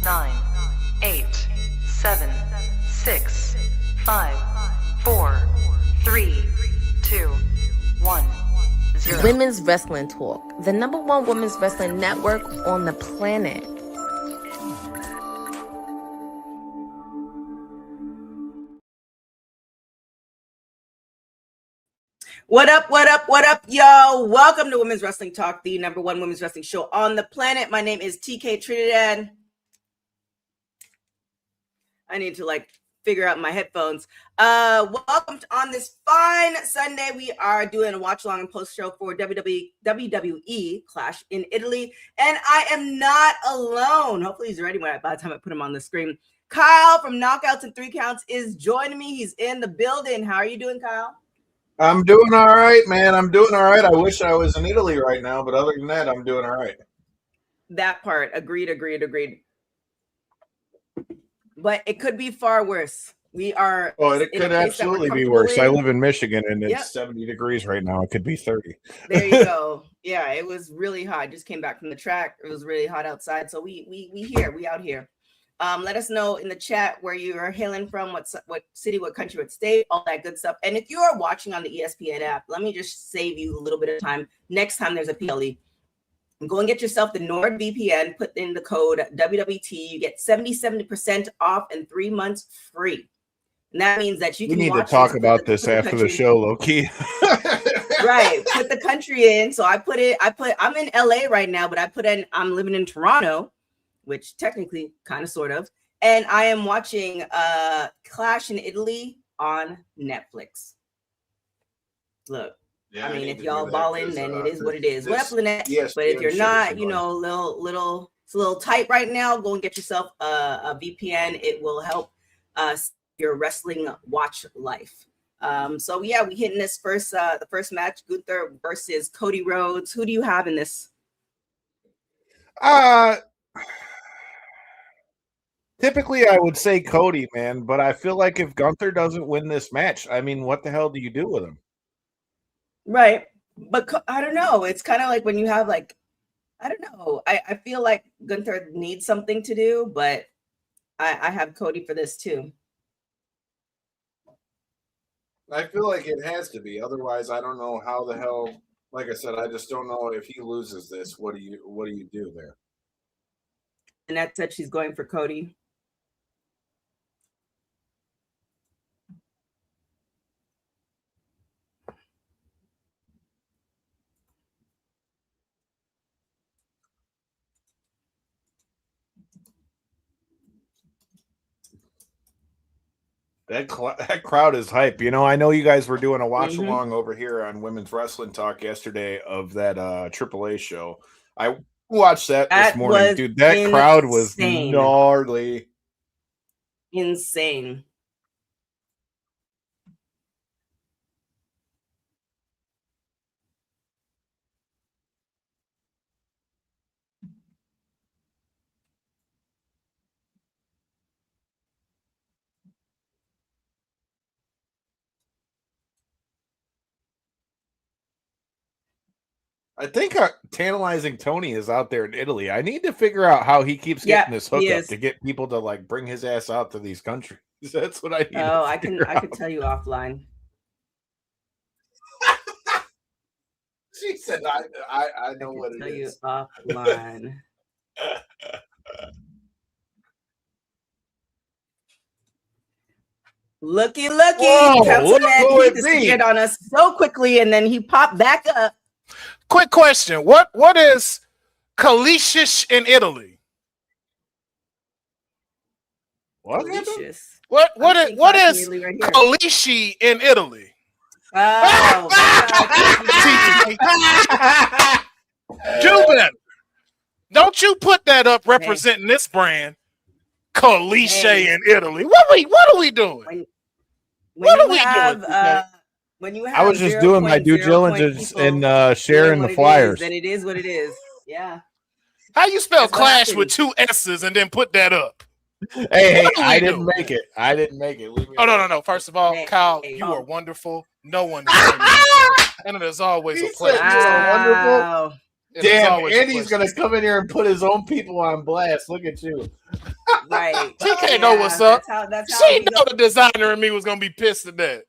9, 8, 7, 6, 5, 4, 3, 2, 1, 0. Women's Wrestling Talk, the #1 women's wrestling network on the planet. What up, y'all? Welcome to Women's Wrestling Talk, the #1 women's wrestling show on the planet. My name is TK Trinidad. I need to figure out my headphones. Welcome on this fine Sunday. We are doing a watch along and post show for WWE Clash in Italy, and I am not alone. Hopefully he's ready by the time I put him on the screen. Kyle from Knockouts and 3 Counts is joining me. He's in the building. How are you doing, Kyle? I'm doing all right, man. I'm doing all right. I wish I was in Italy right now, but other than that, I'm doing all right. That part. Agreed. But it could be far worse. We are. Oh, it could absolutely be worse. I live in Michigan, and it's 70 degrees right now. It could be 30. There you go. Yeah, it was really hot. I just came back from the track. It was really hot outside. So we here. We out here. Let us know in the chat where you are hailing from, what city, what country, what state, all that good stuff. And if you are watching on the ESPN app, let me just save you a little bit of time. Next time there's a PLE, go and get yourself the NordVPN, put in the code WWT. You get 70% off and 3 months free. And that means that you can need to talk about this after the show, low-key. Right. Put the country in. So I'm in LA right now, but I'm living in Toronto, which technically kind of sort of, and I am watching Clash in Italy on Netflix. Look, yeah, I mean, if y'all balling, then it is what it is. What up, Lynette? Yes, but if you're not, it's a little tight right now. Go and get yourself a VPN. It will help your wrestling watch life. So yeah, we hitting this the first match, Gunther versus Cody Rhodes. Who do you have in this? Typically, I would say Cody, man, but I feel like if Gunther doesn't win this match, I mean, what the hell do you do with him? Right. But I don't know. It's kind of like when you have I don't know. I feel like Gunther needs something to do, but I have Cody for this too. I feel like it has to be. Otherwise, I don't know how the hell, like I said, I just don't know if he loses this. What do you do there? And that said, she's going for Cody. That crowd is hype. I know you guys were doing a watch along over here on Women's Wrestling Talk yesterday of that AAA show. I watched that this morning, dude. That crowd was gnarly. Insane. I think Tantalizing Tony is out there in Italy. I need to figure out how he keeps getting this hookup to get people to bring his ass out to these countries. That's what I need. Oh, I can tell you offline. She said, "I know what it is." Tell you offline. Looky! Councilman, he disappeared on us so quickly, and then he popped back up. Quick question: What is Kalishish in Ity? What? What is Kalishi in Italy? Oh, do better. Don't you put that up representing this brand, Kalishe in Italy. What are we doing? What are we doing? When you have I was just doing my due diligence and sharing the flyers. Then it is what it is. Yeah. How you spell Clash with 2 S's and then put that up? Hey, I didn't make it. Oh, no. First of all, Kyle, you are wonderful. No one is and it is always a pleasure. Wonderful. Damn, Andy's going to come in here and put his own people on blast. Look at you. Right. TK know what's up. That's how she know the designer and me was gonna be pissed at that.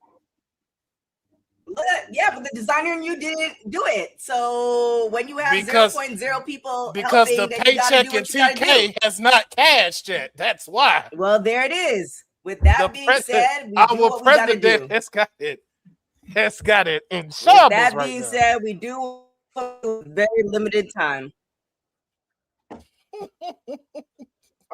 Yeah, but the designer and you didn't do it. So when you have 0.0 people because helping, the paycheck in TK has not cashed yet. That's why. Well, there it is. With that being said, we do what we gotta do. Has got it in shambles. With that being said, we do very limited time.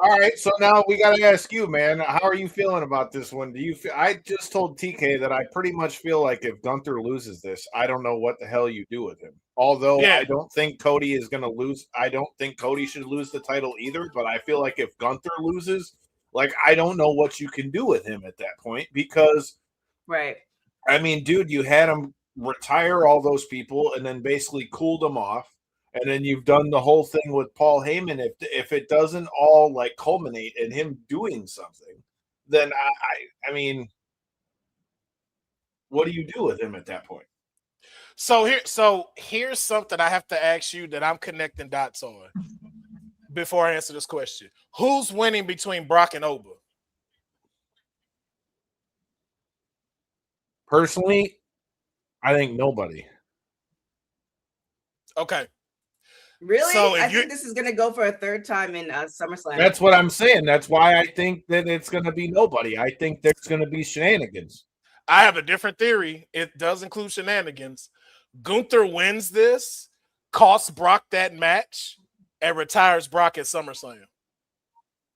All right, so now we got to ask you, man. How are you feeling about this one? Do you feel? I just told TK that I pretty much feel like if Gunther loses this, I don't know what the hell you do with him. Although I don't think Cody is going to lose. I don't think Cody should lose the title either. But I feel like if Gunther loses, like I don't know what you can do with him at that point because, right? I mean, dude, you had him retire all those people and then basically cooled them off. And then you've done the whole thing with Paul Heyman. If it doesn't all like culminate in him doing something, then I mean, what do you do with him at that point? So here's something I have to ask you that I'm connecting dots on before I answer this question. Who's winning between Brock and Oba? Personally, I think nobody. Okay. Really? So I think this is going to go for a third time in SummerSlam. That's what I'm saying. That's why I think that it's going to be nobody. I think there's going to be shenanigans. I have a different theory. It does include shenanigans. Gunther wins this, costs Brock that match, and retires Brock at SummerSlam.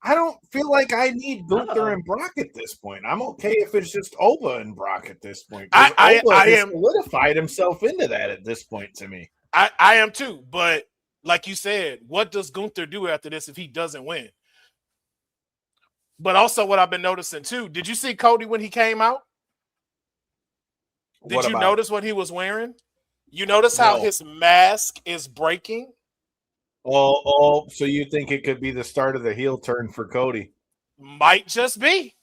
I don't feel like I need Gunther and Brock at this point. I'm okay if it's just Oba and Brock at this point. I am solidified himself into that at this point to me. I am too, but like you said, what does Gunther do after this if he doesn't win? But also what I've been noticing too, did you see Cody when he came out? Did you notice what he was wearing? You notice how his mask is breaking? Oh, so you think it could be the start of the heel turn for Cody? Might just be.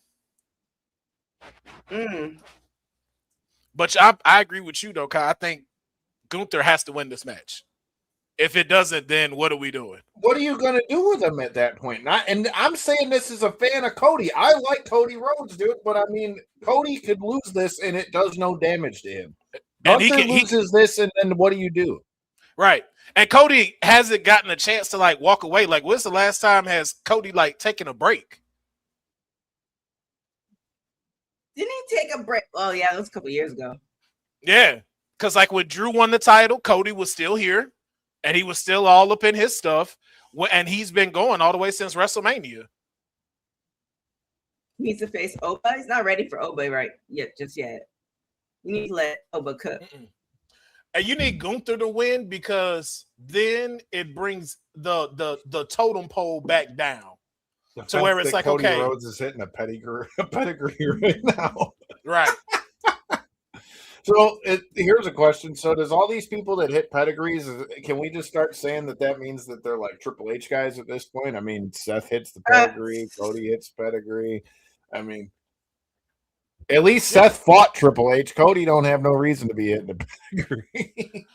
But I agree with you, though, Kyle. I think Gunther has to win this match. If it doesn't, then what are we doing? What are you going to do with him at that point? And I'm saying this as a fan of Cody. I like Cody Rhodes, dude, but I mean, Cody could lose this and it does no damage to him. And Gunther loses this, and then what do you do? Right. And Cody hasn't gotten a chance to like walk away. Like, when's the last time has Cody like taken a break? Didn't he take a break? Oh, yeah, that was a couple years ago. Yeah. Because like when Drew won the title, Cody was still here. And he was still all up in his stuff. And he's been going all the way since WrestleMania. He needs to face Oba. He's not ready for Oba just yet. You need to let Oba cook. And you need Gunther to win because then it brings the totem pole back down. To where it's like, Cody okay. Rhodes is hitting a pedigree right now. Right. So here's a question. So does all these people that hit pedigrees, can we just start saying that means that they're like Triple H guys at this point? I mean, Seth hits the pedigree, Cody hits pedigree. I mean, at least Seth fought Triple H. Cody don't have no reason to be hitting the pedigree.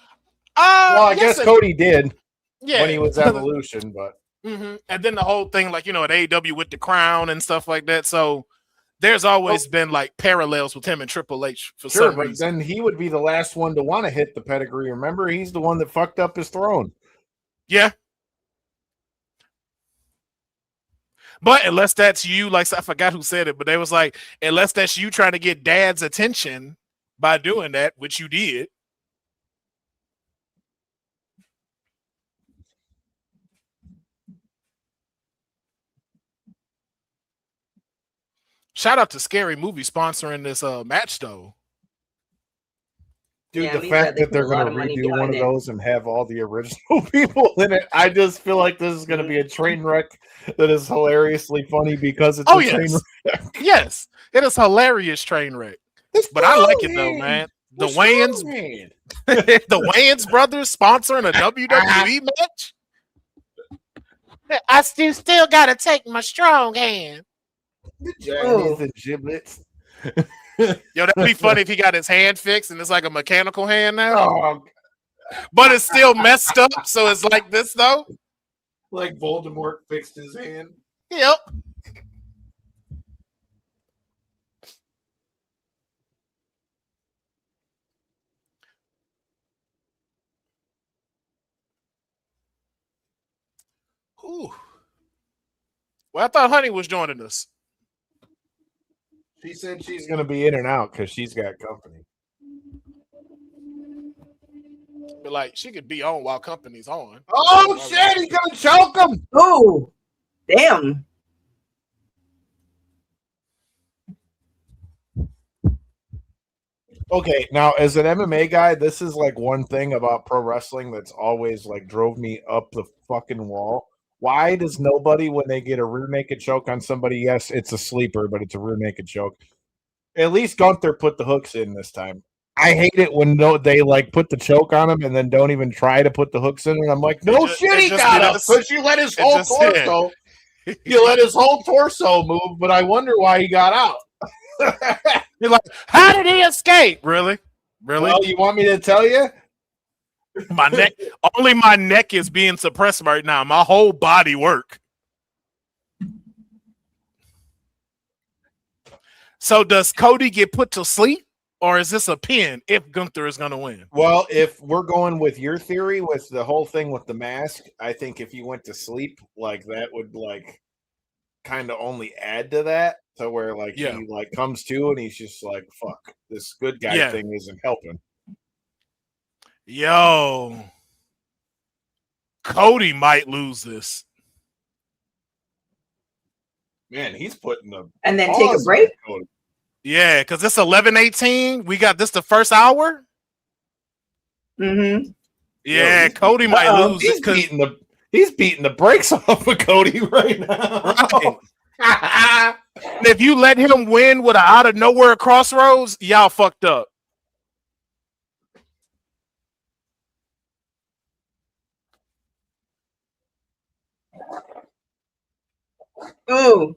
Well, I guess Cody did when he was Evolution, but. And then the whole thing, like, at AEW with the crown and stuff like that. So there's always been like parallels with him and Triple H for some reason. Then he would be the last one to want to hit the pedigree. Remember, he's the one that fucked up his throne. Yeah. But unless that's you, like I forgot who said it, but they was like, unless that's you trying to get dad's attention by doing that, which you did. Shout out to Scary Movie sponsoring this match, though. Dude, the fact that they're going to redo one of those and have all the original people in it, I just feel like this is going to be a train wreck that is hilariously funny because it's a train wreck. Yes, it is hilarious train wreck. But I like it, though, man. The Wayans brothers sponsoring a WWE match? I still got to take my strong hand. Johnny's and giblets. Yo, that'd be funny if he got his hand fixed and it's like a mechanical hand now. But it's still messed up, so it's like this though. Like Voldemort fixed his hand. Yep. Ooh. Well, I thought Honey was joining us. She said she's going to be in and out because she's got company. But like, she could be on while company's on. Oh, shit. He's going to choke him. Oh, damn. Okay, now as an MMA guy, this is like one thing about pro wrestling that's always like drove me up the fucking wall. Why does nobody, when they get a rear naked choke on somebody, yes, it's a sleeper, but it's a rear naked choke. At least Gunther put the hooks in this time. I hate it when they like put the choke on him and then don't even try to put the hooks in. And I'm like, no shit, he got up because you let his whole torso. You let his whole torso move, but I wonder why he got out. You're like, how did he escape? Really? Well, you want me to tell you? My neck, only my neck is being suppressed right now. My whole body work. So does Cody get put to sleep, or is this a pin if Gunther is going to win? Well, if we're going with your theory with the whole thing with the mask, I think if you went to sleep, like that would like kind of only add to that, to where like he like comes to and he's just like, fuck, this good guy thing isn't helping. Yo, Cody might lose this. Man, he's putting the and then take a break. Yeah, because it's 11:18. We got this the first hour. Mm-hmm. Yeah, Cody might lose. He's beating the brakes off of Cody right now. Right. If you let him win with an out of nowhere crossroads, y'all fucked up. Oh.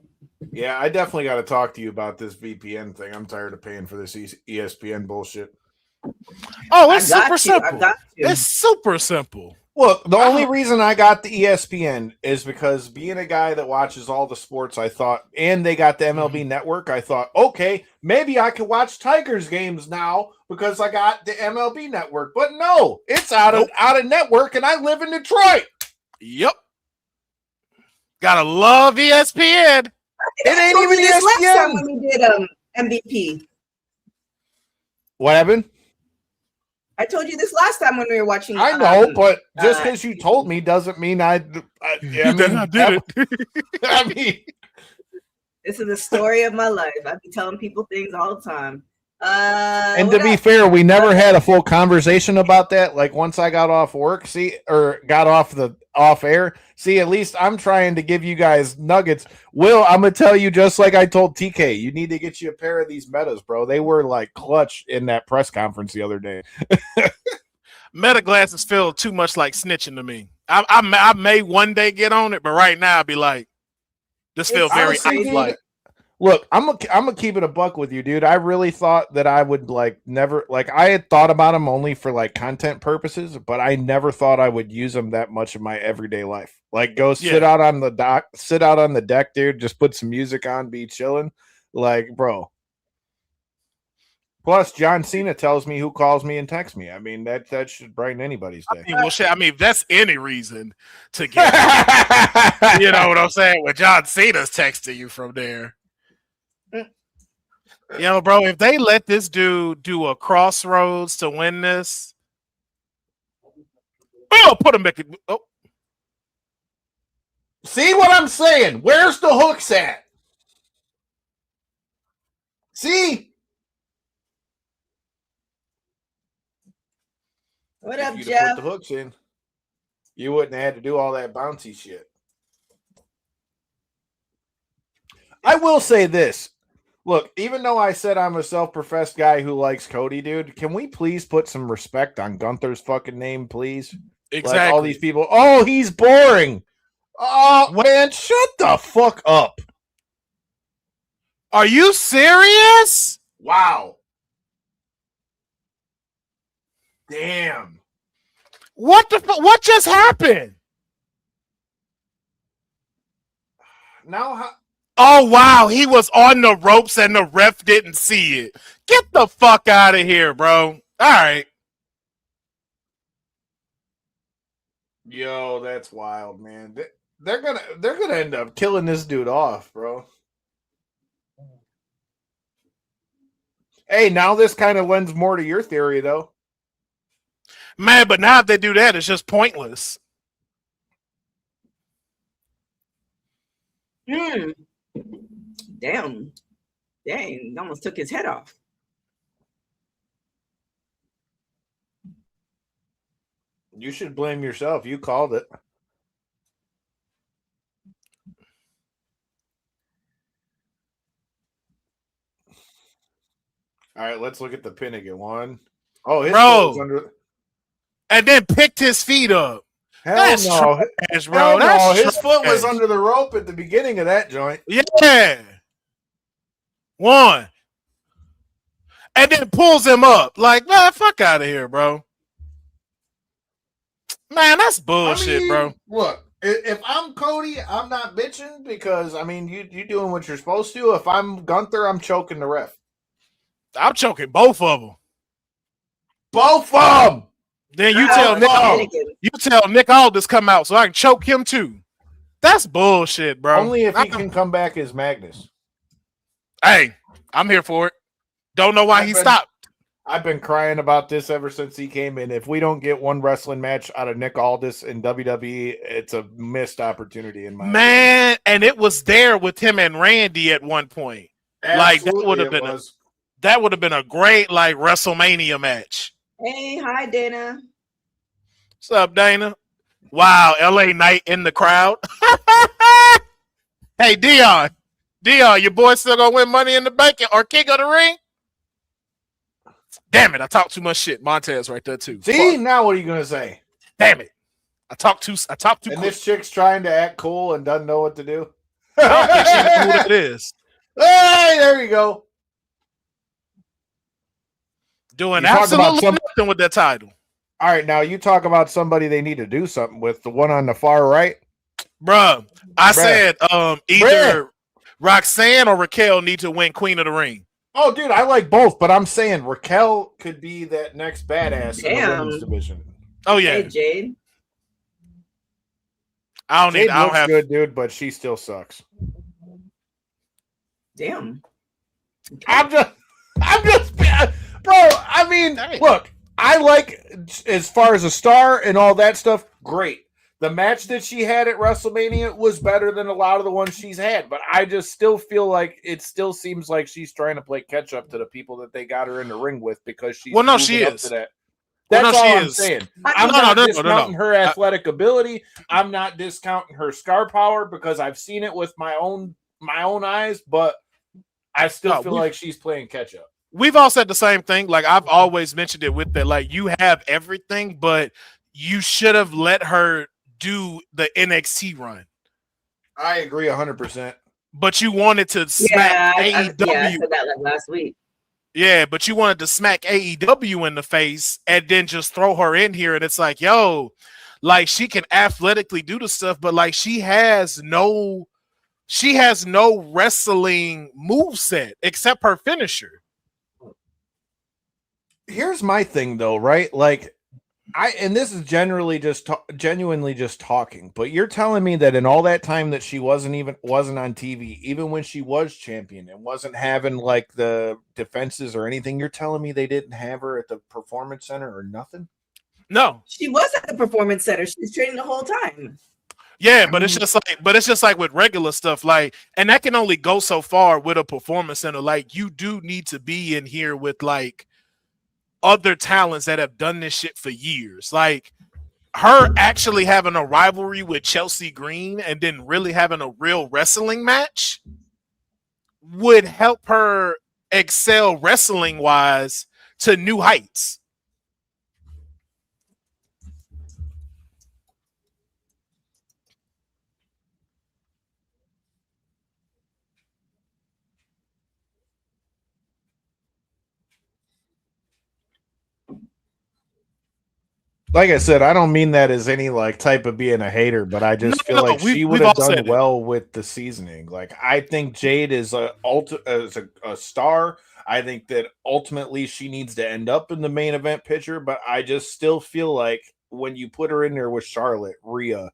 Yeah, I definitely got to talk to you about this VPN thing. I'm tired of paying for this ESPN bullshit. Oh, it's super simple. It's super simple. Look, the only reason I got the ESPN is because being a guy that watches all the sports, I thought, and they got the MLB network, I thought, okay, maybe I could watch Tigers games now because I got the MLB network. But no, it's out of network, and I live in Detroit. Yep. Gotta love ESPN. It ain't even ESPN. Last time when we did MVP. What happened? I told you this last time when we were watching. I know, but just because you told me doesn't mean I did it. I mean, this is the story of my life. I be telling people things all the time. And to be fair, we never had a full conversation about that. Like once I got off work, got off air. See, at least I'm trying to give you guys nuggets. Will, I'm gonna tell you just like I told TK, you need to get you a pair of these metas, bro. They were like clutch in that press conference the other day. Meta glasses feel too much like snitching to me. I may one day get on it, but right now I'd be like, this feels very like. Look, I'm gonna keep it a buck with you, dude. I really thought that I would I had thought about them only for like content purposes, but I never thought I would use them that much in my everyday life. Like go sit out on the deck, dude. Just put some music on, be chilling, like bro. Plus, John Cena tells me who calls me and texts me. I mean that should brighten anybody's day. I mean, that's any reason to get. You know what I'm saying? When John Cena's texting you from there. You know, bro, if they let this dude do a crossroads to win this, put him back. Oh. See what I'm saying? Where's the hooks at? See? What up, Jeff? If you'd put the hooks in, you wouldn't have had to do all that bouncy shit. I will say this. Look, even though I said I'm a self-professed guy who likes Cody, dude, can we please put some respect on Gunther's fucking name, please? Exactly. Like all these people, oh, he's boring. Oh, man, shut the fuck up. Are you serious? Wow. Damn. What just happened? Now, oh wow, he was on the ropes and the ref didn't see it. Get the fuck out of here, bro. All right. Yo, that's wild, man. They're gonna end up killing this dude off, bro. Hey, now this kind of lends more to your theory, though. Man, but now if they do that, it's just pointless. Damn. Dang, almost took his head off. You should blame yourself. You called it. All right, let's look at the pin again. One. Oh, his foot was under. And then picked his feet up. Hell That's no, trash, bro. Hell no. His foot was under the rope at the beginning of that joint. Yeah. One. And then pulls him up. Like, man, fuck out of here, bro. Man, that's bullshit, bro. Look, if I'm Cody, I'm not bitching because, I mean, you doing what you're supposed to. If I'm Gunther, I'm choking the ref. I'm choking both of them. Both of them. Then you tell Nick Aldis come out so I can choke him too. That's bullshit, bro. Only if he can come back as Magnus. Hey, I'm here for it. Don't know why he stopped. I've been crying about this ever since he came in. If we don't get one wrestling match out of Nick Aldis in WWE, it's a missed opportunity in my opinion. And it was there with him and Randy at one point. Absolutely, like that would have been a great like WrestleMania match. Hey, hi Dana. What's up, Dana? Wow, LA Knight in the crowd. Hey, Dion, your boy still gonna win Money in the Bank or King of the Ring? Damn it, I talked too much shit. Montez right there too. See, now what are you gonna say? Damn it. I talked too And quick. this chick's trying to act cool and doesn't know what to do. I don't think she knows who that is. Hey, there you go. Doing absolutely nothing with that title. All right, now you talk about somebody they need to do something with. The one on the far right. Bruh, I said either Roxanne or Raquel need to win Queen of the Ring. Oh, dude, I like both, but I'm saying Raquel could be that next badass in the women's division. Oh yeah, hey, Jade. Jade looks good, dude, but she still sucks. Damn. Okay. I'm just, bro. I mean, look, I like as far as a star and all that stuff. Great. The match that she had at WrestleMania was better than a lot of the ones she's had, but I just still feel like it still seems like she's trying to play catch up to the people that they got her in the ring with because she's she up is. to that. That's all I'm saying. I'm not discounting her athletic ability. I'm not discounting her star power because I've seen it with my own eyes, but I still feel like she's playing catch up. We've all said the same thing. Like I've always mentioned it with that. Like you have everything, but you should have let her do the NXT run. I agree 100%. But you wanted to smack AEW. I said that like last week. Yeah, but you wanted to smack AEW in the face and then just throw her in here. And it's like, yo, like she can athletically do the stuff, but like she has no wrestling moveset except her finisher. Here's my thing though, right? Like and this is genuinely just talking, but you're telling me that in all that time that she wasn't on TV, even when she was champion and wasn't having like the defenses or anything, you're telling me they didn't have her at the Performance Center or nothing? No. She was at the Performance Center. She was training the whole time. Yeah, but it's just like with regular stuff, like, and that can only go so far with a Performance Center. Like, you do need to be in here with like other talents that have done this shit for years. Like her actually having a rivalry with Chelsea Green and then really having a real wrestling match would help her excel wrestling wise to new heights. Like I said, I don't mean that as any like type of being a hater, but I just feel like she would have done well with the seasoning. Like I think Jade is a star. I think that ultimately she needs to end up in the main event picture, but I just still feel like when you put her in there with Charlotte, Rhea,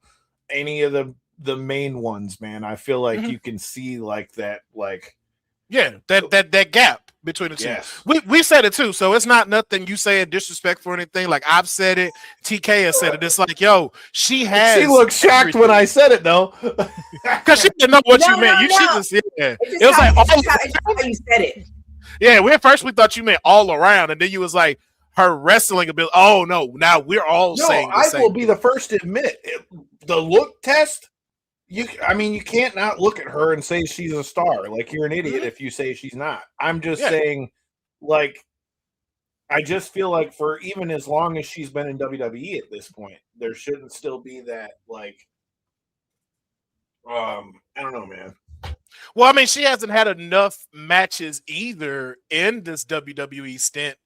any of the main ones, man, I feel like you can see like that, like that gap between the two. Yes. We said it too, so it's not nothing you saying disrespectful or anything. Like I've said it, TK has said it. It's like, yo, she looked shocked when I said it though, because she didn't know what you meant. She just it was like how you said it. Yeah, we thought you meant all around, and then you was like her wrestling ability. Oh no, now we're all saying the same. I will be the first to admit the look test. You can't not look at her and say she's a star. Like you're an idiot if you say she's not. I'm just saying, like, I just feel like for even as long as she's been in WWE at this point, there shouldn't still be that like, I don't know, man. Well, I mean, she hasn't had enough matches either in this WWE stint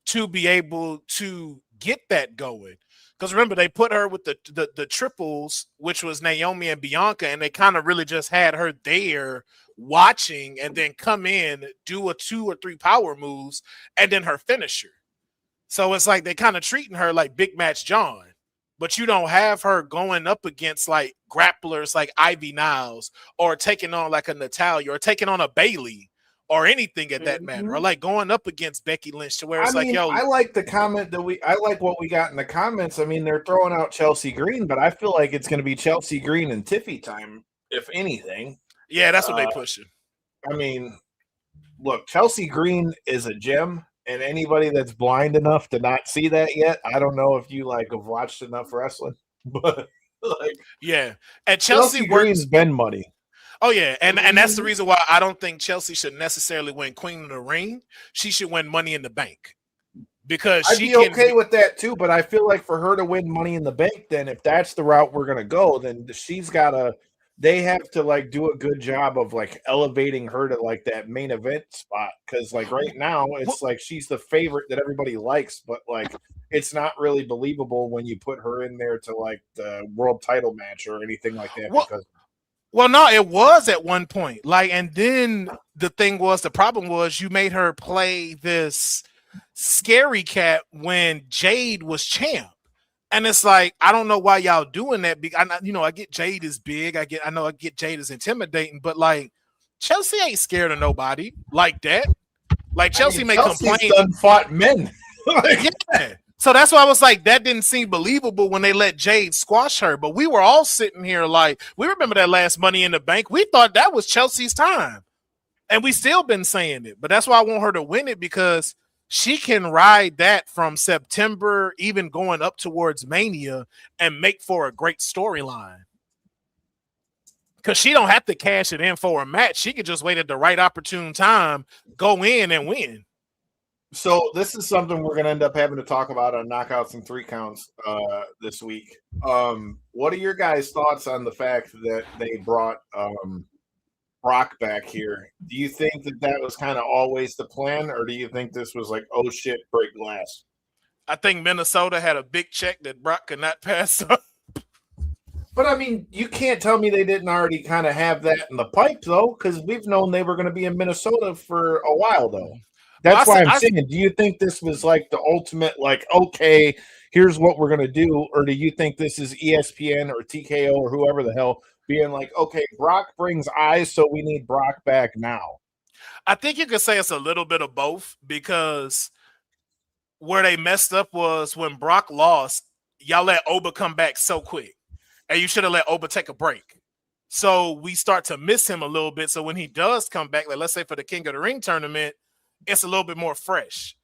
to be able to get that going. Because remember, they put her with the triples, which was Naomi and Bianca, and they kind of really just had her there watching and then come in, do a 2 or 3 power moves, and then her finisher. So it's like they kind of treating her like Big Match John. But you don't have her going up against like grapplers like Ivy Niles or taking on like a Natalya or taking on a Bayley or anything at that matter, or like going up against Becky Lynch to where it's like, yo, I like the comment that I like what we got in the comments. I mean, they're throwing out Chelsea Green, but I feel like it's going to be Chelsea Green and Tiffy time, if anything. Yeah, that's what they pushing. I mean, look, Chelsea Green is a gem, and anybody that's blind enough to not see that yet, I don't know if you like have watched enough wrestling, but like, yeah, and Chelsea Green's been money. Oh yeah, and that's the reason why I don't think Chelsea should necessarily win Queen of the Ring. She should win Money in the Bank because I'd be okay with that too. But I feel like for her to win Money in the Bank, then if that's the route we're gonna go, then she's gotta. They have to like do a good job of like elevating her to like that main event spot because like right now it's like she's the favorite that everybody likes, but like it's not really believable when you put her in there to like the world title match or anything like that because. Well, no, it was at one point. Like, and then the problem was you made her play this scary cat when Jade was champ. And it's like, I don't know why y'all doing that. I get Jade is big. I get Jade is intimidating, but like Chelsea ain't scared of nobody like that. Like Chelsea may complain. Done fought men. Yeah. So that's why I was like, that didn't seem believable when they let Jade squash her. But we were all sitting here like, we remember that last Money in the Bank. We thought that was Chelsea's time. And we still been saying it. But that's why I want her to win it because she can ride that from September, even going up towards Mania, and make for a great storyline. Because she don't have to cash it in for a match. She could just wait at the right opportune time, go in and win. So this is something we're going to end up having to talk about on Knockouts and 3 Counts this week. What are your guys' thoughts on the fact that they brought Brock back here? Do you think that was kind of always the plan, or do you think this was like, oh shit, break glass? I think Minnesota had a big check that Brock could not pass up. But I mean, you can't tell me they didn't already kind of have that in the pipe, though, because we've known they were going to be in Minnesota for a while, though. That's why I'm saying, do you think this was like the ultimate, like, okay, here's what we're going to do? Or do you think this is ESPN or TKO or whoever the hell being like, okay, Brock brings eyes, so we need Brock back now? I think you could say it's a little bit of both because where they messed up was when Brock lost, y'all let Oba come back so quick. And you should have let Oba take a break. So we start to miss him a little bit. So when he does come back, like let's say for the King of the Ring tournament, it's a little bit more fresh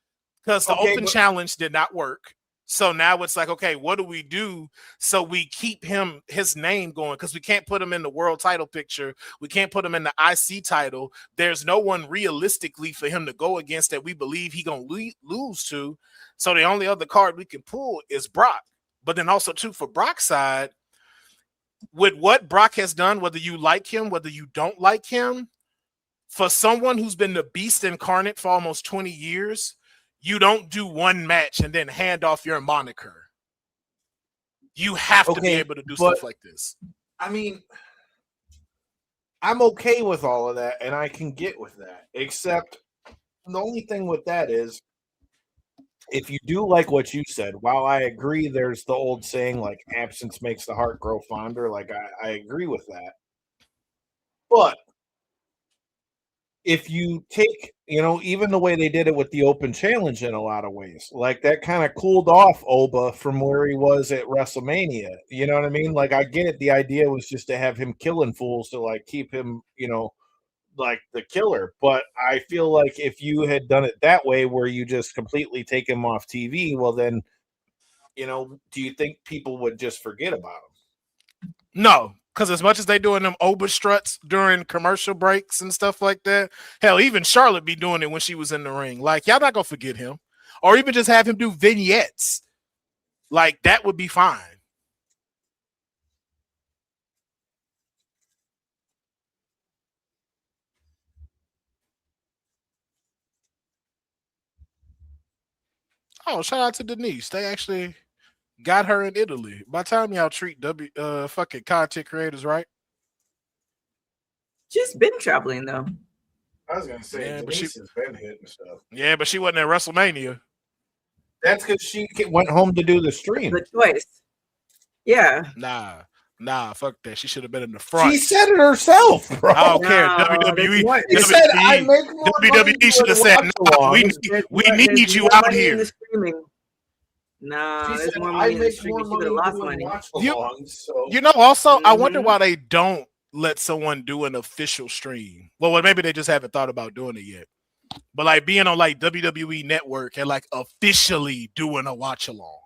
because the open challenge did not work. So now it's like, okay, what do we do so we keep his name going? Because we can't put him in the world title picture. We can't put him in the IC title. There's no one realistically for him to go against that we believe he going to lose to. So the only other card we can pull is Brock. But then also, too, for Brock's side, with what Brock has done, whether you like him, whether you don't like him, for someone who's been the beast incarnate for almost 20 years, you don't do one match and then hand off your moniker. You have to be able to do stuff like this. I mean, I'm okay with all of that, and I can get with that. Except the only thing with that is, if you do like what you said, while I agree there's the old saying, like, absence makes the heart grow fonder, like, I agree with that. But if you take, even the way they did it with the Open Challenge in a lot of ways, like that kind of cooled off Oba from where he was at WrestleMania. You know what I mean? Like, I get it. The idea was just to have him killing fools to like keep him, like the killer. But I feel like if you had done it that way, where you just completely take him off TV, well then, do you think people would just forget about him? No. Because as much as they doing them Oba struts during commercial breaks and stuff like that, hell, even Charlotte be doing it when she was in the ring. Like, y'all not going to forget him. Or even just have him do vignettes. Like, that would be fine. Oh, shout out to Denise. They actually got her in Italy. By the time y'all treat fucking content creators right. She's been traveling though. I was gonna say, Denise has been hitting stuff. Yeah, but she wasn't at WrestleMania. That's because she went home to do the stream. The choice. Yeah. Nah, fuck that. She should have been in the front. She said it herself, bro. I don't care. WWE. She said, I make more WWE should have said, no, we need you out here. No, there's more money in the streaming. She would have lost money. Also, I wonder why they don't let someone do an official stream. Well, maybe they just haven't thought about doing it yet. But like being on like WWE Network and like officially doing a watch along.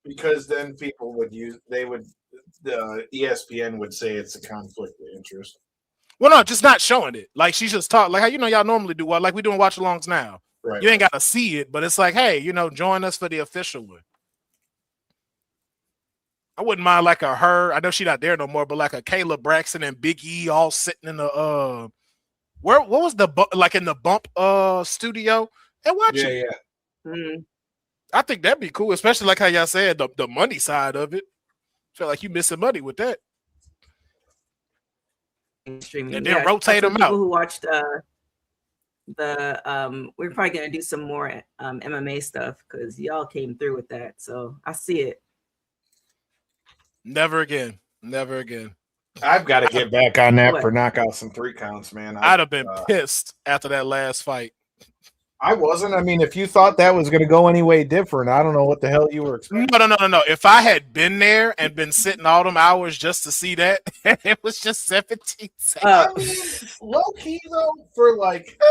Because then people would ESPN would say it's a conflict of interest. Well, no, just not showing it. Like she's just talking like how y'all normally do. Like we doing watch alongs now. Right. You ain't got to see it, but it's like, hey, join us for the official one. I wouldn't mind like her. I know she's not there no more, but like a Kayla Braxton and Big E all sitting in the what was the in the bump studio and watching. Yeah. Mm-hmm. I think that'd be cool, especially like how y'all said the money side of it. Feel like you missing money with that. Streaming. And then rotate them out. People who watched we're probably gonna do some more MMA stuff because y'all came through with that, so I see it. Never again. I've got to get back on that for knockouts and 3 counts, man. I'd have been pissed after that last fight. I wasn't. I mean, if you thought that was going to go any way different, I don't know what the hell you were expecting. No. If I had been there and been sitting all them hours just to see that, it was just 17 seconds. I mean, low key though, for like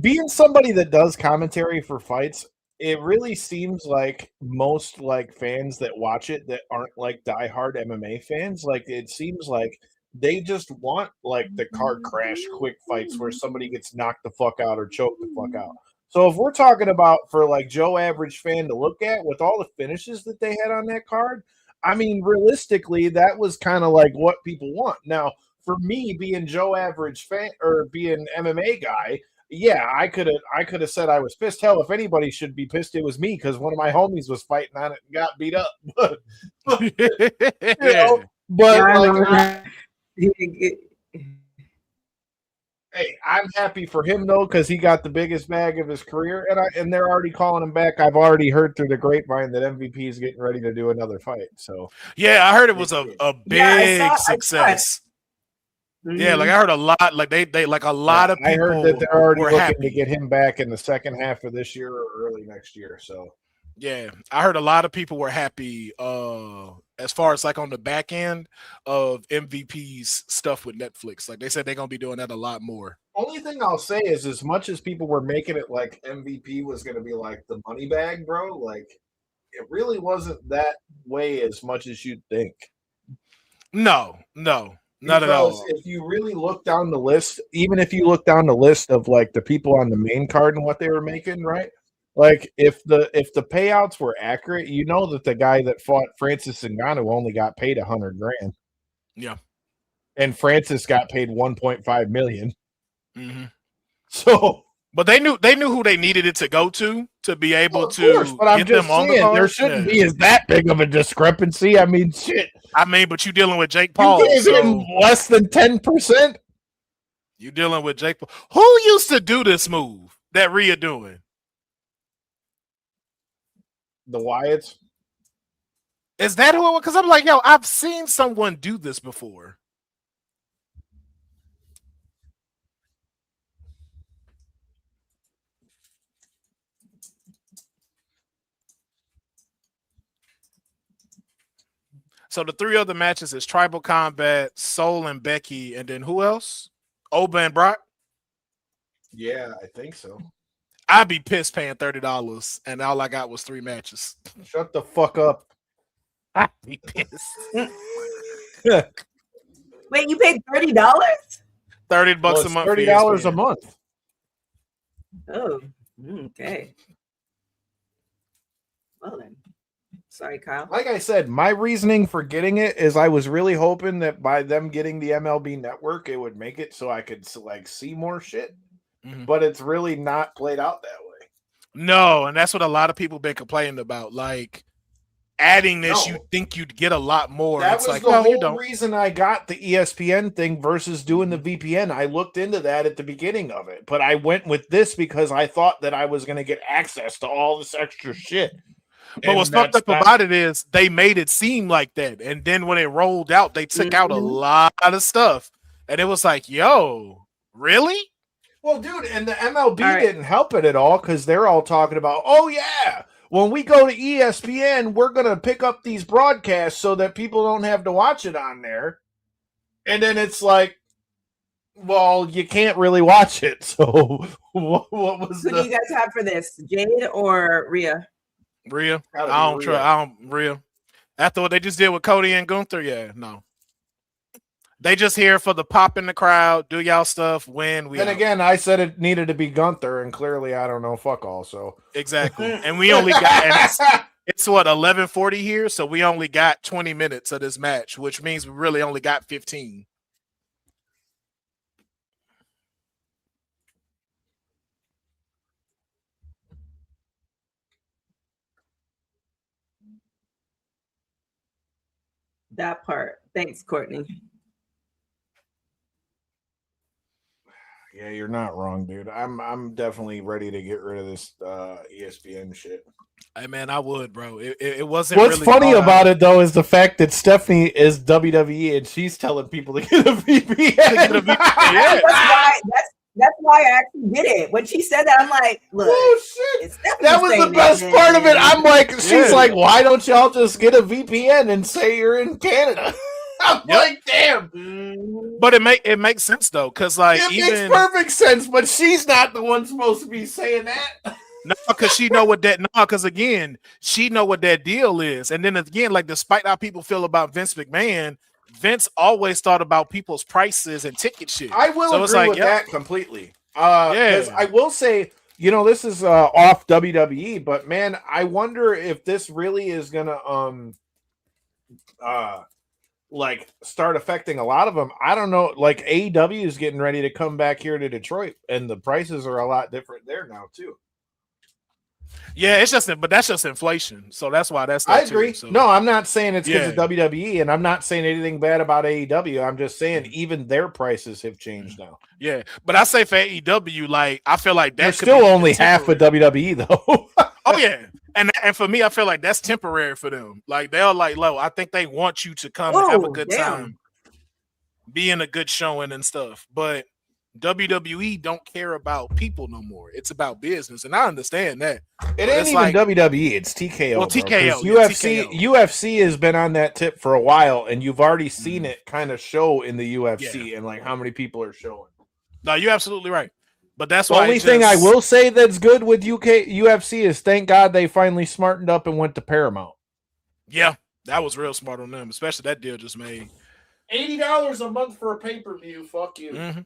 being somebody that does commentary for fights, it really seems like most like fans that watch it that aren't like diehard MMA fans, like it seems like they just want like the car crash quick fights where somebody gets knocked the fuck out or choked the fuck out. So if we're talking about for like Joe average fan to look at with all the finishes that they had on that card, I mean, realistically, that was kind of like what people want. Now, for me being Joe average fan or being MMA guy, yeah, I could have said I was pissed. Hell, if anybody should be pissed, it was me because one of my homies was fighting on it and got beat up. Hey, I'm happy for him though because he got the biggest bag of his career, and they're already calling him back. I've already heard through the grapevine that MVP is getting ready to do another fight. So yeah, I heard it was a big success. Yeah, like I heard a lot. Like they like a lot of people. I heard that they're already looking happy to get him back in the second half of this year or early next year. So yeah, I heard a lot of people were happy. As far as like on the back end of MVP's stuff with Netflix, like they said they're gonna be doing that a lot more. Only thing I'll say is, as much as people were making it like MVP was gonna be like the money bag, bro, like it really wasn't that way as much as you'd think. No. Not at all. If you really look down the list, even if you look down the list of like the people on the main card and what they were making, right? Like if the payouts were accurate, you know that the guy that fought Francis Ngannou only got paid $100,000. Yeah. And Francis got paid $1.5 million. Mm-hmm. So But they knew who they needed it to go to be able but I'm get just them on the saying, card. there shouldn't be that big of a discrepancy. I mean, shit. I mean, but you dealing with Jake Paul. You gave him less than 10%. You dealing with Jake Paul. Who used to do this move that Rhea doing? The Wyatts. Is that who it was? Because I'm like, yo, I've seen someone do this before. So the three other matches is Tribal Combat, Soul and Becky, and then who else? Oba and Brock? Yeah, I think so. I'd be pissed paying $30 and all I got was 3 matches. Shut the fuck up. I'd be pissed. Wait, you paid $30? $30 a month. $30 a month. Oh, okay. Well then. Sorry, Kyle. Like I said, my reasoning for getting it is I was really hoping that by them getting the MLB network, it would make it so I could like see more shit. Mm-hmm. But it's really not played out that way. No, and that's what a lot of people been complaining about. Like adding this, you think you'd get a lot more. That it's was like, the no, whole you don't. reason I got the ESPN thing versus doing the VPN. I looked into that at the beginning of it, but I went with this because I thought that I was going to get access to all this extra shit. But what's fucked up about it is they made it seem like that. And then when it rolled out, they took out a lot of stuff. And it was like, yo, really? Well, dude, and the MLB didn't help it at all because they're all talking about, oh, yeah, when we go to ESPN, we're going to pick up these broadcasts so that people don't have to watch it on there. And then it's like, well, you can't really watch it. So what was Who do you guys have for this, Jade or Rhea? Rhea. I don't Rhea. After what they just did with Cody and Gunther, yeah, no. They just here for the pop in the crowd, do y'all stuff, win. And again, I said it needed to be Gunther, and clearly I don't know fuck all. So exactly. And we only got it's what 11:40 here, so we only got 20 minutes of this match, which means we really only got 15. That part. Thanks, Courtney. Yeah, you're not wrong, dude. I'm definitely ready to get rid of this ESPN shit. Hey man, I would, bro. It wasn't. What's really funny about it though is the fact that Stephanie is WWE and she's telling people to get a VPN. Yeah. That's why I actually did it. When she said that, I'm like, look, oh shit, that was the best part of it. I'm like, she's like, why don't y'all just get a VPN and say you're in Canada? I'm like, damn. But it makes sense though, because like it makes perfect sense. But she's not the one supposed to be saying that. No, because she know what that. No, because again, she know what that deal is, and then again, like despite how people feel about Vince McMahon, Vince always thought about people's prices and ticket shit. I will agree with that completely. Because I will say, you know, this is off WWE, but man, I wonder if this really is gonna like start affecting a lot of them. I don't know. Like AEW is getting ready to come back here to Detroit, and the prices are a lot different there now too. Yeah, it's just, but that's just inflation. So that's why that's. I agree. Too, so. No, I'm not saying it's because of WWE, and I'm not saying anything bad about AEW. I'm just saying even their prices have changed now. Yeah, but I say for AEW, like I feel like that's still only half of WWE though. Oh yeah, and for me, I feel like that's temporary for them. Like they're like, low. I think they want you to come and have a good time, be in a good showing and stuff, but. WWE don't care about people no more. It's about business, and I understand that. It ain't even like, WWE. It's TKO. Well, TKO. UFC has been on that tip for a while, and you've already seen it kind of show in the UFC and like how many people are showing. No, you're absolutely right. But that's the why only thing I will say that's good with UFC is thank God they finally smartened up and went to Paramount. Yeah, that was real smart on them, especially that deal just made $80 a month for a pay-per-view. Fuck you. Mm-hmm.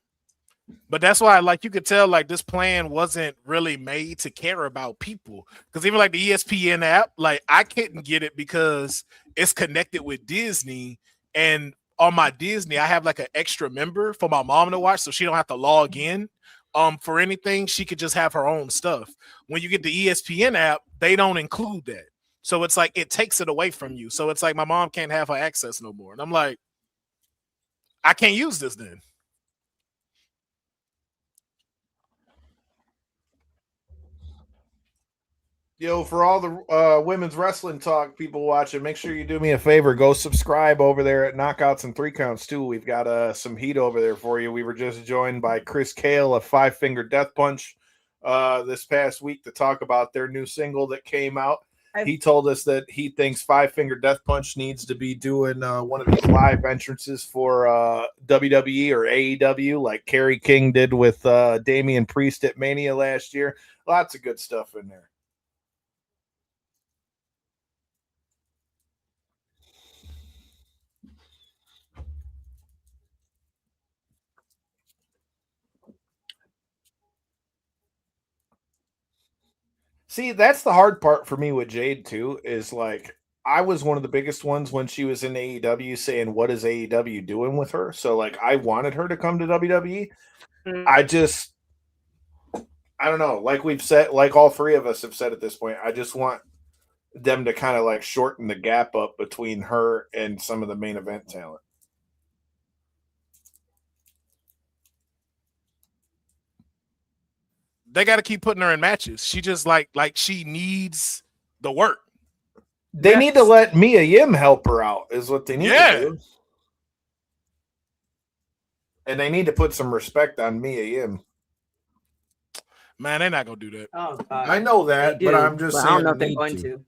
But that's why, like, you could tell, like, this plan wasn't really made to care about people. Because even like the ESPN app, like, I couldn't get it because it's connected with Disney. And on my Disney, I have like an extra member for my mom to watch, so she don't have to log in. for anything, she could just have her own stuff. When you get the ESPN app, they don't include that. So it's like it takes it away from you. So it's like my mom can't have her access no more. And I'm like, I can't use this then. Yo, for all the women's wrestling talk people watching, make sure you do me a favor. Go subscribe over there at Knockouts and 3 Counts, too. We've got some heat over there for you. We were just joined by Chris Cale of 5 Finger Death Punch this past week to talk about their new single that came out. He told us that he thinks 5 Finger Death Punch needs to be doing one of these live entrances for WWE or AEW like Kerry King did with Damian Priest at Mania last year. Lots of good stuff in there. See, that's the hard part for me with Jade, too, is like I was one of the biggest ones when she was in AEW saying, what is AEW doing with her? So, like, I wanted her to come to WWE. I don't know. Like we've said, like all three of us have said at this point, I just want them to kind of like shorten the gap up between her and some of the main event talent. They got to keep putting her in matches. She just like she needs the work. They need to let Mia Yim help her out is what they need to do. And they need to put some respect on Mia Yim. Man, they're not going to do that. Oh, God. I know that, but I'm just saying. I don't know if they're going to.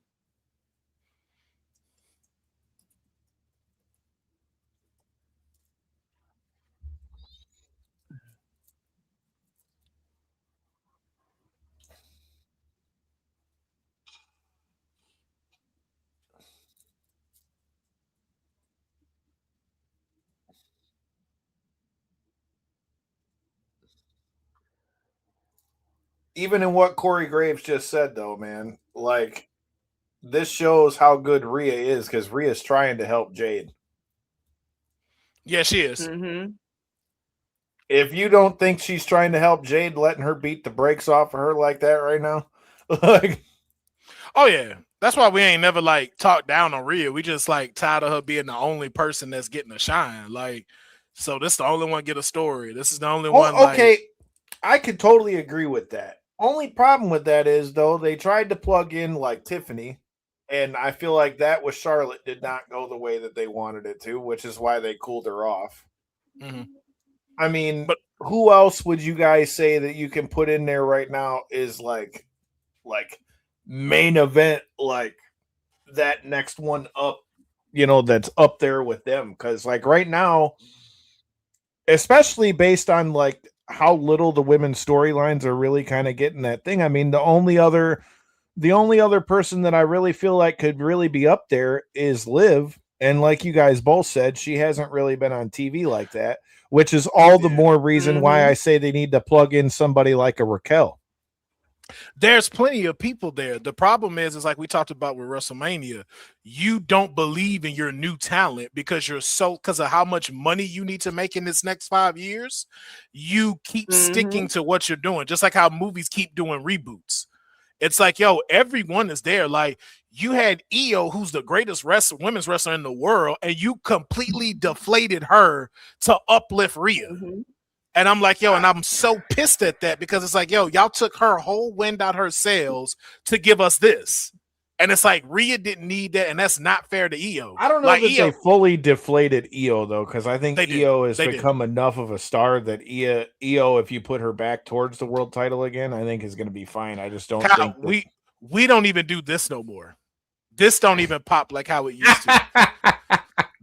Even in what Corey Graves just said, though, man, like this shows how good Rhea is because Rhea's trying to help Jade. Yeah, she is. Mm-hmm. If you don't think she's trying to help Jade, letting her beat the brakes off of her like that right now, like, oh yeah, that's why we ain't never like talked down on Rhea. We just like tired of her being the only person that's getting a shine. Like, so this is the only one get a story. This is the only one. Okay, like, I could totally agree with that. Only problem with that is, though, they tried to plug in like Tiffany, and I feel like that with Charlotte did not go the way that they wanted it to, which is why they cooled her off. Mm-hmm. I mean, but who else would you guys say that you can put in there right now is like main event, like that next one up, you know, that's up there with them? Because like right now, especially based on like how little the women's storylines are really kind of getting that thing. I mean, the only other person that I really feel like could really be up there is Liv. And like you guys both said, she hasn't really been on TV like that, which is all the more reason why I say they need to plug in somebody like a Raquel. There's plenty of people there. The problem is like we talked about with WrestleMania, you don't believe in your new talent because because of how much money you need to make in this next 5 years. You keep sticking to what you're doing, just like how movies keep doing reboots. It's like, yo, everyone is there. Like you had Io, who's the greatest women's wrestler in the world, and you completely deflated her to uplift Rhea. And I'm like, yo, and I'm so pissed at that because it's like, yo, y'all took her whole wind out her sails to give us this. And it's like, Rhea didn't need that, and that's not fair to Io. I don't know like, if they fully deflated Io, though, because I think Io has become did. enough of a star that Io, if you put her back towards the world title again, I think is going to be fine. I just don't think we don't even do this no more. This don't even pop like how it used to.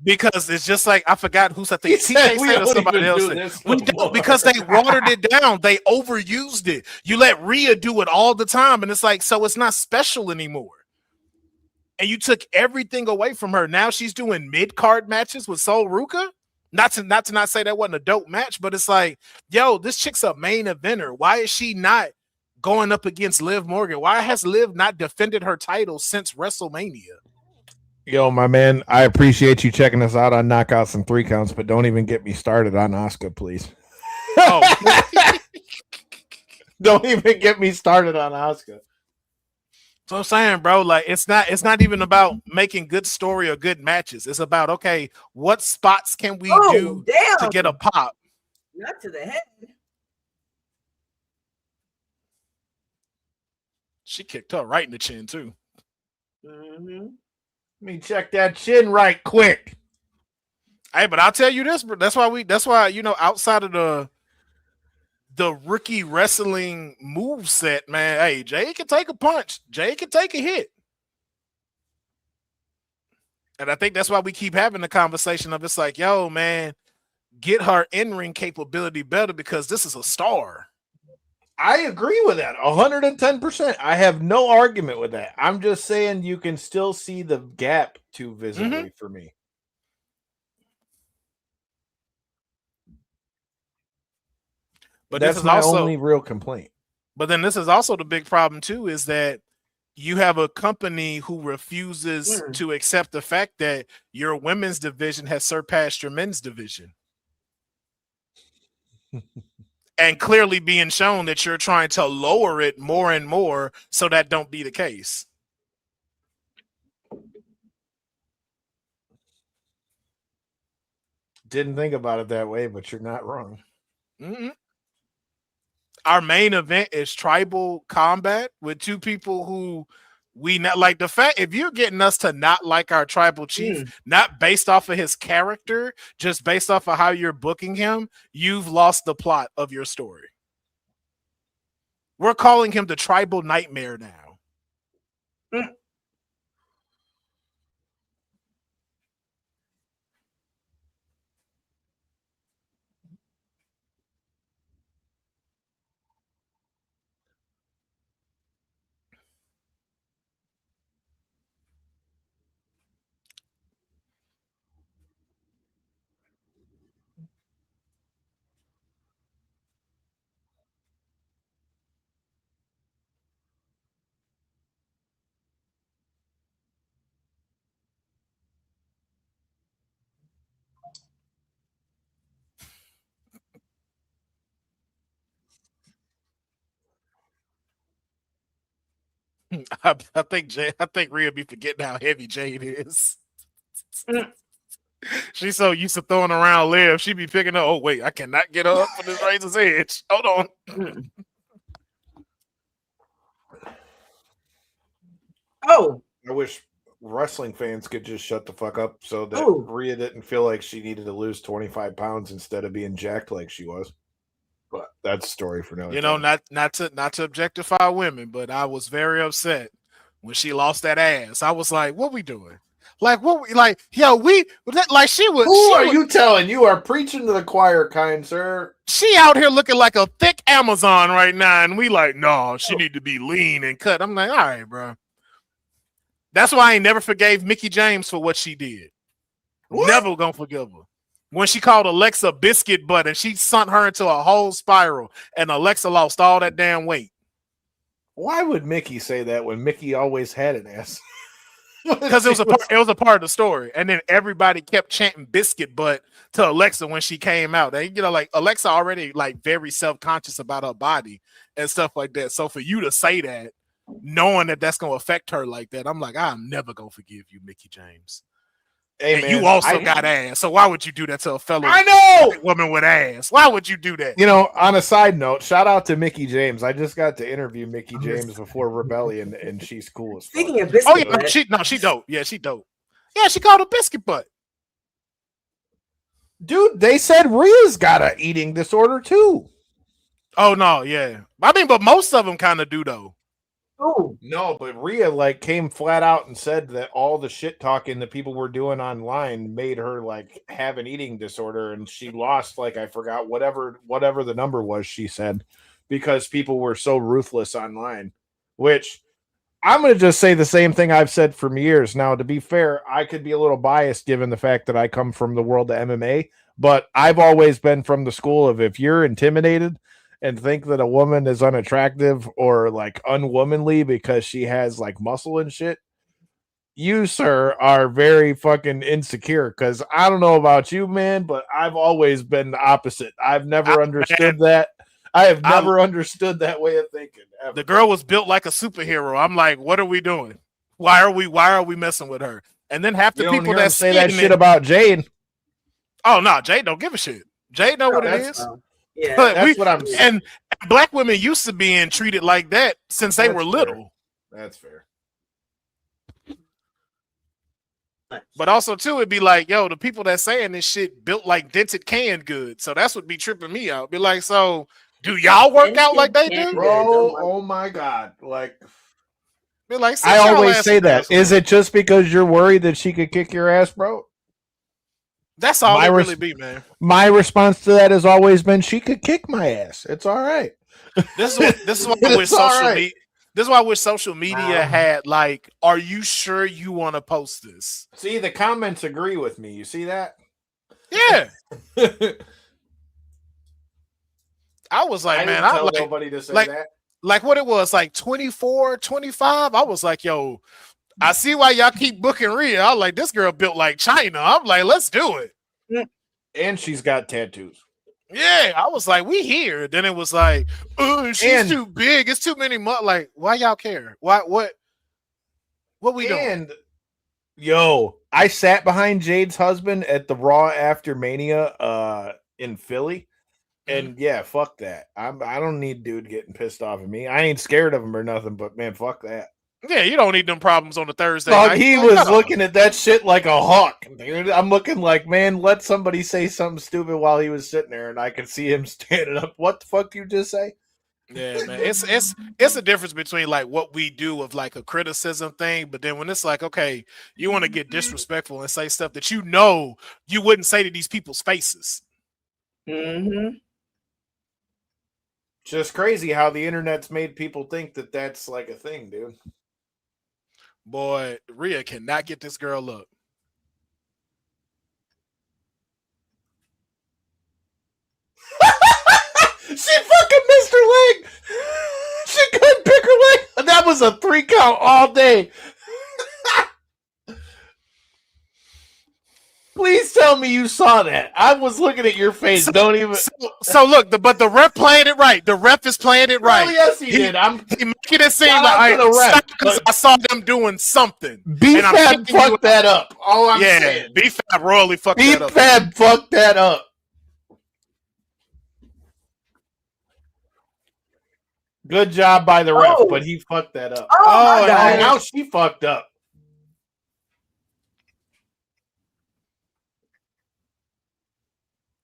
Because it's just like, I forgot who said TK said or somebody else said. We don't, because they watered it down. They overused it. You let Rhea do it all the time. And it's like, so it's not special anymore. And you took everything away from her. Now she's doing mid-card matches with Sol Ruca. Not to say that wasn't a dope match, but it's like, yo, this chick's a main eventer. Why is she not going up against Liv Morgan? Why has Liv not defended her title since WrestleMania? Yo, my man, I appreciate you checking us out on Knockouts and 3 Counts, but don't even get me started on Asuka, please. Oh. Don't even get me started on Asuka. So I'm saying, bro, like it's not even about making good story or good matches. It's about, okay, what spots can we do to get a pop? Not to the head. She kicked her right in the chin too. Mm-hmm. Let me check that chin right quick. Hey, but I'll tell you this, bro. That's why you know, outside of the rookie wrestling move set, man. Hey, Jade can take a punch. Jade can take a hit. And I think that's why we keep having the conversation of, it's like, yo, man, get her in-ring capability better, because this is a star. I agree with that 110%. I have no argument with that. I'm just saying you can still see the gap too visibly for me. But that's my only real complaint. But then this is also the big problem too, is that you have a company who refuses to accept the fact that your women's division has surpassed your men's division. And clearly being shown that you're trying to lower it more and more so that don't be the case. Didn't think about it that way, but you're not wrong. Mm-hmm. Our main event is tribal combat with two people who we not like. The fact, if you're getting us to not like our tribal chief, not based off of his character, just based off of how you're booking him, you've lost the plot of your story. We're calling him the tribal nightmare now. I think Rhea be forgetting how heavy Jade is. She's so used to throwing around Liv. She be picking up. Oh wait, I cannot get her up for this razor's edge. Hold on. Oh, I wish wrestling fans could just shut the fuck up so that Rhea didn't feel like she needed to lose 25 pounds instead of being jacked like she was. But that's a story for another time. Not to objectify women, but I was very upset when she lost that ass. I was like, what we doing? Like, what we like, yo, like she was. Who are you telling? You are preaching to the choir, kind sir. She out here looking like a thick Amazon right now, and we like, no, she need to be lean and cut. I'm like, all right, bro. That's why I ain't never forgave Mickie James for what she did. What? Never gonna forgive her. When she called Alexa biscuit butt and she sent her into a whole spiral, and Alexa lost all that damn weight. Why would Mickie say that when Mickie always had an ass? Because it was a part of the story, and then everybody kept chanting biscuit butt to Alexa when she came out. And, you know, like Alexa already like very self-conscious about her body and stuff like that. So for you to say that, knowing that that's gonna affect her like that, I'm like, I'm never gonna forgive you, Mickie James. Hey, and man, you also got ass, so why would you do that to a fellow woman with ass? Why would you do that? You know, on a side note, shout out to Mickie James. I just got to interview Mickie James before Rebellion, and she's cool as fuck. Speaking of biscuit butt. She dope. Yeah, she dope. Yeah, she called her biscuit butt. Dude, they said Rhea's got an eating disorder too. Oh no, yeah. I mean, but most of them kind of do though. Oh no, but Rhea like came flat out and said that all the shit talking that people were doing online made her like have an eating disorder, and she lost like I forgot whatever the number was she said, because people were so ruthless online. Which I'm going to just say the same thing I've said for years. Now, to be fair, I could be a little biased given the fact that I come from the world of MMA, but I've always been from the school of if you're intimidated and think that a woman is unattractive or like unwomanly because she has like muscle and shit, you, sir, are very fucking insecure. Because I don't know about you, man, but I've always been the opposite. I've never understood that. I have never understood that way of thinking. Ever. The girl was built like a superhero. I'm like, what are we doing? Why are we messing with her? And then half the people that say that shit about Jade. Oh no, Jade don't give a shit. Jade know what it is. Yeah, that's what I'm saying. And black women used to being treated like that since they were little. That's fair. But also too, it'd be like, yo, the people that saying this shit built like dented canned goods. So that's what be tripping me out. Be like, so do y'all work out like they do? Bro, oh my God. Like, be like, I always say that. Is it just because you're worried that she could kick your ass, bro? That's all it really be, man. My response to that has always been, she could kick my ass. It's all right. This is why I wish social media. This is why I wish social media had like, are you sure you want to post this? See, the comments agree with me. You see that? Yeah. I was like, man, I tell nobody to say that. Like what it was, like 24, 25. I was like, yo, I see why y'all keep booking Rhea. I was like, this girl built like China. I'm like, let's do it. And she's got tattoos. Yeah, I was like, we here. Then it was like, oh, she's too big. It's too many months. Like, why y'all care? What we doing? And yo, I sat behind Jade's husband at the Raw after Mania in Philly. And yeah, fuck that. I don't need dude getting pissed off at me. I ain't scared of him or nothing, but man, fuck that. Yeah, you don't need them problems on the Thursday night. He was looking at that shit like a hawk, dude. I'm looking like, man, let somebody say something stupid while he was sitting there, and I could see him standing up. What the fuck you just say? Yeah, man. It's a difference between like what we do of like a criticism thing, but then when it's like, okay, you want to get disrespectful and say stuff that you know you wouldn't say to these people's faces. Mm-hmm. Just crazy how the internet's made people think that that's like a thing, dude. Boy, Rhea cannot get this girl up. She fucking missed her leg. She couldn't pick her leg. That was a 3 count all day. Please tell me you saw that. I was looking at your face. Don't even. So look, but the ref playing it right. The ref is playing it right. Oh, yes, he did. He making it seem like I saw them doing something. B-Fab fucked that up. All I'm saying. B-Fab royally fucked that up. B-Fab fucked that up. Good job by the ref, but he fucked that up. Oh, now she fucked up.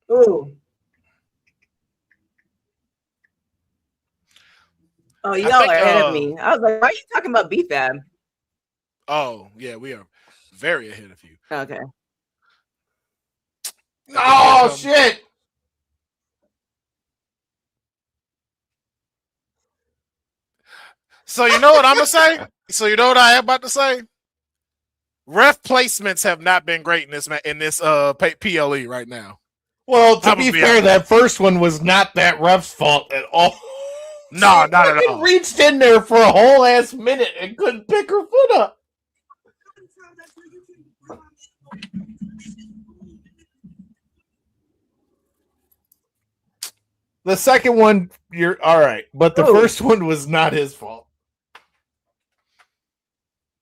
Ooh. Oh, y'all are ahead of me. I was like, why are you talking about B-Fab? Oh, yeah, we are very ahead of you. Okay. Oh, shit. So you know what I'm going to say? So you know what I am about to say? Ref placements have not been great in this PLE right now. Well, to be fair, that first one was not that ref's fault at all. No, not at all. Reached in there for a whole ass minute and couldn't pick her foot up. The second one, you're all right, but the first one was not his fault.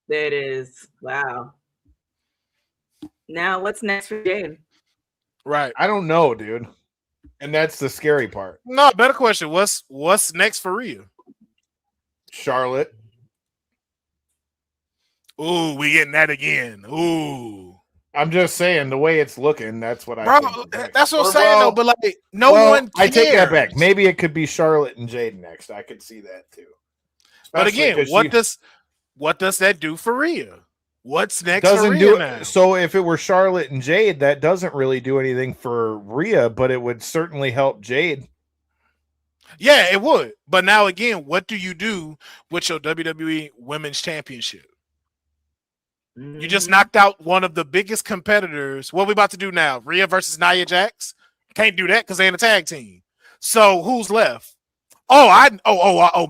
There it is. Wow. Now, what's next for Jade? Right. I don't know, dude. And that's the scary part. No, better question. What's next for Rhea? Charlotte. Ooh, we getting that again. Ooh. I'm just saying, the way it's looking, that's what I think. That's what I'm saying, though. But like, no one cares. I take that back. Maybe it could be Charlotte and Jade next. I could see that too. But again, what does that do for Rhea? What's next for Rhea now? So if it were Charlotte and Jade, that doesn't really do anything for Rhea, but it would certainly help Jade. Yeah, it would. But now again, what do you do with your WWE Women's Championship? Mm-hmm. You just knocked out one of the biggest competitors. What are we about to do now? Rhea versus Nia Jax? Can't do that because they're in a tag team. So who's left? Oh,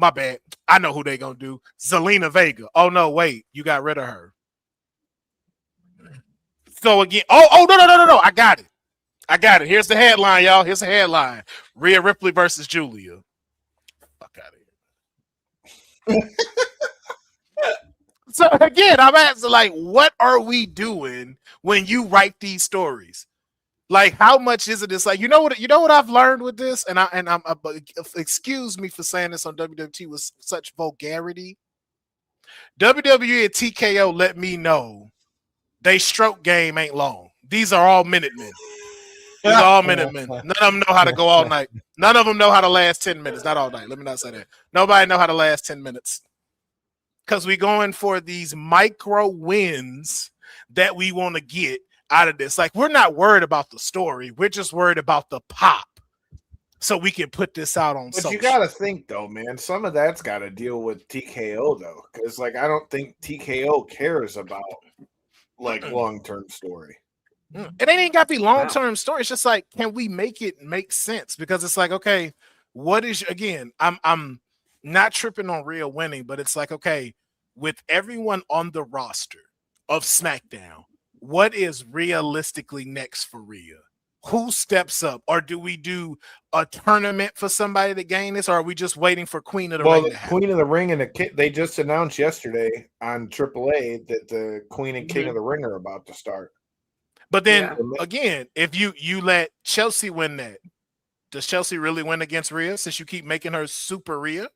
my bad. I know who they gonna do. Zelina Vega. Oh no, wait, you got rid of her. So again, no. I got it. I got it. Here's the headline, y'all. Here's the headline. Rhea Ripley versus Julia. Fuck out of here. So again, I'm asking, like, what are we doing when you write these stories? Like, how much is it? It's like, you know what I've learned with this, and I'm excuse me for saying this on WWT with such vulgarity. WWE and TKO let me know they stroke game ain't long. These are all Minutemen. These are all Minutemen. None of them know how to go all night. None of them know how to last 10 minutes. Not all night. Let me not say that. Nobody know how to last 10 minutes. Because we going for these micro wins that we want to get out of this. Like, we're not worried about the story. We're just worried about the pop. So we can put this out on social. But you got to think, though, man. Some of that's got to deal with TKO, though. Because, like, I don't think TKO cares about, like, long-term story. It ain't got to be long-term story. It's just like, can we make it make sense? Because it's like, okay, what is, again, I'm not tripping on Rhea winning, but it's like, okay, with everyone on the roster of SmackDown, what is realistically next for Rhea? Who steps up? Or do we do a tournament for somebody to gain this? Or are we just waiting for Queen of the Ring to happen? Queen of the Ring and the King, they just announced yesterday on AAA that the Queen and King of the Ring are about to start. But then, again, if you let Chelsea win that, does Chelsea really win against Rhea since you keep making her super Rhea?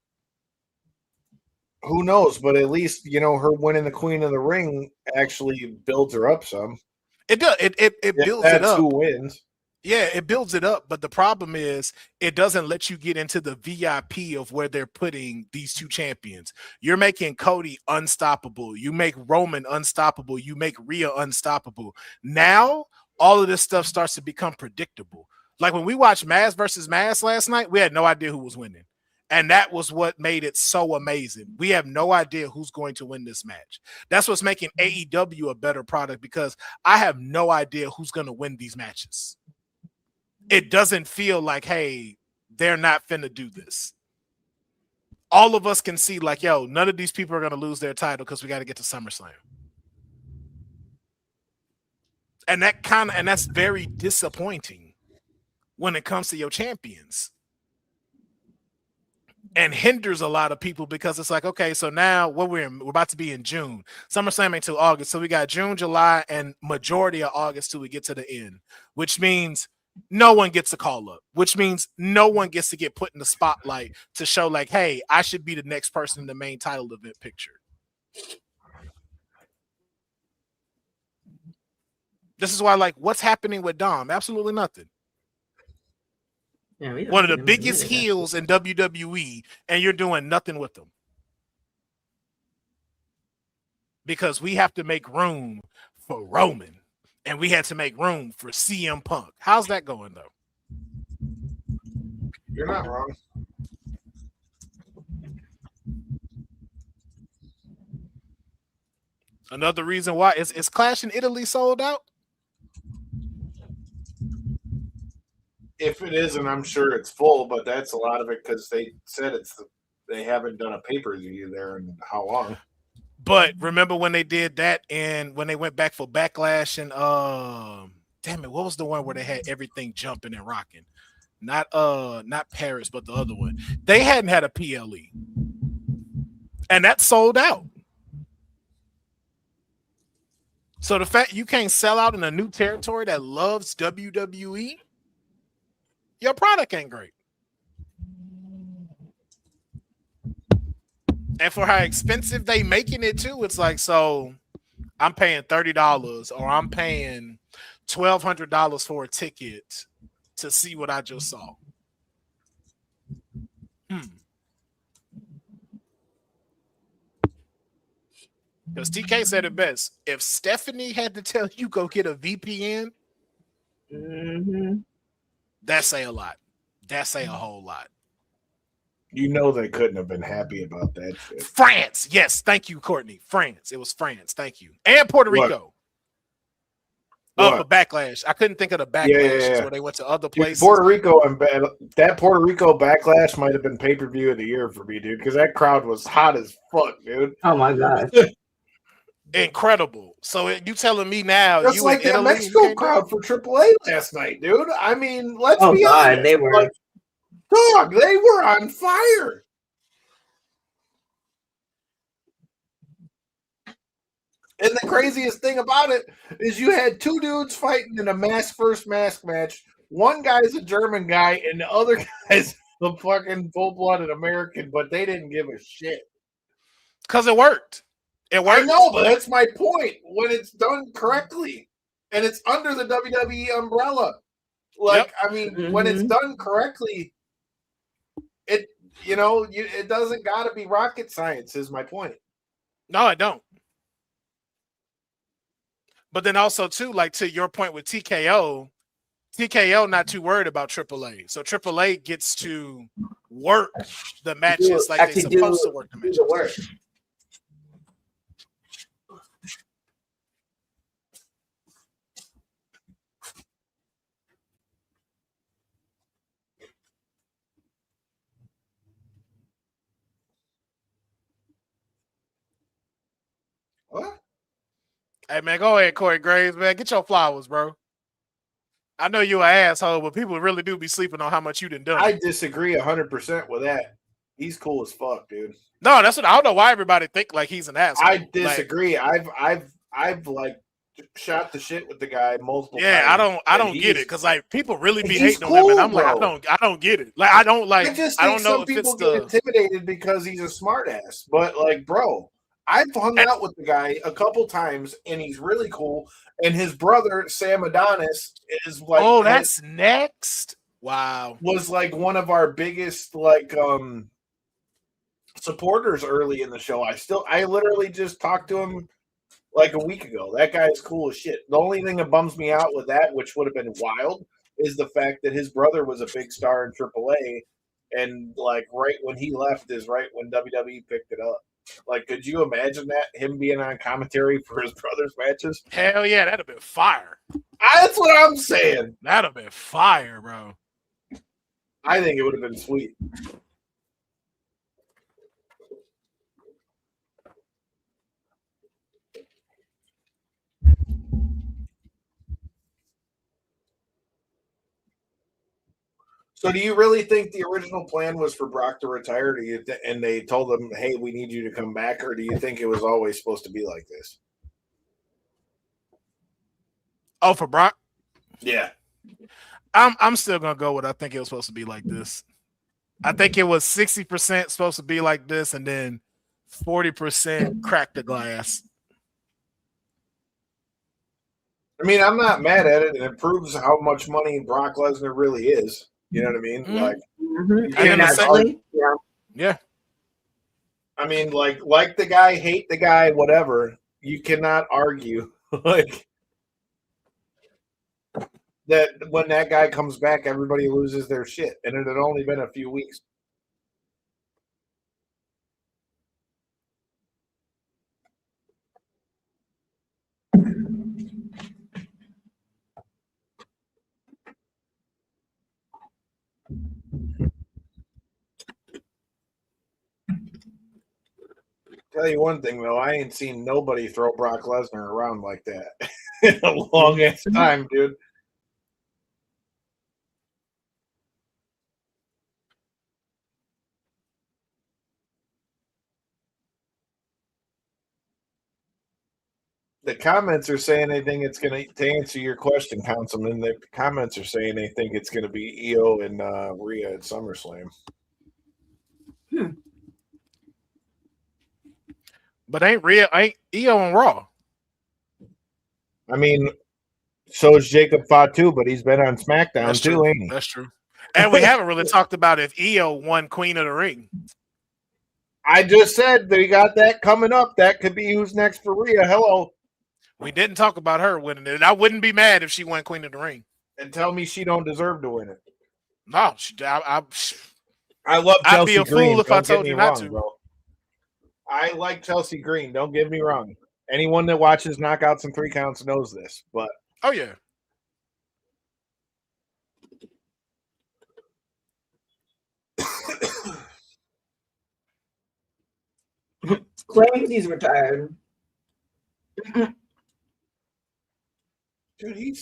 Who knows? But at least, you know, her winning the Queen of the Ring actually builds her up some. It does. It builds it up. That's who wins. Yeah, it builds it up. But the problem is it doesn't let you get into the VIP of where they're putting these two champions. You're making Cody unstoppable. You make Roman unstoppable. You make Rhea unstoppable. Now, all of this stuff starts to become predictable. Like when we watched Maz versus Maz last night, we had no idea who was winning. And that was what made it so amazing. We have no idea who's going to win this match. That's what's making AEW a better product, because I have no idea who's going to win these matches. It doesn't feel like, hey, they're not finna do this. All of us can see like, yo, none of these people are going to lose their title because we got to get to SummerSlam. And that's very disappointing when it comes to your champions. And hinders a lot of people, because it's like, okay, so now we're about to be in June. SummerSlam ain't till August. So we got June, July, and majority of August till we get to the end, which means no one gets a call up, which means no one gets to get put in the spotlight to show like, hey, I should be the next person in the main title event picture. This is why, like, what's happening with Dom? Absolutely nothing. Yeah, one of the biggest heels in WWE, and you're doing nothing with them. Because we have to make room for Roman, and we had to make room for CM Punk. How's that going, though? You're not wrong. Another reason why is Clash in Italy sold out? If it isn't, I'm sure it's full, but that's a lot of it because they said they haven't done a pay-per-view there in how long. But remember when they did that, and when they went back for Backlash, and damn it, what was the one where they had everything jumping and rocking? Not Paris, but the other one. They hadn't had a PLE, and that sold out. So the fact you can't sell out in a new territory that loves WWE, your product ain't great. And for how expensive they making it too, it's like, so I'm paying $30 or I'm paying $1,200 for a ticket to see what I just saw. Because TK said it best. If Stephanie had to tell you go get a VPN, that say a lot. That say a whole lot. You know they couldn't have been happy about that shit. France. Yes. Thank you, Courtney. France. It was France. Thank you. And Puerto Rico. For Backlash. I couldn't think of the Backlash where they went to other places. Puerto Rico and that Puerto Rico Backlash might have been pay-per-view of the year for me, dude, because that crowd was hot as fuck, dude. Oh my god. incredible. So you telling me now just you like in that Italy Mexico crowd for AAA last night, dude. I mean, let's be honest. They were like, dog, they were on fire. And the craziest thing about it is you had two dudes fighting in a mask versus mask match. One guy's a German guy, and the other guy's a fucking full-blooded American, but they didn't give a shit. Because it worked. It worked. I know, but that's my point. When it's done correctly, and it's under the WWE umbrella. Like, I mean, when it's done correctly, it doesn't got to be rocket science, is my point. No, I don't. But then also, too, like to your point with TKO not too worried about AAA. So AAA gets to work the matches like they're supposed to work the matches. What? Hey, man, go ahead, Corey Graves, man. Get your flowers, bro. I know you an asshole, but people really do be sleeping on how much you done done. I disagree 100% with that. He's cool as fuck, dude. No, that's what I don't know why everybody think like he's an asshole. I disagree. Like, I've like shot the shit with the guy multiple times. Yeah, I don't get it because like people really be hating on him, and I'm like, I don't get it. Like I don't know some if people it's get intimidated because he's a smart ass, but like, bro, I've hung out with the guy a couple times, and he's really cool. And his brother Sam Adonis is like, oh, that's next. Wow, was like one of our biggest like supporters early in the show. I literally just talked to him like a week ago. That guy is cool as shit. The only thing that bums me out with that, which would have been wild, is the fact that his brother was a big star in AAA, and like right when he left is right when WWE picked it up. Like, could you imagine that, him being on commentary for his brother's matches? Hell yeah, that'd have been fire. That's what I'm saying. That'd have been fire, bro. I think it would have been sweet. So do you really think the original plan was for Brock to retire? And they told him, hey, we need you to come back? Or do you think it was always supposed to be like this? Oh, for Brock? Yeah. I'm still going to go with I think it was supposed to be like this. I think it was 60% supposed to be like this, and then 40% crack the glass. I mean, I'm not mad at it, and it proves how much money Brock Lesnar really is. You know what I mean? Like, yeah. I mean, like the guy, hate the guy, whatever. You cannot argue like that when that guy comes back, everybody loses their shit, and it had only been a few weeks. Tell you one thing though, I ain't seen nobody throw Brock Lesnar around like that in a long ass time, dude. The comments are saying they think it's going to answer your question, Councilman. The comments are saying they think it's going to be EO and Rhea at SummerSlam. But ain't EO on Raw? I mean, so is Jacob Fatu, but he's been on SmackDown too, ain't he? That's true. And we haven't really talked about if EO won Queen of the Ring. I just said they got that coming up. That could be who's next for Rhea. Hello. We didn't talk about her winning it. I wouldn't be mad if she won Queen of the Ring. And tell me she don't deserve to win it. No, I love Chelsea I'd be a Green. fool if I told you not to. Bro. I like Chelsea Green. Don't get me wrong. Anyone that watches Knockouts and 3 Counts knows this. But oh yeah. Claims he's retired. Dude,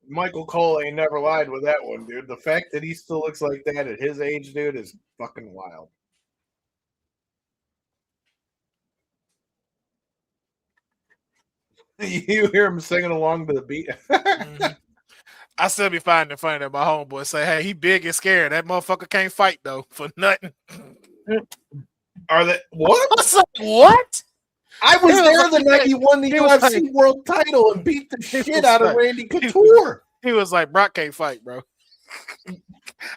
Michael Cole ain't never lied with that one, dude. The fact that he still looks like that at his age, dude, is fucking wild. You hear him singing along to the beat. I still be finding it funny that my homeboy say, "Hey, he big and scared. That motherfucker can't fight though for nothing." Are they what? What? I was there the night he won the UFC world title and beat the shit out of Randy Couture. He was like, "Brock can't fight, bro."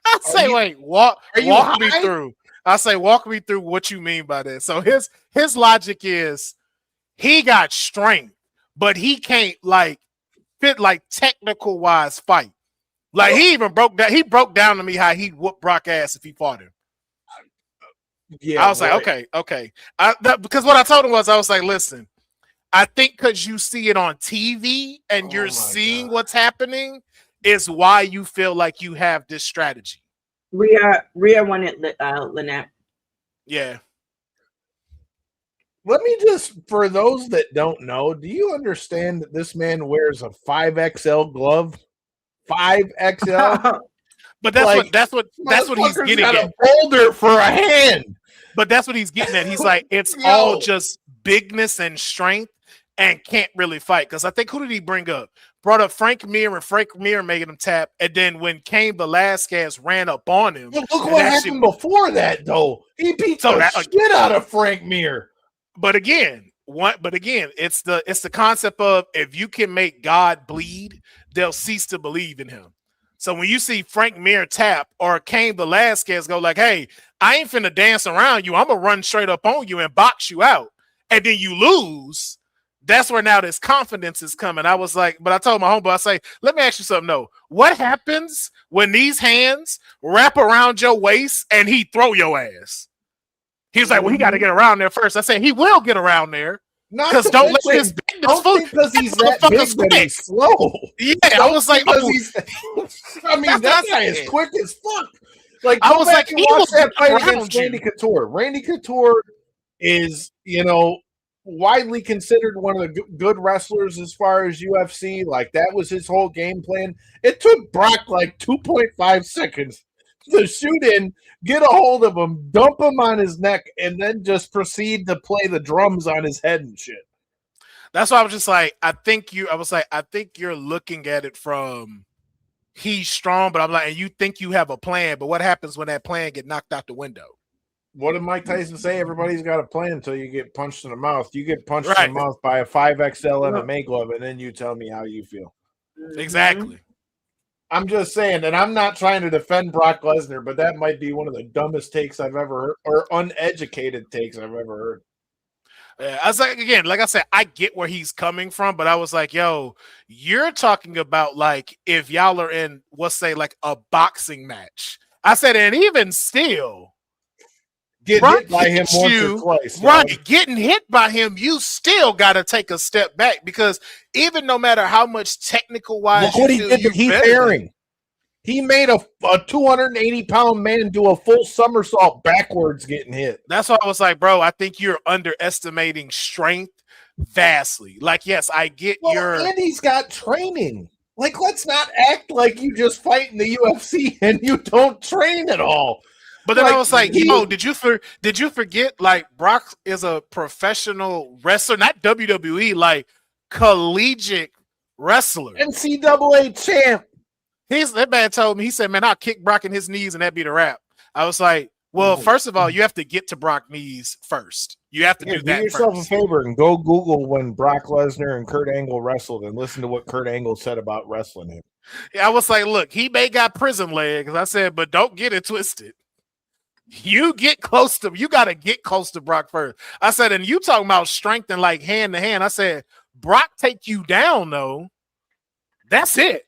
I say, "Wait, walk me through." I say, "Walk me through what you mean by that." So his logic is he got strength, but he can't technical wise fight. Like he even broke down. He broke down to me how he'd whoop Brock ass if he fought him. Yeah, I was like, okay. Because what I told him was, I was like, listen, I think because you see it on TV and you're seeing what's happening is why you feel like you have this strategy. Rhea won it, Lynette. Yeah. Let me just, for those that don't know, do you understand that this man wears a 5XL glove? 5XL? But that's what he's getting got at. A boulder for a hand. But that's what he's getting at. He's like, it's all just bigness and strength and can't really fight. Because I think, who did he bring up? Brought up Frank Mir and Frank Mir making him tap. And then when Cain Velasquez ran up on him. Look what happened before that, though. He beat the shit out of Frank Mir. But again, it's the concept of if you can make God bleed, they'll cease to believe in him. So when you see Frank Mir tap or Cain Velasquez go like, hey, I ain't finna dance around you. I'm going to run straight up on you and box you out. And then you lose. That's where now this confidence is coming. I was like, but I told my homeboy, I say, let me ask you something. No, what happens when these hands wrap around your waist and he throw your ass? He was like, well, he got to get around there first. I said, he will get around there. Because don't let this because he's that big that he's slow. Yeah, I was like, that guy is quick as fuck. Like, I was like, watch that fight against Randy Couture. Randy Couture is, widely considered one of the good wrestlers as far as UFC. Like, that was his whole game plan. It took Brock like 2.5 seconds to shoot in, get a hold of him, dump him on his neck, and then just proceed to play the drums on his head and shit. That's why I was just like, I think you're looking at it from he's strong, but I'm like, and you think you have a plan, but what happens when that plan get knocked out the window? What did Mike Tyson say? Everybody's got a plan until you get punched in the mouth. You get punched in the mouth by a 5XL MMA glove, and then you tell me how you feel. Exactly. I'm just saying, and I'm not trying to defend Brock Lesnar, but that might be one of the dumbest takes I've ever heard, or uneducated takes I've ever heard. Yeah, I was like, again, like I said, I get where he's coming from, but I was like, yo, you're talking about like if y'all are in, let's say, like a boxing match. I said, and even still, get hit by him once or twice. Right, getting hit by him, you still got to take a step back because even no matter how much technical wise, look what he did to Heath Herring. He made a 280-pound man do a full somersault backwards getting hit. That's why I was like, bro, I think you're underestimating strength vastly. Like, yes, I get and he's got training. Like, let's not act like you just fight in the UFC and you don't train at all. But then I was like, yo, did you forget, like, Brock is a professional wrestler, not WWE, like, collegiate wrestler. NCAA champ. That man told me, he said, man, I'll kick Brock in his knees and that'd be the wrap. I was like, well, first of all, you have to get to Brock knees first. You have to do that. Do yourself a favor and go Google when Brock Lesnar and Kurt Angle wrestled and listen to what Kurt Angle said about wrestling him. Yeah, I was like, look, he may got prison legs. I said, but don't get it twisted. You got to get close to Brock first. I said, and you talking about strength and like hand to hand. I said, Brock take you down though. That's it.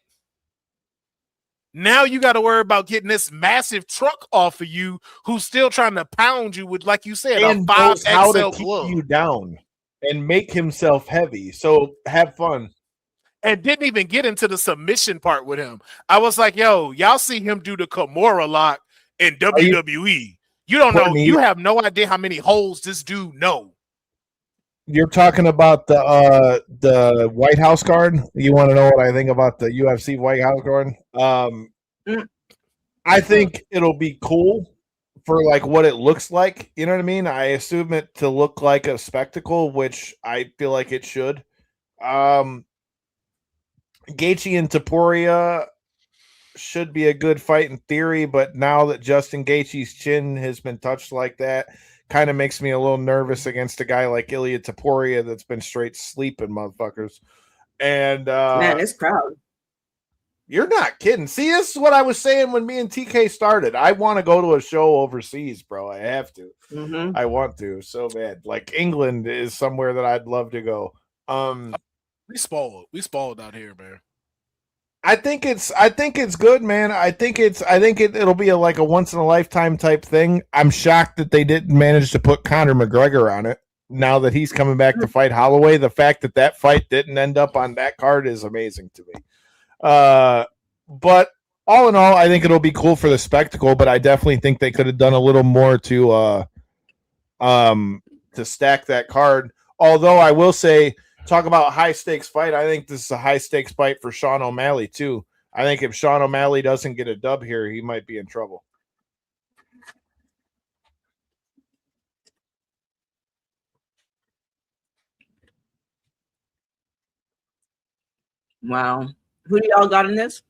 Now you got to worry about getting this massive truck off of you who's still trying to pound you with, like you said, and a 5XL glove. Keep you down and make himself heavy. So have fun. And didn't even get into the submission part with him. I was like, yo, y'all see him do the Kimura lock in WWE. You don't know. You have no idea how many holes this dude know. You're talking about the White House card. You want to know what I think about the UFC White House card? I think it'll be cool for like what it looks like. You know what I mean? I assume it to look like a spectacle, which I feel like it should. Gaethje and Topuria should be a good fight in theory, but now that Justin Gaethje's chin has been touched like that, kind of makes me a little nervous against a guy like Ilia Topuria that's been straight sleeping motherfuckers. And man, this crowd. You're not kidding. See, this is what I was saying when me and TK started. I want to go to a show overseas, bro. I have to. Mm-hmm. I want to so bad. Like England is somewhere that I'd love to go. We spoiled. We spoiled out here, man. I think it's good, man. It'll be like a once in a lifetime type thing. I'm shocked that they didn't manage to put Conor McGregor on it. Now that he's coming back to fight Holloway, the fact that fight didn't end up on that card is amazing to me. But all in all, I think it'll be cool for the spectacle, but I definitely think they could have done a little more to stack that card. Although I will say, talk about high stakes fight, I think this is a high stakes fight for Sean O'Malley too. I think if Sean O'Malley doesn't get a dub here, he might be in trouble. Wow. Who do y'all got in this?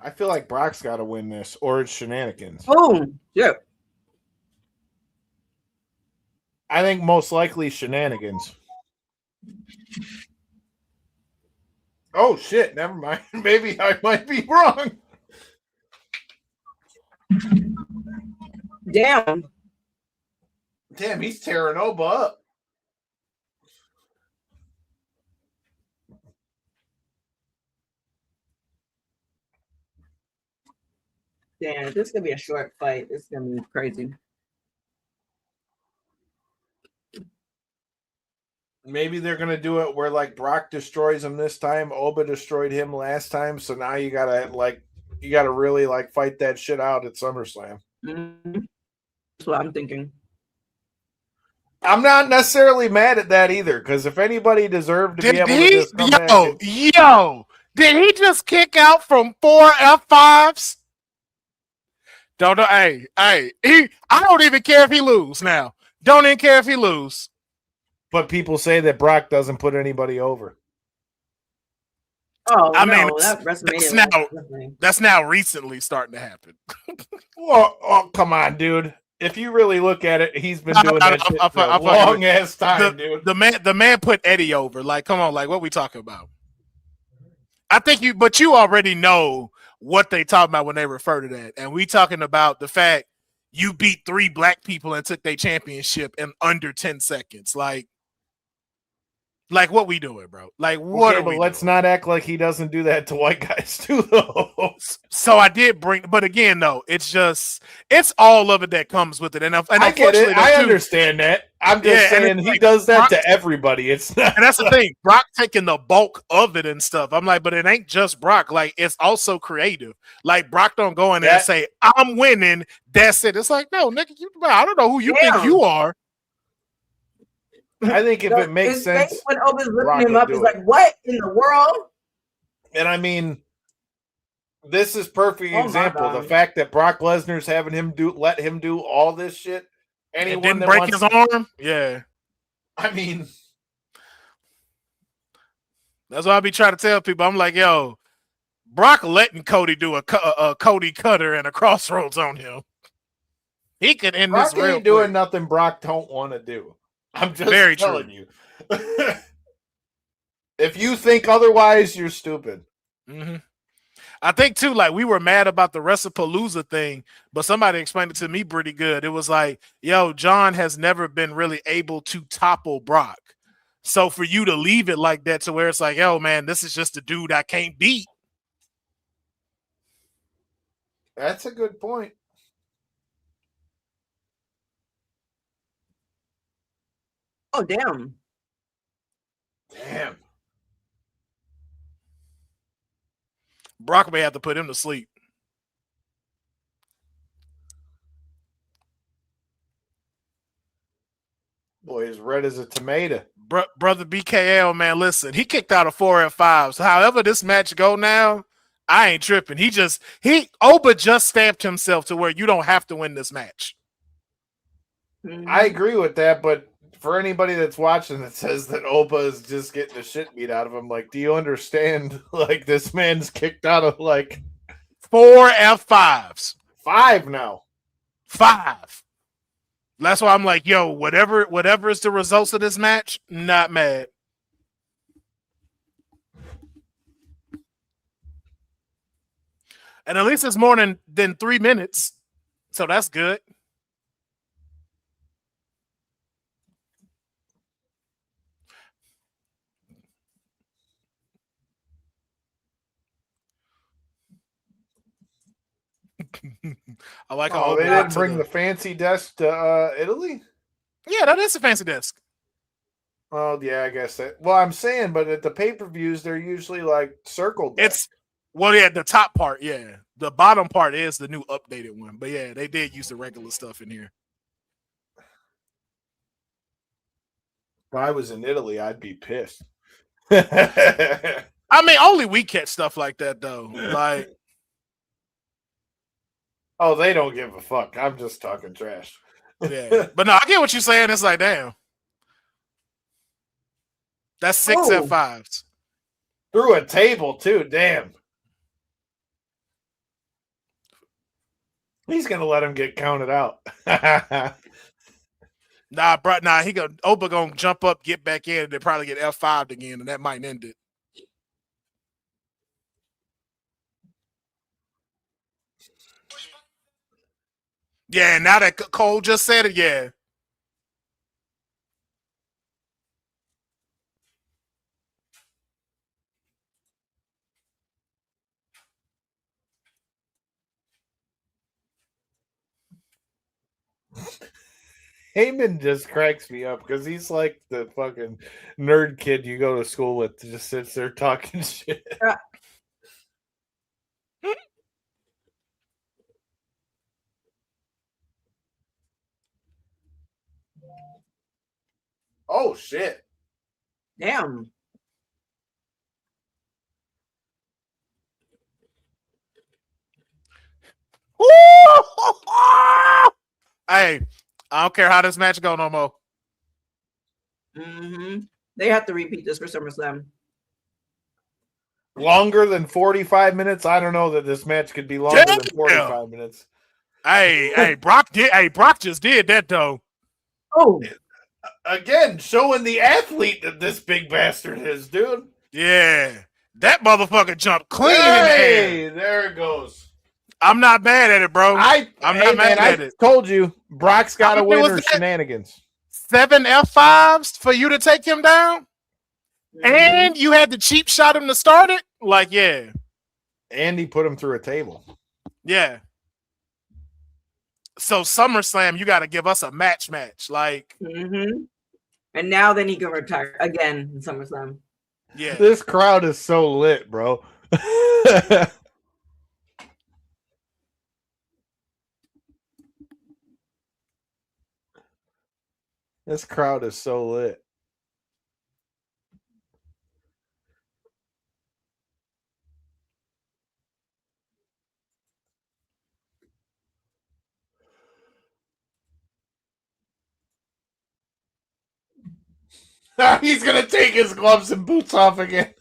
I feel like Brock's got to win this, or it's shenanigans. Oh, yeah. I think most likely shenanigans. Oh, shit. Never mind. Maybe I might be wrong. Damn, he's tearing Oba up. Damn, this is going to be a short fight. This is going to be crazy. Maybe they're going to do it where like Brock destroys him this time. Oba destroyed him last time. So now you got to really like fight that shit out at SummerSlam. Mm-hmm. That's what I'm thinking. I'm not necessarily mad at that either, because if anybody deserved to be able to just come back did he just kick out from 4 F5s? Don't know. Hey, I don't even care if he lose now. Don't even care if he lose. But people say that Brock doesn't put anybody over. Oh, I mean, that's now recently starting to happen. Oh, come on, dude. If you really look at it, he's been doing that shit for a long ass time, dude. The man put Eddie over. Like, come on, like, what we talking about? I think you already know what they talking about when they refer to that. And we talking about the fact you beat 3 black people and took their championship in under 10 seconds. Like what we doing, bro? Like what? Okay, but let's not act like he doesn't do that to white guys too, though. So I did bring, but again, though, it's all of it that comes with it. And I get it. I understand that. I'm just saying he does that to everybody. It's not. And that's the thing. Brock taking the bulk of it and stuff. I'm like, but it ain't just Brock. Like it's also creative. Like Brock don't go in there and say, "I'm winning." That's it. It's like, no, nigga, I don't know who you think you are. I think if it makes sense, when Oba's looking him up, he's like, "What in the world?" And I mean, this is perfect example. The fact that Brock Lesnar's having him let him do all this shit. Anyone didn't break his arm. Yeah, I mean, that's why I be trying to tell people. I'm like, yo, Brock letting Cody do a Cody cutter and a crossroads on him. He could end Brock this real ain't doing quick. nothing Brock don't want to do. I'm just telling you. If you think otherwise, you're stupid. Mm-hmm. I think too, like we were mad about the WrestlePalooza thing, but somebody explained it to me pretty good. It was like, yo, John has never been really able to topple Brock. So for you to leave it like that to where it's like, yo, man, this is just a dude I can't beat. That's a good point. Oh, damn. Damn. Brock may have to put him to sleep. Boy, as red as a tomato. Brother BKL, man, listen, he kicked out of 4 F5. So however this match go now, I ain't tripping. Oba just stamped himself to where you don't have to win this match. I agree with that, but for anybody that's watching that says that Oba is just getting the shit beat out of him, like, do you understand? Like, this man's kicked out of like 4 F5s. 5 now. 5. That's why I'm like, yo, whatever is the results of this match, not mad. And at least it's more than 3 minutes. So that's good. I like how they didn't bring the fancy desk to Italy? Yeah, that is a fancy desk. Oh, yeah, I guess that. Well, I'm saying, but at the pay-per-views, they're usually like circled. The top part, yeah. The bottom part is the new updated one. But yeah, they did use the regular stuff in here. If I was in Italy, I'd be pissed. I mean, only we catch stuff like that, though. Like, oh, they don't give a fuck. I'm just talking trash. Yeah, but no, I get what you're saying. It's like, damn, that's 6 F5s through a table too. Damn, he's gonna let him get counted out. Oba gonna jump up, get back in, and then probably get F5'd again, and that might end it. Yeah, now that Cole just said it, yeah. Heyman just cracks me up because he's like the fucking nerd kid you go to school with that just sits there talking shit. Oh, shit. Damn. Hey, I don't care how this match go no more. They have to repeat this for SummerSlam. Longer than 45 minutes? I don't know that this match could be longer than 45 minutes. Hey, Brock just did that though. Oh, again, showing the athlete that this big bastard is, dude. Yeah, that motherfucker jumped clean in the air. There it goes. I'm not mad at it, bro. I'm not mad at it. Told you, Brock's got to win or shenanigans. 7 F5s for you to take him down, and you had the cheap shot him to start it. Like, yeah, and he put him through a table. Yeah. So SummerSlam, you got to give us a match, like. And now then he can retire again in SummerSlam. Yeah, this crowd is so lit, bro. This crowd is so lit. He's gonna take his gloves and boots off again.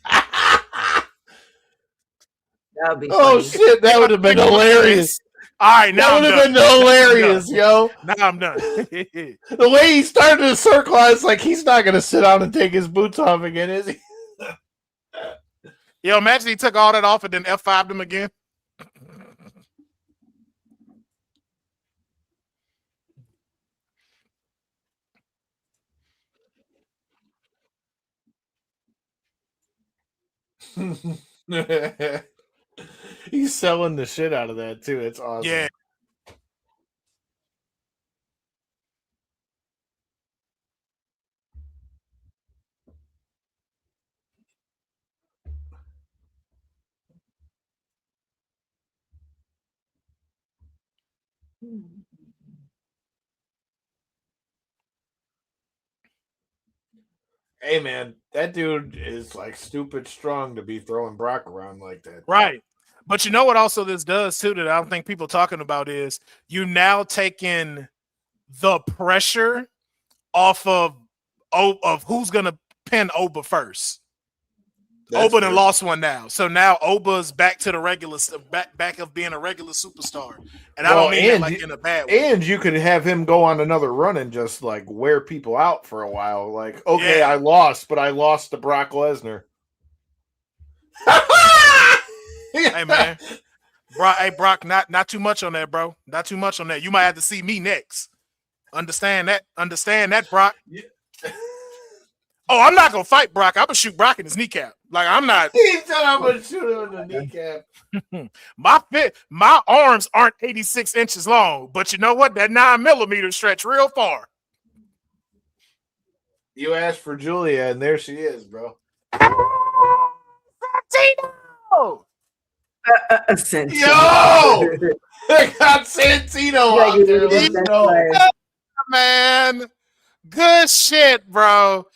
That'd be funny. Shit, that would have been hilarious. All right, now that would have been hilarious, yo. Now I'm done. The way he started to circle, I was like, he's not gonna sit down and take his boots off again, is he? Yo, imagine he took all that off and then F5'd him again. He's selling the shit out of that too. It's awesome. Yeah. Hey, man, that dude is like stupid strong to be throwing Brock around like that. Right. But you know what also this does too that I don't think people talking about is you now taking the pressure off of who's going to pin Oba first. Oba done lost one now. So now Oba's back to the regular back of being a regular superstar. And I don't mean that like in a bad way. And you could have him go on another run and just like wear people out for a while. Like, okay, yeah. I lost, but I lost to Brock Lesnar. Hey man. Brock, not too much on that, bro. Not too much on that. You might have to see me next. Understand that, Brock. Yeah. Oh, I'm not gonna fight Brock. I'm gonna shoot Brock in his kneecap. Like I'm not. He said I'm gonna shoot him in the kneecap. My arms aren't 86 inches long, but you know what? That 9mm stretch real far. You asked for Julia, and there she is, bro. Santino! Santino. Yo! I got Santino out there. Man, good shit, bro.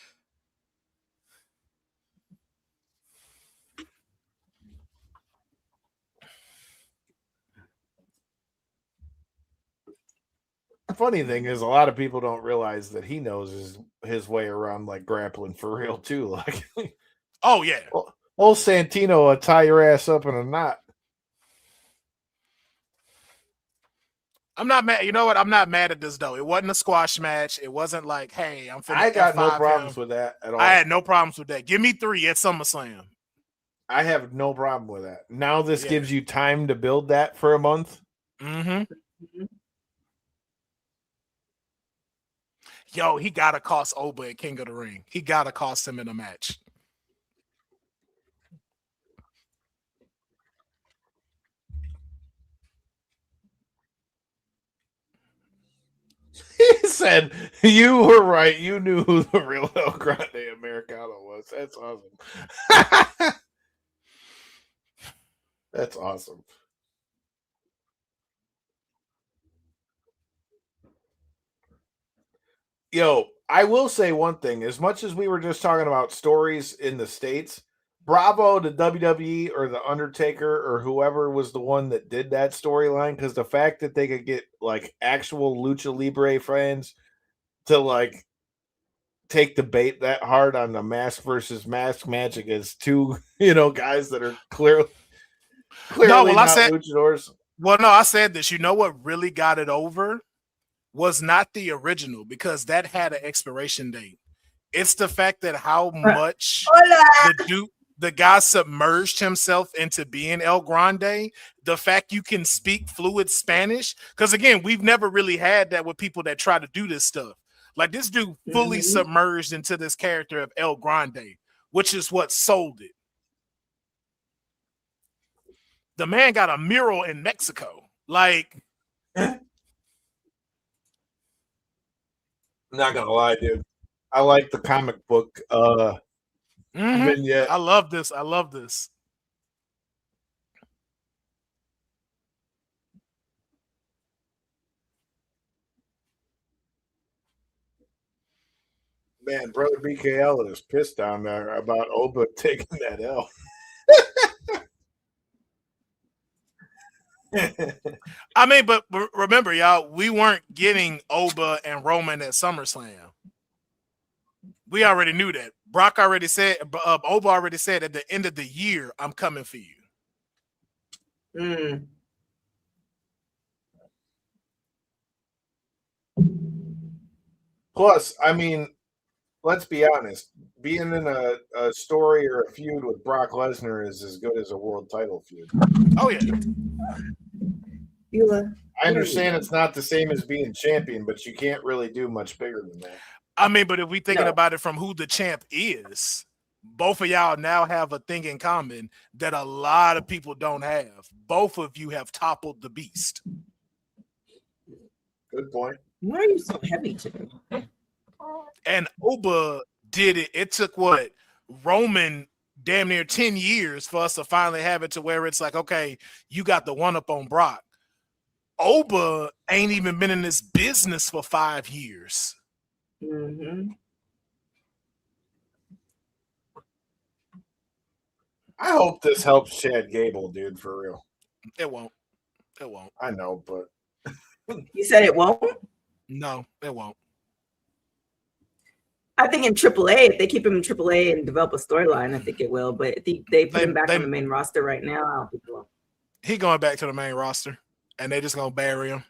The funny thing is, a lot of people don't realize that he knows his way around like grappling for real too. Like, oh yeah, old Santino will tie your ass up in a knot. I'm not mad. You know what? I'm not mad at this though. It wasn't a squash match. It wasn't like, hey, I'm finna. I got no problems with that at all. I had no problems with that. Give me 3 at SummerSlam. I have no problem with that. Now this gives you time to build that for a month. Mm-hmm. Yo, he gotta cost Oba at King of the Ring. He gotta cost him in a match. He said, "You were right. You knew who the real El Grande Americano was." That's awesome. That's awesome. Yo, I will say one thing. As much as we were just talking about stories in the States, bravo to WWE or The Undertaker or whoever was the one that did that storyline, because the fact that they could get like actual Lucha Libre fans to like take the bait that hard on the mask versus mask match against two, guys that are clearly not luchadors. Well, no, I said this. You know what really got it over? Was not the original, because that had an expiration date. It's the fact that how much the guy submerged himself into being El Grande. The fact you can speak fluid Spanish, because again, we've never really had that with people that try to do this stuff. Like this dude fully submerged into this character of El Grande, which is what sold it. The man got a mural in Mexico. Like. I'm not gonna lie, dude. I like the comic book vignette. I love this. Man, brother BKL is pissed down there about Oba taking that L. I mean, but remember, y'all, we weren't getting Oba and Roman at SummerSlam. We already knew that. Brock already said, Oba already said at the end of the year, I'm coming for you. Plus, I mean, let's be honest. Being in a story or a feud with Brock Lesnar is as good as a world title feud. Oh, yeah. I understand it's not the same as being champion, but you can't really do much bigger than that. I mean, but if we thinking about it from who the champ is, both of y'all now have a thing in common that a lot of people don't have. Both of you have toppled the beast. Good point. Why are you so heavy today? And Oba did it. It took what? Roman damn near 10 years for us to finally have it to where it's like, okay, you got the one up on Brock. Oba ain't even been in this business for 5 years. I hope this helps Chad Gable, dude, for real. It won't. It won't. I know, but You said it won't? No, it won't. I think in AAA, if they keep him in AAA and develop a storyline, I think it will. But if they put him back on the main roster right now, I don't think it will. He going back to the main roster, and they just gonna bury him.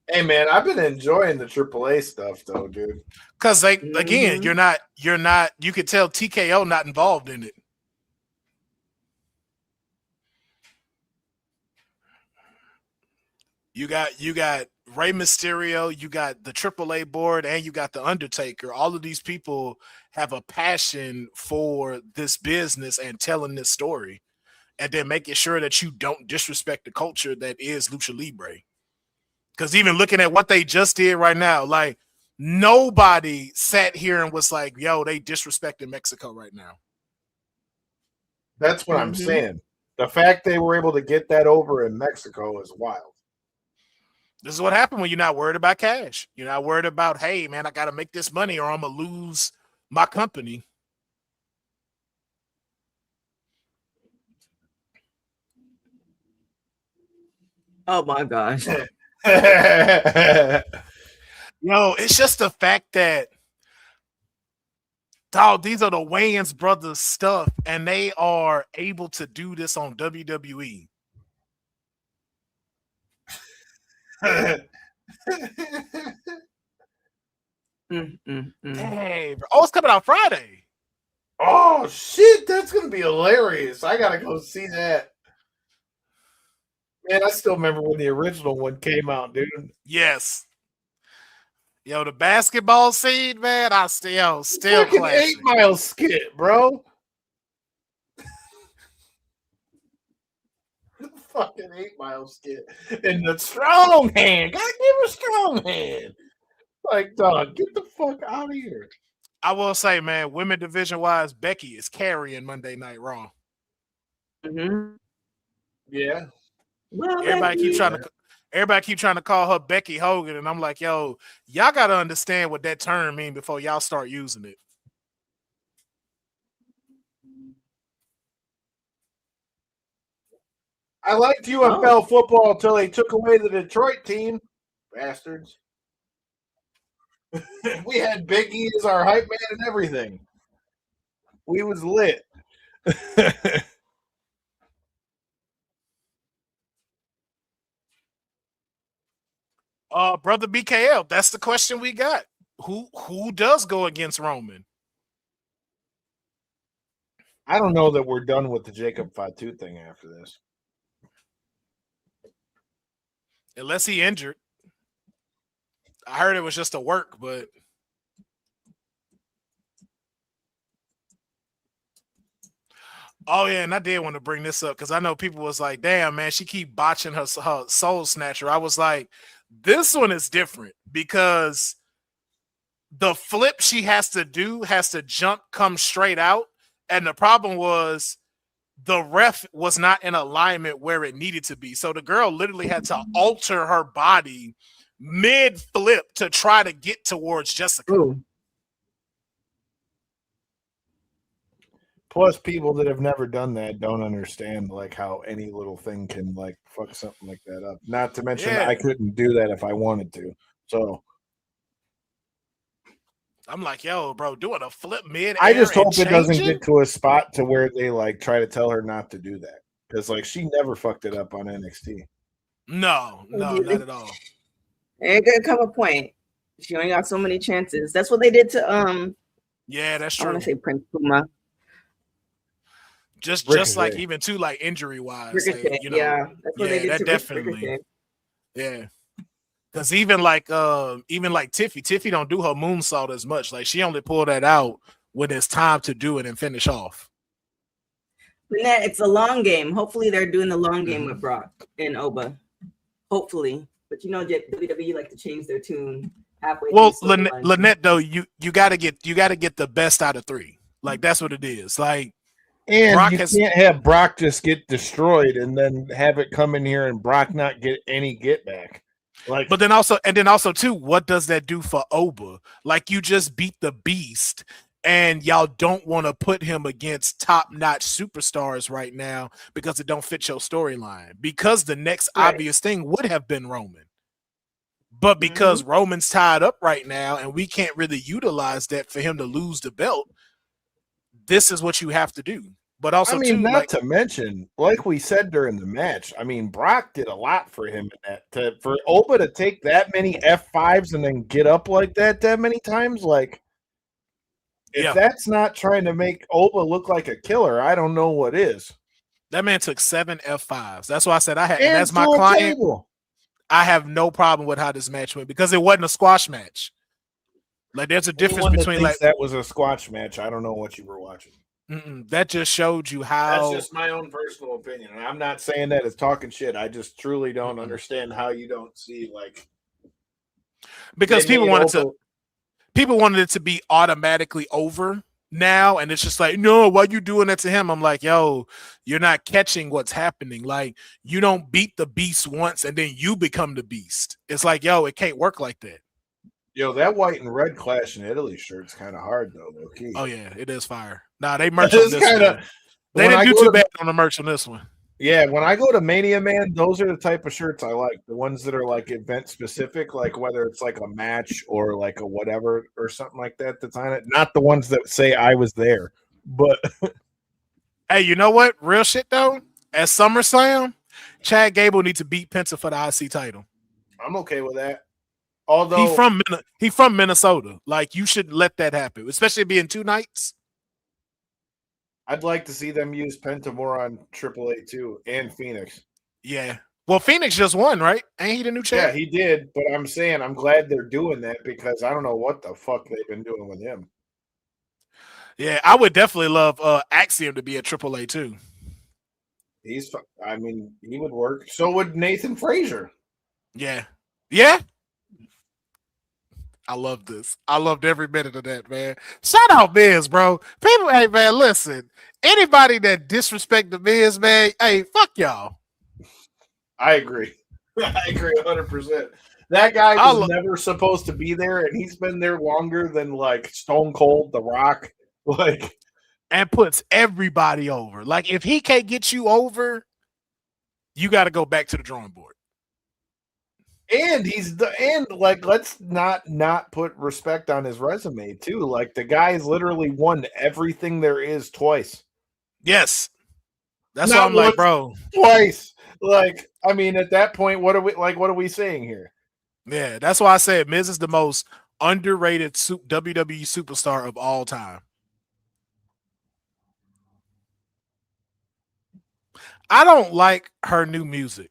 hey, man, I've been enjoying the AAA stuff, though, dude. Because again, you're not. You could tell TKO not involved in it. You got Rey Mysterio, you got the AAA board, and you got the Undertaker. All of these people have a passion for this business and telling this story, and then making sure that you don't disrespect the culture that is Lucha Libre. Because even looking at what they just did right now, like nobody sat here and was like, yo, they disrespecting Mexico right now. That's what I'm saying. The fact they were able to get that over in Mexico is wild. This is what happened when you're not worried about cash. You're not worried about, hey, man, I got to make this money or I'm going to lose my company. Oh, my gosh. Yo, it's just the fact that, dog, these are the Wayans brothers stuff, and they are able to do this on WWE. Hey, bro. Oh, it's coming out Friday. Oh shit, that's gonna be hilarious. I gotta go see that. Man, I still remember when the original one came out, dude. Yes. Yo, the basketball scene, man, I still fucking classic. 8 Mile skit, bro. Fucking 8 Mile skit. And the strong hand. Gotta give her a strong hand. Like, dog, get the fuck out of here. I will say, man, women division wise, Becky is carrying Monday Night Raw. Yeah. Well, everybody keep trying to call her Becky Hogan, and I'm like, yo, y'all gotta understand what that term means before y'all start using it. I liked UFL football until they took away the Detroit team. Bastards. We had Big E as our hype man and everything. We was lit. Brother BKL, that's the question we got. Who does go against Roman? I don't know that we're done with the Jacob Fatu thing after this. Unless he injured. I heard it was just a work, but oh yeah, and I did want to bring this up because I know people was like, damn, man, she keep botching her soul snatcher. I was like, this one is different because the flip she has to do has to jump, come straight out. And the problem was the ref was not in alignment where it needed to be. So the girl literally had to alter her body mid flip to try to get towards Jessica. Ooh. Plus, people that have never done that don't understand like how any little thing can like fuck something like that up. Not to mention, I couldn't do that if I wanted to. So I'm like, yo, bro, doing a flip mid. I just hope it doesn't get to a spot to where they like try to tell her not to do that because like she never fucked it up on NXT. No, not at all. Ain't gonna come a point. She only got so many chances. That's what they did to Yeah, that's true. I want to say Prince Puma. Just like even too like injury wise, like, you know, yeah, that's what they did to definitely. Ricochet. Yeah, because even like Tiffy don't do her moonsault as much. Like she only pull that out when it's time to do it and finish off. Lynette, it's a long game. Hopefully they're doing the long game with Brock and Oba. Hopefully. But you know, WWE like to change their tune halfway. Well, Lynette, though, you gotta get the best out of three. Like that's what it is. Like, and Brock can't have Brock just get destroyed and then have it come in here and Brock not get any get back. Like, but then also too, what does that do for Oba? Like you just beat the beast, And y'all don't want to put him against top-notch superstars right now because it don't fit your storyline. Because the next obvious thing would have been Roman. But because Roman's tied up right now and we can't really utilize that for him to lose the belt, this is what you have to do. But also, I mean, not to mention, like we said during the match, I mean, Brock did a lot for him in that. For Oba to take that many F5s and then get up like that many times, like, if that's not trying to make Oba look like a killer, I don't know what is. That man took 7 F5s. That's why I said and as my client, I have no problem with how this match went because it wasn't a squash match. Like, there's a difference between like that was a squash match. I don't know what you were watching. That just showed you how. That's just my own personal opinion, and I'm not saying that as talking shit. I just truly don't understand how you don't see like because people wanted it to be automatically over now, and it's just like, no, why you doing that to him? I'm like, yo, you're not catching what's happening. Like, you don't beat the beast once and then you become the beast. It's like, yo, it can't work like that. Yo, that white and red Clash in Italy shirt's kind of hard though, low-key. Oh yeah, it is fire. Nah, they merch on this one. They didn't do too bad on the merch on this one. Yeah, when I go to Mania, man, those are the type of shirts I like. The ones that are like event specific, like whether it's like a match or like a whatever or something like that that's on it. Not the ones that say I was there. But hey, you know what? Real shit though. At SummerSlam, Chad Gable needs to beat Penta for the IC title. I'm okay with that. Although he from Minnesota. Like, you should let that happen, especially being 2 nights. I'd like to see them use Penta more on AAA too, and Phoenix. Yeah. Well, Phoenix just won, right? Ain't he the new champ? Yeah, he did. But I'm saying I'm glad they're doing that because I don't know what the fuck they've been doing with him. Yeah, I would definitely love Axiom to be at AAA too. He would work. So would Nathan Frazier. Yeah. Yeah. I love this. I loved every minute of that, man. Shout out Miz, bro. People, hey, man, listen. Anybody that disrespect the Miz, man, hey, fuck y'all. I agree. I agree 100%. That guy was never supposed to be there, and he's been there longer than, like, Stone Cold, The Rock. Like, and puts everybody over. Like, if he can't get you over, you got to go back to the drawing board. And let's not put respect on his resume too. Like, the guy's literally won everything there is twice. Yes. That's why I'm like, bro. Twice. Like, I mean, at that point, what are we saying here? Yeah, that's why I said Miz is the most underrated WWE superstar of all time. I don't like her new music.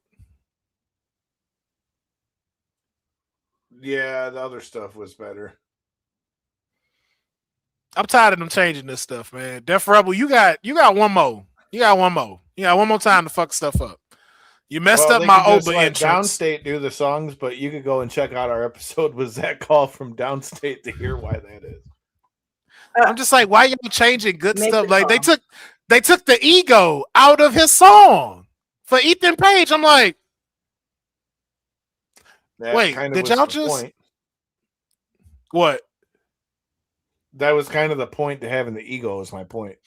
Yeah, the other stuff was better. I'm tired of them changing this stuff, man. Def Rebel, you got one more. You got one more time to fuck stuff up. You messed up my Oba entrance. Downstate do the songs, but you could go and check out our episode with Zach Call from Downstate to hear why that is. I'm just like, why y'all changing good stuff? Like, they took the ego out of his song for Ethan Page. I'm like, wait, did y'all just point. What? That was kind of the point to having the ego, is my point.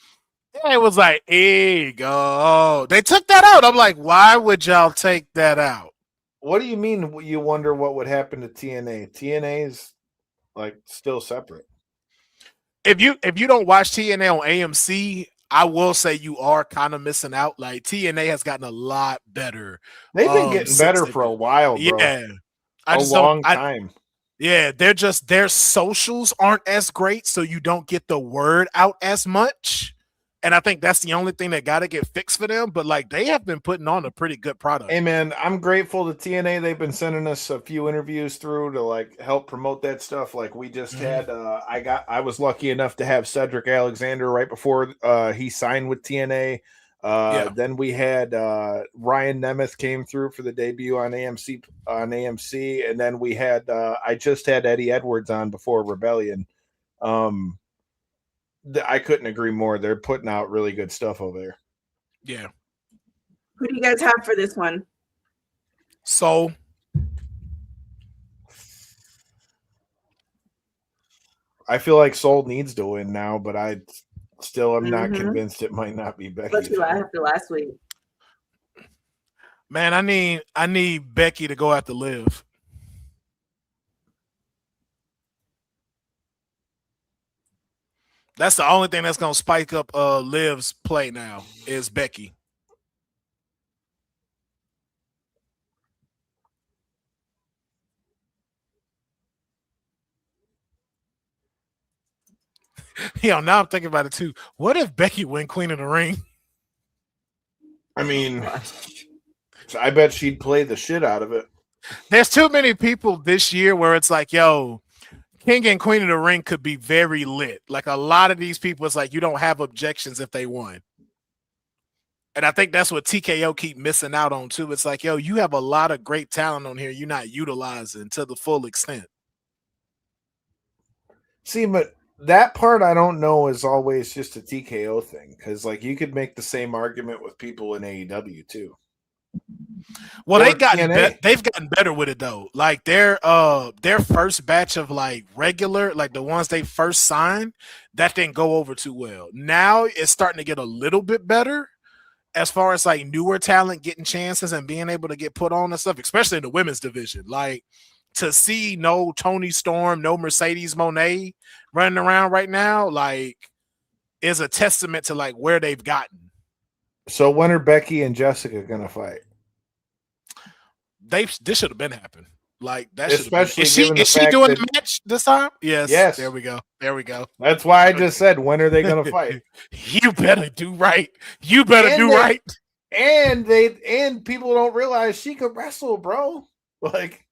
Yeah, it was like ego. They took that out. I'm like, why would y'all take that out? What do you mean you wonder what would happen to TNA? TNA is like still separate. If you don't watch TNA on AMC, I will say you are kind of missing out. Like, TNA has gotten a lot better. They've been getting better for a while, bro. Yeah. A long time. Yeah, their socials aren't as great, so you don't get the word out as much. And I think that's the only thing that got to get fixed for them. But, like, they have been putting on a pretty good product. Hey, man, I'm grateful to TNA. They've been sending us a few interviews through to, like, help promote that stuff. Like, we just had, I was lucky enough to have Cedric Alexander right before he signed with TNA. Then we had Ryan Nemeth came through for the debut on AMC. And then we had, I just had Eddie Edwards on before Rebellion. I couldn't agree more. They're putting out really good stuff over there. Yeah. Who do you guys have for this one? So, I feel like Soul needs to win now, but I still am not convinced it might not be Becky. Let's see what happened last week. Man, I need Becky to go after Liv. That's the only thing that's gonna spike up Liv's play now is Becky. Now I'm thinking about it too. What if Becky win Queen of the Ring? I mean, I bet she'd play the shit out of it. There's too many people this year where it's like, yo, King and Queen of the Ring could be very lit. Like a lot of these people, it's like you don't have objections if they won. And I think that's what TKO keep missing out on too. It's like, yo, you have a lot of great talent on here you're not utilizing to the full extent. See, but that part I don't know is always just a TKO thing, because like you could make the same argument with people in AEW too. Well, they've gotten better with it though. Like their first batch of like regular, like the ones they first signed, that didn't go over too well. Now it's starting to get a little bit better as far as like newer talent getting chances and being able to get put on and stuff, especially in the women's division. Like to see no Toni Storm, no Mercedes Moné running around right now, like is a testament to like where they've gotten. So when are Becky and Jessica gonna fight? This should have been happened. Like that. Especially is she doing the match this time? Yes. There we go. That's why I just said, when are they gonna fight? You better do right. Right. And people don't realize she could wrestle, bro. Like,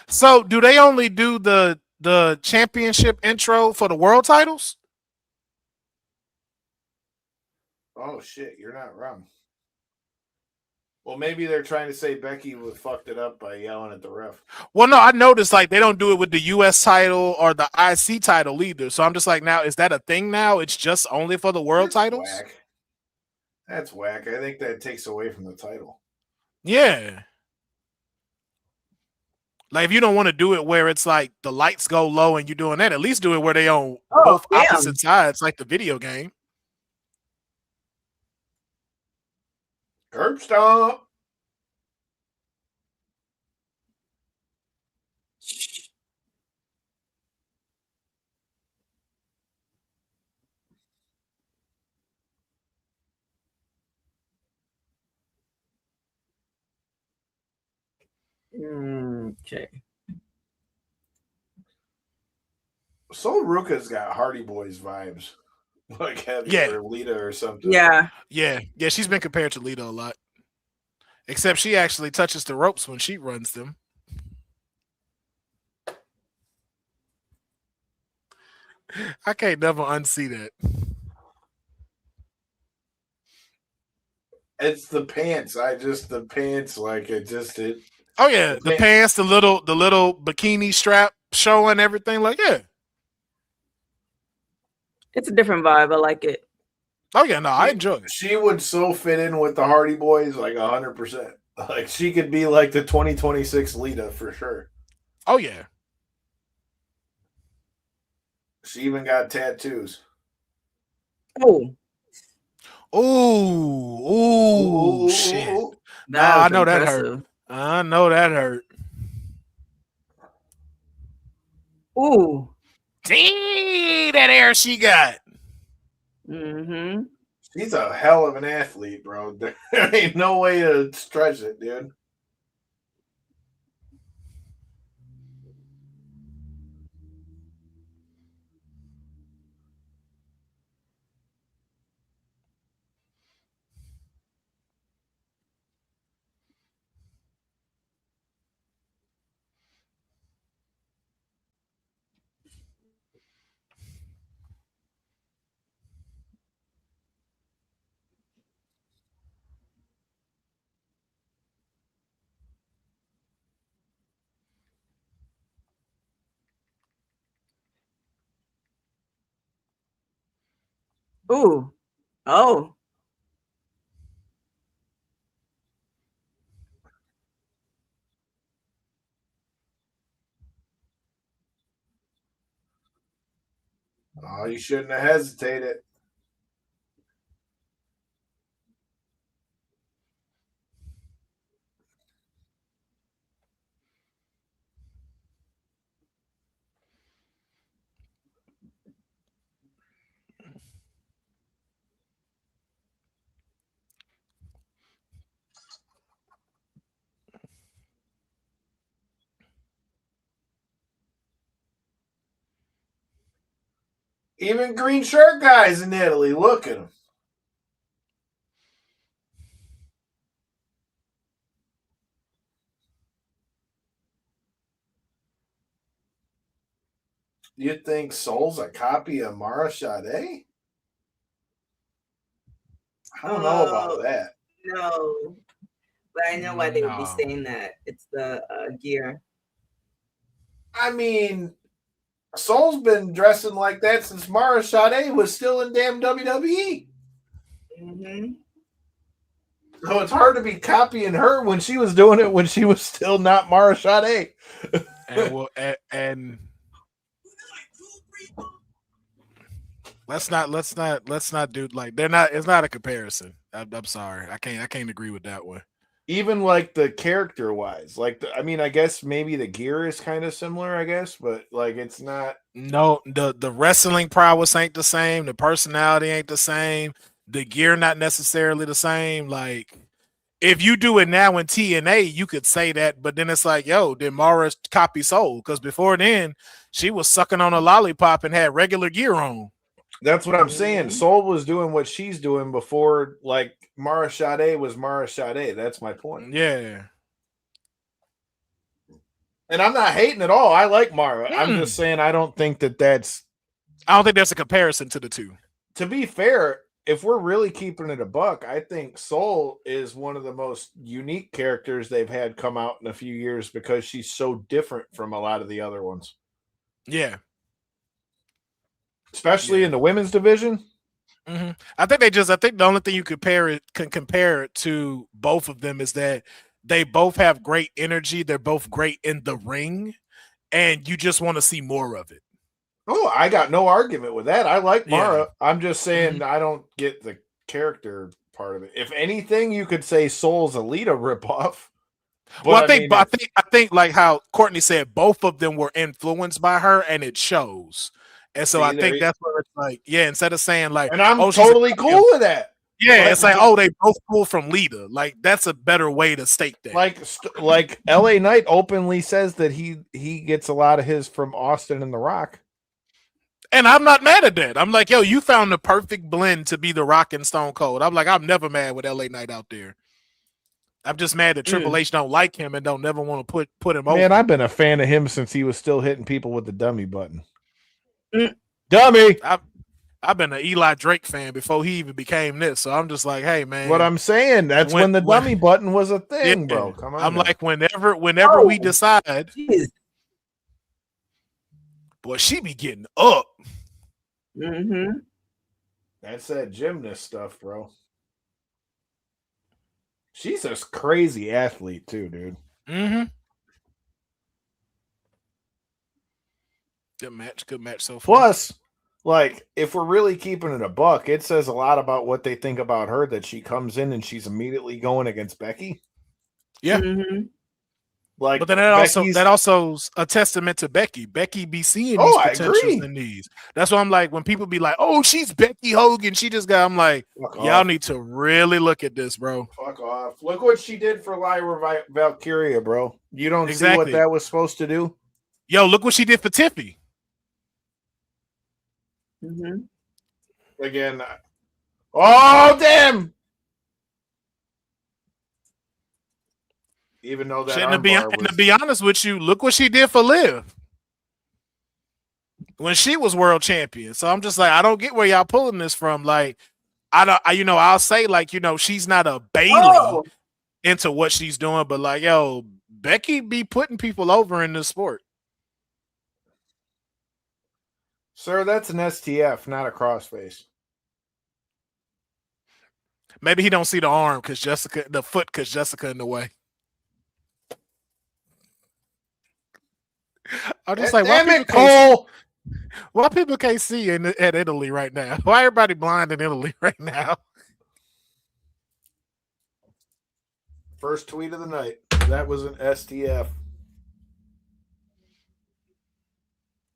so do they only do the championship intro for the world titles? Oh shit, you're not wrong. Well, maybe they're trying to say Becky fucked it up by yelling at the ref. Well, no, I noticed like they don't do it with the U.S. title or the IC title either. So I'm just like, now is that a thing now? It's just only for the world titles? Whack. That's whack. I think that takes away from the title. Yeah. Like if you don't want to do it where it's like the lights go low and you're doing that, at least do it where they on both opposite sides, like the video game. Curb stomp. Okay. So Ruca's got Hardy Boys vibes. Like having her Lita or something. Yeah. She's been compared to Lita a lot. Except she actually touches the ropes when she runs them. I can't never unsee that. It's the pants. The pants, like it. Oh yeah, the pants, the little bikini strap showing everything. Like it's a different vibe. I like it. Oh yeah, no, I enjoy it. She would so fit in with the Hardy Boys, like 100%. Like she could be like the 2026 Lita for sure. Oh yeah. She even got tattoos. Oh, shit! I know that hurt. I know that hurt. Ooh, dang, that air she got. Mm-hmm. She's a hell of an athlete, bro. There ain't no way to stretch it, dude. Ooh. Oh. Oh, you shouldn't have hesitated. Even green shirt guys in Italy, look at them. You think Soul's a copy of Mara Sade? I don't know about that. No, but I know why they would be saying that. It's the gear. I mean, Soul's been dressing like that since Mara Sade was still in damn WWE. Mm-hmm. So it's hard to be copying her when she was doing it when she was still not Mara Sade. and let's not do like they're not. It's not a comparison. I'm sorry. I can't agree with that one. Even like the character wise, like I mean, I guess maybe the gear is kind of similar, I guess, but like it's not. No, the wrestling prowess ain't the same. The personality ain't the same. The gear not necessarily the same. Like if you do it now in TNA, you could say that, but then it's like, yo, did Mara copy Soul? Because before then, she was sucking on a lollipop and had regular gear on. That's what I'm saying. Soul was doing what she's doing before, like Mara Sade was Mara Sade. That's my point. Yeah. And I'm not hating at all. I like Mara. I'm just saying I don't think there's a comparison to the two. To be fair, if we're really keeping it a buck, I think Soul is one of the most unique characters they've had come out in a few years because she's so different from a lot of the other ones. Yeah. Especially in the women's division. Mm-hmm. I think the only thing you can compare it to both of them is that they both have great energy. They're both great in the ring, and you just want to see more of it. Oh, I got no argument with that. I like Mara. Yeah. I'm just saying I don't get the character part of it. If anything, you could say Soul's a Lita ripoff. Well, I think like how Courtney said, both of them were influenced by her, and it shows. And so I think that's where it's like, yeah, instead of saying like, and I'm totally cool with that. Yeah, it's like, oh, they both pulled from Lita. Like that's a better way to state that. Like LA Knight openly says that he gets a lot of his from Austin and The Rock. And I'm not mad at that. I'm like, yo, you found the perfect blend to be The Rock and Stone Cold. I'm like, I'm never mad with LA Knight out there. I'm just mad that Triple H don't like him and don't never want to put him over. Man, I've been a fan of him since he was still hitting people with the dummy button. Dummy. I've been an Eli Drake fan before he even became this. So I'm just like, hey, man. What I'm saying, that's when the dummy button was a thing, bro. Come on. I'm like, whenever we decide. Geez. Boy, she be getting up. Mm-hmm. That's that gymnast stuff, bro. She's a crazy athlete too, dude. Mm-hmm. Good match so far. Plus, like, if we're really keeping it a buck, it says a lot about what they think about her that she comes in and she's immediately going against Becky. Yeah. Mm-hmm. Like, but then that also's a testament to Becky. Becky be seeing these potentials in these. That's why I'm like, when people be like, "Oh, she's Becky Hogan," she just got. I'm like, y'all need to really look at this, bro. Fuck off! Look what she did for Lyra Valkyria, bro. You don't see what that was supposed to do. Yo, look what she did for Tiffy. Mm-hmm. Again, oh damn! Even though that to be honest with you, look what she did for Liv when she was world champion. So I'm just like, I don't get where y'all pulling this from. Like, I'll say like, she's not a Bayley into what she's doing, but like, yo, Becky be putting people over in this sport. Sir, that's an STF, not a crossface. Maybe he don't see the arm because Jessica in the way. I'm just like, damn it, Cole! Why people can't see at Italy right now? Why everybody blind in Italy right now? First tweet of the night. That was an STF.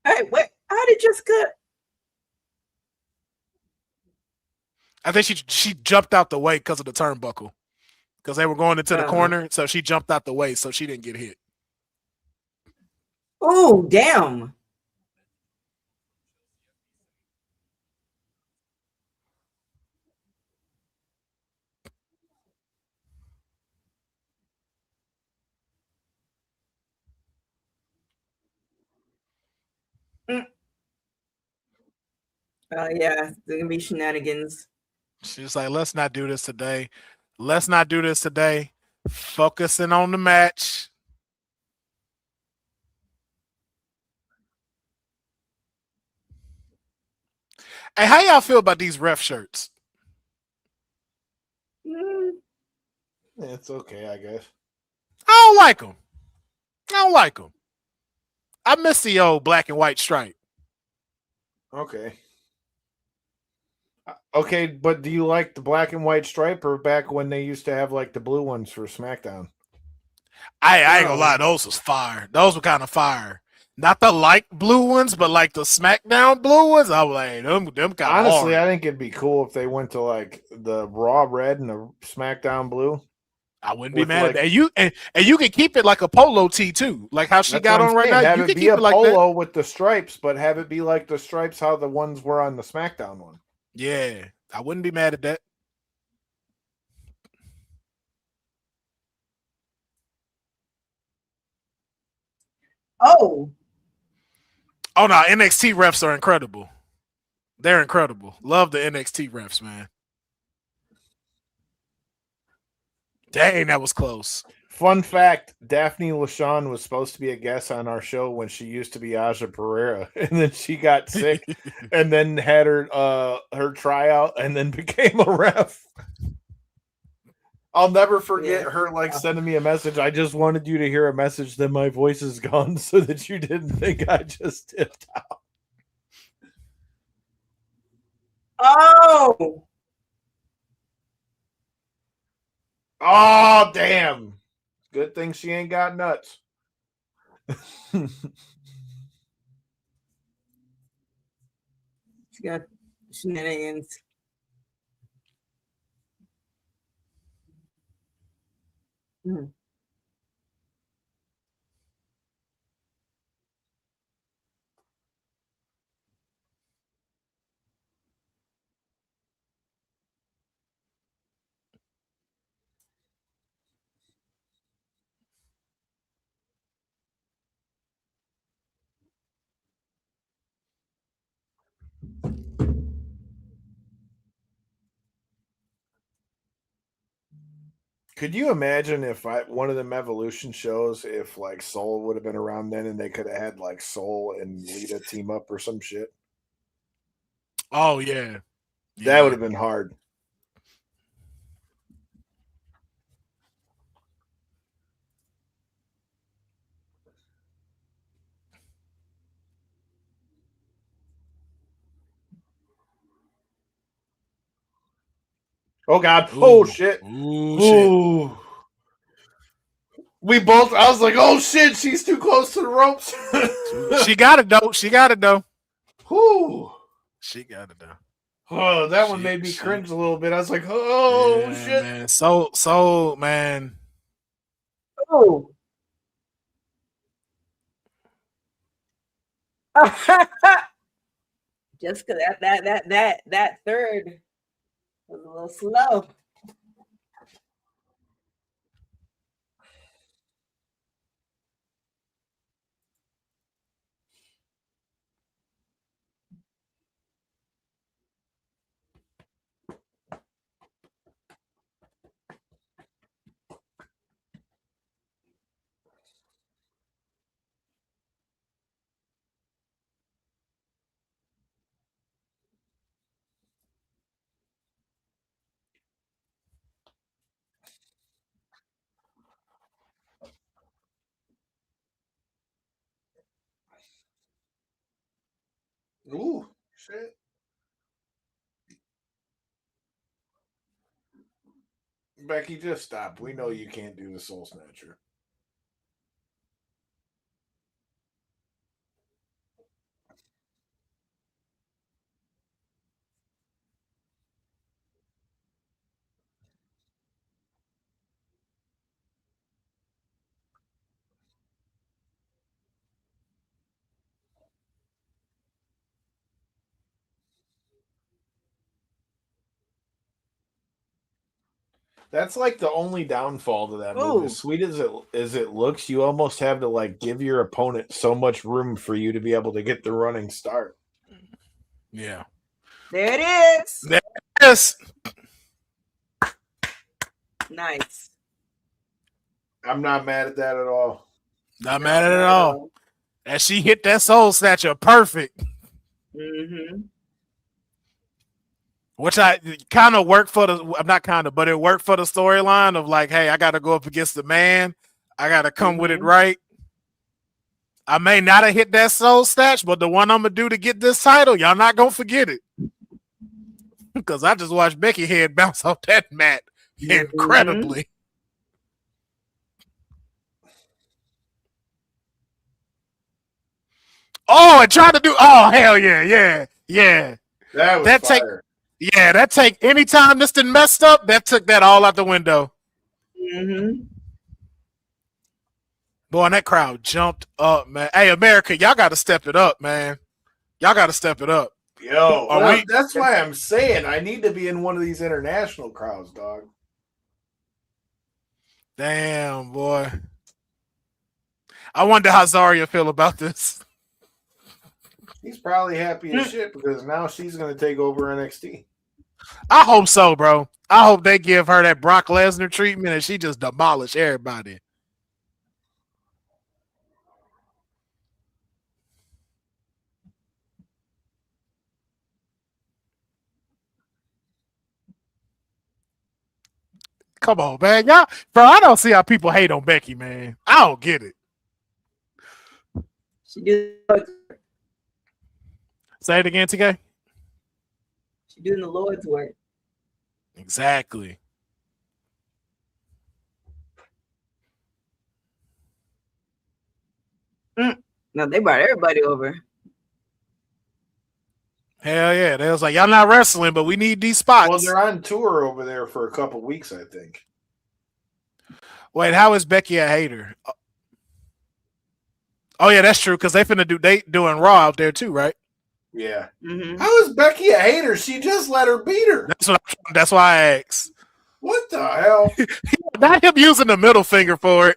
Hey, wait, how did Jessica? I think she jumped out the way because of the turnbuckle. Because they were going into the corner, so she jumped out the way so she didn't get hit. Oh, damn. Yeah, there's gonna be shenanigans. She's like, let's not do this today. Let's not do this today. Focusing on the match. Hey, how y'all feel about these ref shirts? It's okay, I guess. I don't like them. I don't like them. I miss the old black and white stripe. Okay. Okay, but do you like the black and white stripe or back when they used to have like the blue ones for SmackDown? I ain't gonna lie, those was fire. Those were kind of fire. Not the light blue ones, but like the SmackDown blue ones. I was like, them kind of honestly hard. I think it'd be cool if they went to like the Raw red and the SmackDown blue. I wouldn't be mad at that. And you can keep it like a polo tee too, like how she got on right now. Have you it can be keep a it like polo that with the stripes, but have it be like the stripes how the ones were on the SmackDown one. Yeah, I wouldn't be mad at that. Oh no, NXT refs are incredible. They're incredible. Love the NXT refs, man. Dang, that was close. Fun fact, Daphne LaShawn was supposed to be a guest on our show when she used to be Aja Pereira, and then she got sick and then had her tryout and then became a ref. I'll never forget her like sending me a message. I just wanted you to hear a message that my voice is gone so that you didn't think I just tipped out. Oh, damn. Good thing she ain't got nuts. She got shenanigans. Could you imagine if one of them Evolution shows, if like Soul would have been around then and they could have had like Soul and Lita team up or some shit? Oh, yeah. That would have been hard. Oh, God. Ooh. Oh, shit. Ooh, shit. We both, I was like, oh, shit, she's too close to the ropes. She got it, though. She got it, though. Whew. She got it, though. Oh, that one made me cringe a little bit. I was like, oh, yeah, shit. Man. So, man. Oh. Just because that third was a little slow. shit. Becky, just stop. We know you can't do the Soul Snatcher. That's like the only downfall to that move. As sweet as it looks, you almost have to like give your opponent so much room for you to be able to get the running start. Yeah. There it is. There it is. Nice. I'm not mad at that at all. Not mad at it at all. And she hit that Soul Snatcher perfect. Mm-hmm. Which I kind of worked for but it worked for the storyline of like, hey, I got to go up against the man. I got to come with it right. I may not have hit that Soul Snatch, but the one I'm going to do to get this title, y'all not going to forget it. Because I just watched Becky head bounce off that mat incredibly. Oh, and trying to do, oh, hell yeah. That was fire. That take anytime this done messed up, that took that all out the window. Mm-hmm. Boy, and that crowd jumped up, man. Hey, America, y'all got to step it up, man. Y'all got to step it up. Yo, that's why I'm saying I need to be in one of these international crowds, dog. Damn, boy. I wonder how Zarya feel about this. He's probably happy as shit because now she's going to take over NXT. I hope so, bro. I hope they give her that Brock Lesnar treatment and she just demolish everybody. Come on, man. Y'all, bro, I don't see how people hate on Becky, man. I don't get it. Say it again, TK. She's doing the Lord's work. Exactly. No, they brought everybody over. Hell yeah. They was like, y'all not wrestling, but we need these spots. Well, they're on tour over there for a couple weeks, I think. Wait, how is Becky a hater? Oh yeah, that's true, because they doing Raw out there too, right? Yeah. Mm-hmm. How is Becky a hater? She just let her beat her. That's why I asked. What the hell? Not him using the middle finger for it.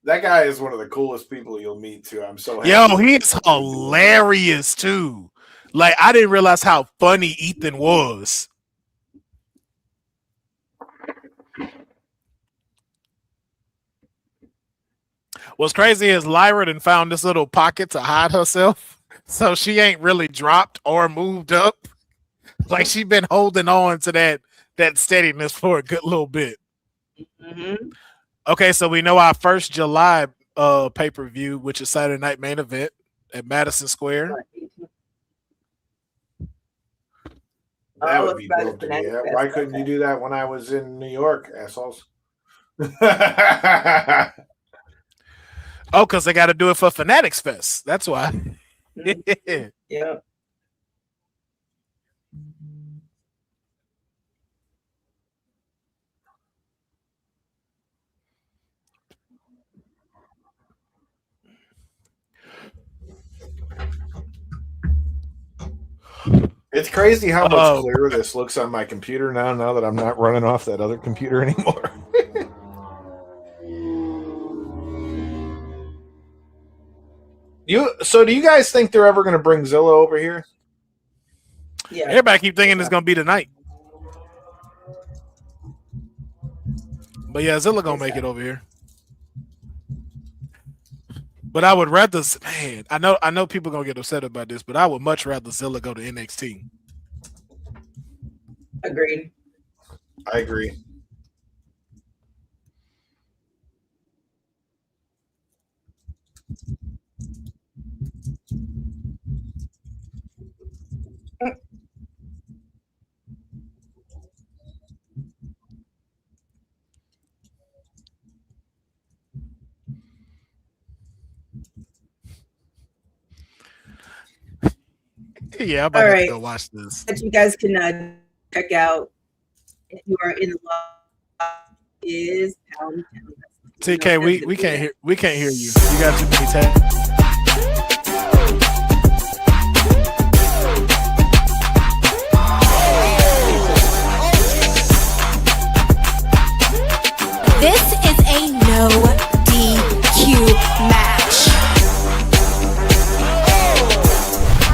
That guy is one of the coolest people you'll meet too. I'm so happy. Yo, he's hilarious too. Like, I didn't realize how funny Ethan was. What's crazy is Lyra done found this little pocket to hide herself. So she ain't really dropped or moved up. Like, she been holding on to that steadiness for a good little bit. Mm-hmm. Okay, so we know our first July pay-per-view, which is Saturday Night Main Event at Madison Square. That would be dope to me. Why couldn't you do that when I was in New York, assholes? Oh, because they got to do it for Fanatics Fest. That's why. Yeah. It's crazy how much clearer this looks on my computer now that I'm not running off that other computer anymore. Do you guys think they're ever going to bring Zilla over here? Yeah. Everybody keep thinking it's going to be tonight. But yeah, Zilla going to make it over here. But I would rather, man, I know people going to get upset about this, but I would much rather Zilla go to NXT. Agreed. I agree. Yeah, I'm about to go watch this. That you guys can check out if you are in the is Pound Town. TK, we can't hear you. You got too many tabs. This is a no DQ match.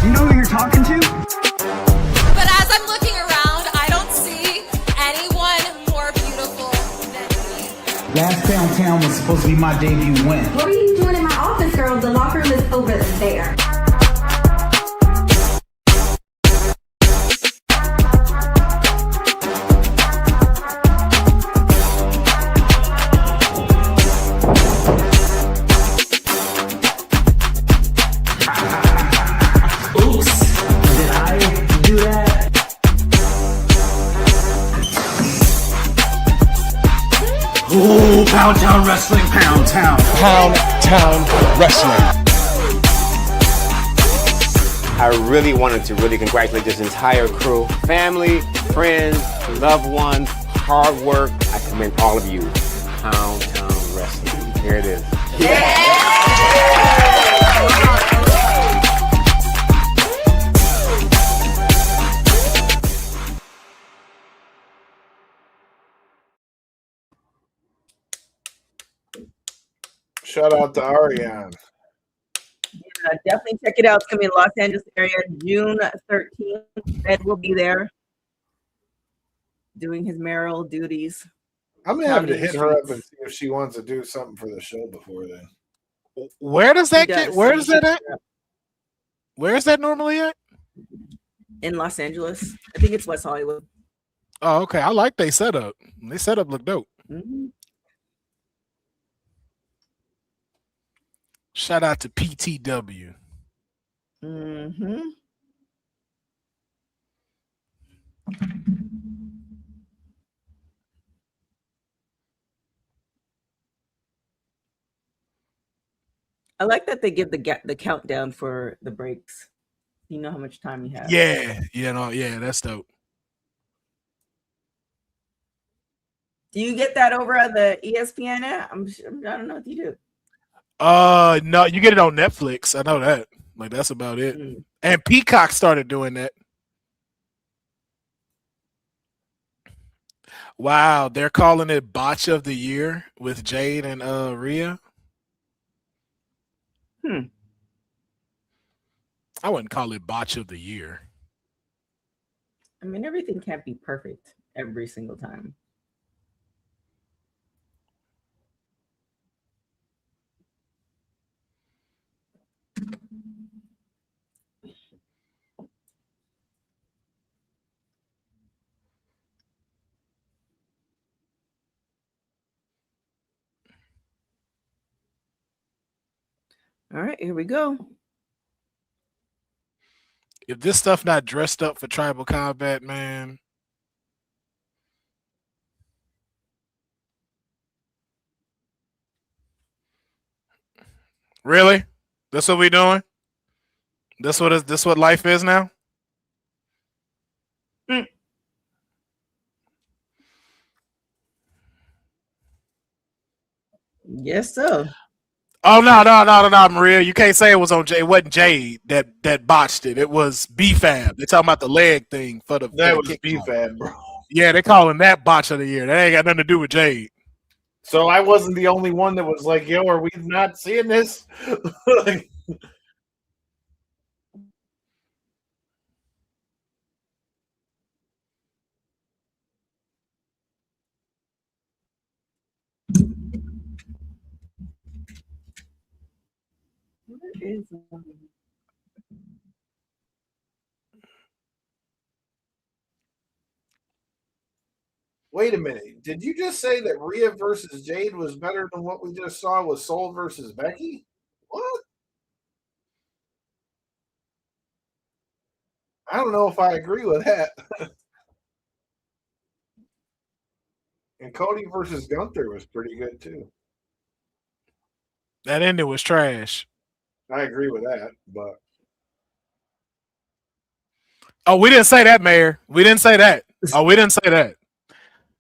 Do you know who you're talking to? But as I'm looking around, I don't see anyone more beautiful than me. Last Downtown was supposed to be my debut win. What are you doing in my office, girl? The locker room is over there. Ooh, Pound Town Wrestling, Pound Town. Pound Town Wrestling. I really wanted to congratulate this entire crew. Family, friends, loved ones, hard work. I commend all of you. Pound Town Wrestling. Here it is. Shout out to Ariane. Definitely check it out. It's going to be in Los Angeles area, June 13th. Ed will be there doing his mayoral duties. I'm going to have to hit her up and see if she wants to do something for the show before then. Where does that get? Where is that at? Where is that normally at? In Los Angeles. I think it's West Hollywood. Oh, okay. I like they setup. They setup look dope. Mm-hmm. Shout out to PTW. Mm-hmm. I like that they give the countdown for the breaks. You know how much time you have. Yeah, that's dope. Do you get that over at the ESPN app? I don't know if you do. No, you get it on Netflix. I know that. Like, that's about it. And Peacock started doing that. Wow, they're calling it Botch of the Year with Jade and Rhea. I wouldn't call it Botch of the Year. I mean, everything can't be perfect every single time. All right, here we go. If this stuff not dressed up for tribal combat, man. Really? That's what we doing? This what life is now? Yes, so. Oh no, Maria. You can't say it was on Jade. It wasn't Jade that botched it. It was B-Fab. They're talking about the leg thing for the That was B-Fab, bro. Yeah, they're calling that Botch of the Year. That ain't got nothing to do with Jade. So I wasn't the only one that was like, yo, are we not seeing this? Like, wait a minute. Did you just say that Rhea versus Jade was better than what we just saw with Soul versus Becky? What? I don't know if I agree with that. And Cody versus Gunther was pretty good too. That ending was trash. I agree with that, but Oh, we didn't say that, Mayor. We didn't say that. Oh, we didn't say that.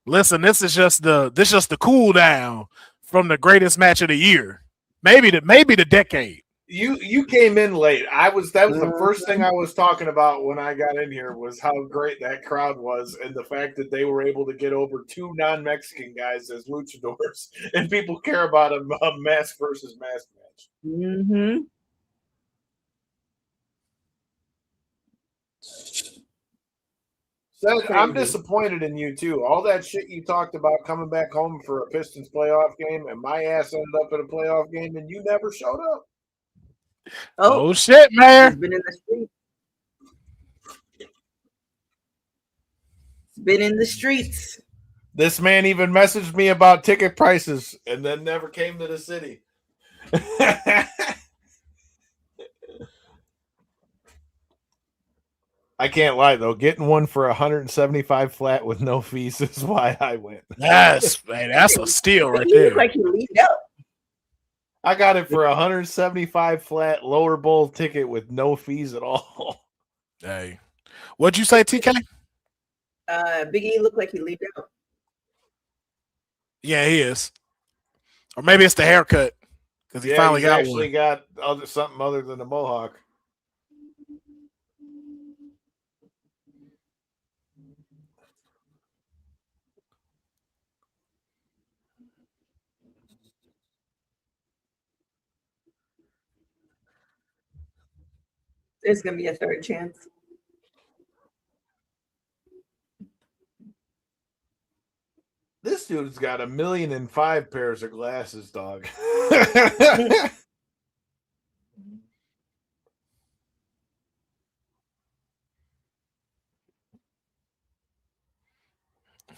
Listen, this is just the cool down from the greatest match of the year, maybe the decade. You came in late. That was the first thing I was talking about when I got in here was how great that crowd was and the fact that they were able to get over 2 non-Mexican guys as luchadors, and people care about a mask versus mask match. Mm-hmm. I'm disappointed in you too. All that shit you talked about coming back home for a Pistons playoff game, and my ass ended up at a playoff game, and you never showed up. Oh shit, Mayor! He's been in the streets. Been in the streets. This man even messaged me about ticket prices, and then never came to the city. I can't lie though. Getting one for 175 flat with no fees is why I went. Yes, man, that's a steal right there. Like he leaned up. I got it for 175 flat lower bowl ticket with no fees at all. Hey, what'd you say, TK? Big E looked like he leaned out. Yeah, he is. Or maybe it's the haircut because he finally got actually one. got something other than a mohawk. There's gonna be a third chance. This dude's got 1,000,005 pairs of glasses, dog.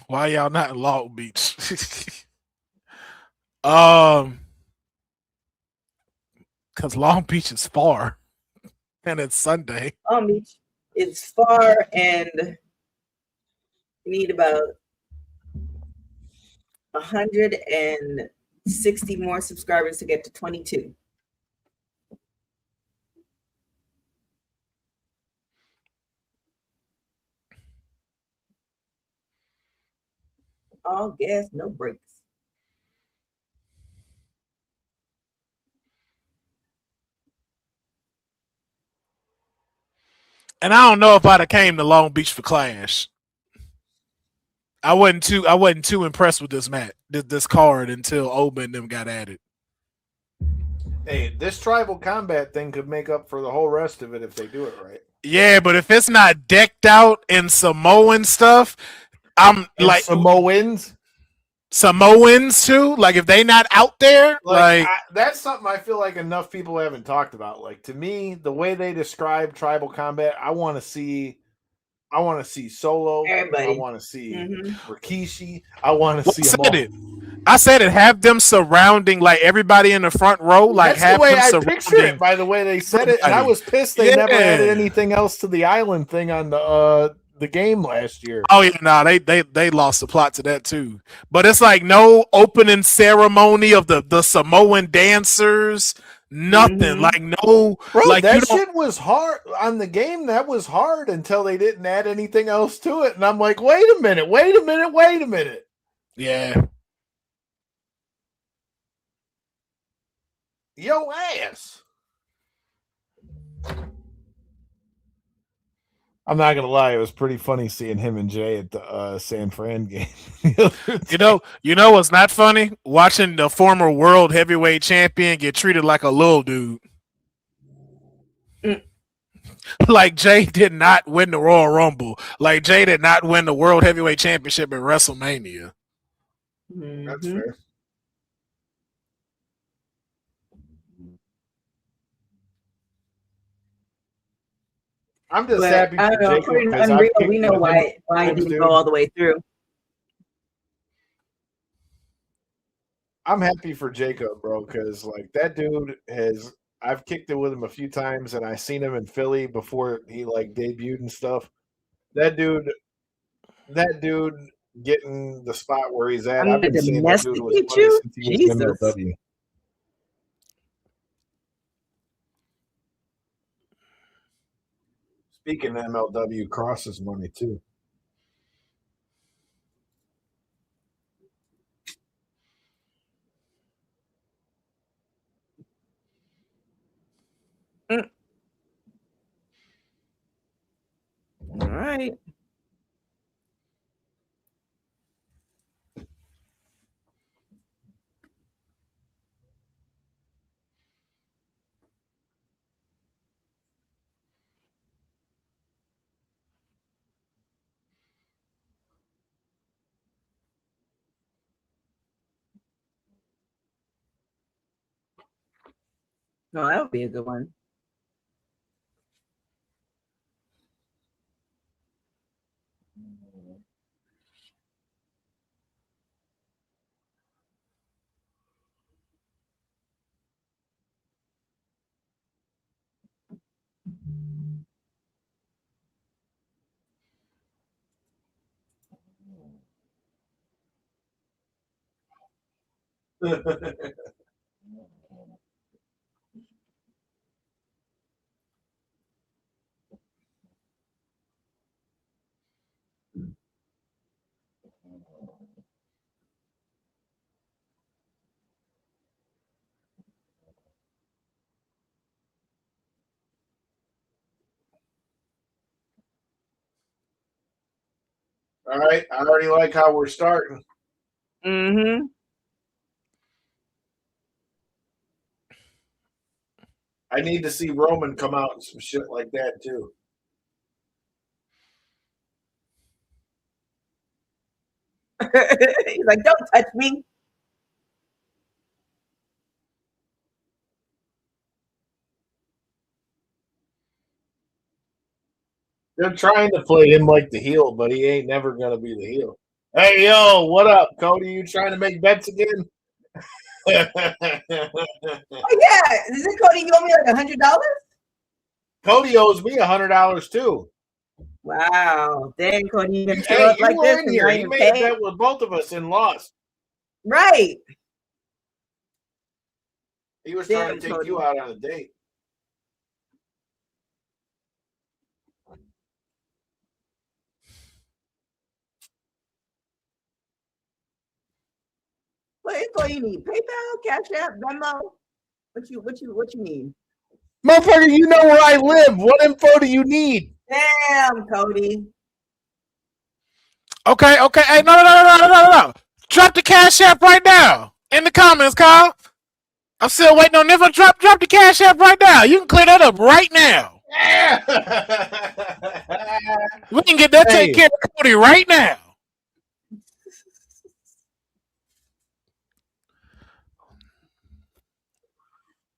Why y'all not in Long Beach? Because Long Beach is far, and it's Sunday. Long Beach is far, and we need about 160 more subscribers to get to 22. All gas, no brakes. And I don't know if I'd have came to Long Beach for Clash. I wasn't too impressed with this match, this card until Oba and them got at it. Hey, this tribal combat thing could make up for the whole rest of it if they do it right. Yeah, but if it's not decked out in Samoan stuff, I'm like Samoans too. Like if they not out there, that's something I feel like enough people haven't talked about. Like to me, the way they describe tribal combat, I want to see Solo. Everybody. I want to see Rikishi. I want to see I said it. Have them surrounding like everybody in the front row. Like that's have the way them I surrounding. picture it. By the way they said it, and I was pissed they never added anything else to the island thing on the game last year. Oh yeah, no, they lost the plot to that too. But it's like no opening ceremony of the Samoan dancers. Nothing like no. Bro, like that shit was hard on the game. That was hard until they didn't add anything else to it, and I'm like, wait a minute. Yeah. Yo ass. I'm not gonna lie, it was pretty funny seeing him and Jay at the San Fran game. you know what's not funny? Watching the former world heavyweight champion get treated like a little dude. Like Jay did not win the Royal Rumble. Like Jay did not win the World Heavyweight Championship at WrestleMania. That's fair. I'm just happy for Jacob. Unreal. We know why it didn't go all the way through. I'm happy for Jacob, bro, because like that dude I've kicked it with him a few times, and I seen him in Philly before he like debuted and stuff. That dude getting the spot where he's at. I've been seeing that dude was funny since he was in MLW. Speaking of MLW, crosses money too. All right. No, that would be a good one. All right, I already like how we're starting. Mm-hmm. I need to see Roman come out and some shit like that too. He's like, don't touch me. They're trying to play him like the heel, but he ain't never gonna be the heel. Hey, yo, what up, Cody? You trying to make bets again? Oh yeah, isn't Cody you owe me like $100? Cody owes me $100 too. Wow, dang, Cody, you Hey, up you like were this in and here. now You you're made a paying? bet with both of us and lost. Right. He was Damn, trying to take Cody. you out on a date. What info you need? PayPal, Cash App, Venmo? What you need? Motherfucker, you know where I live. What info do you need? Damn, Cody. Okay. Hey, no. Drop the Cash App right now in the comments, Kyle. I'm still waiting on info. Drop the Cash App right now. You can clear that up right now. We can get that taken care of Cody right now.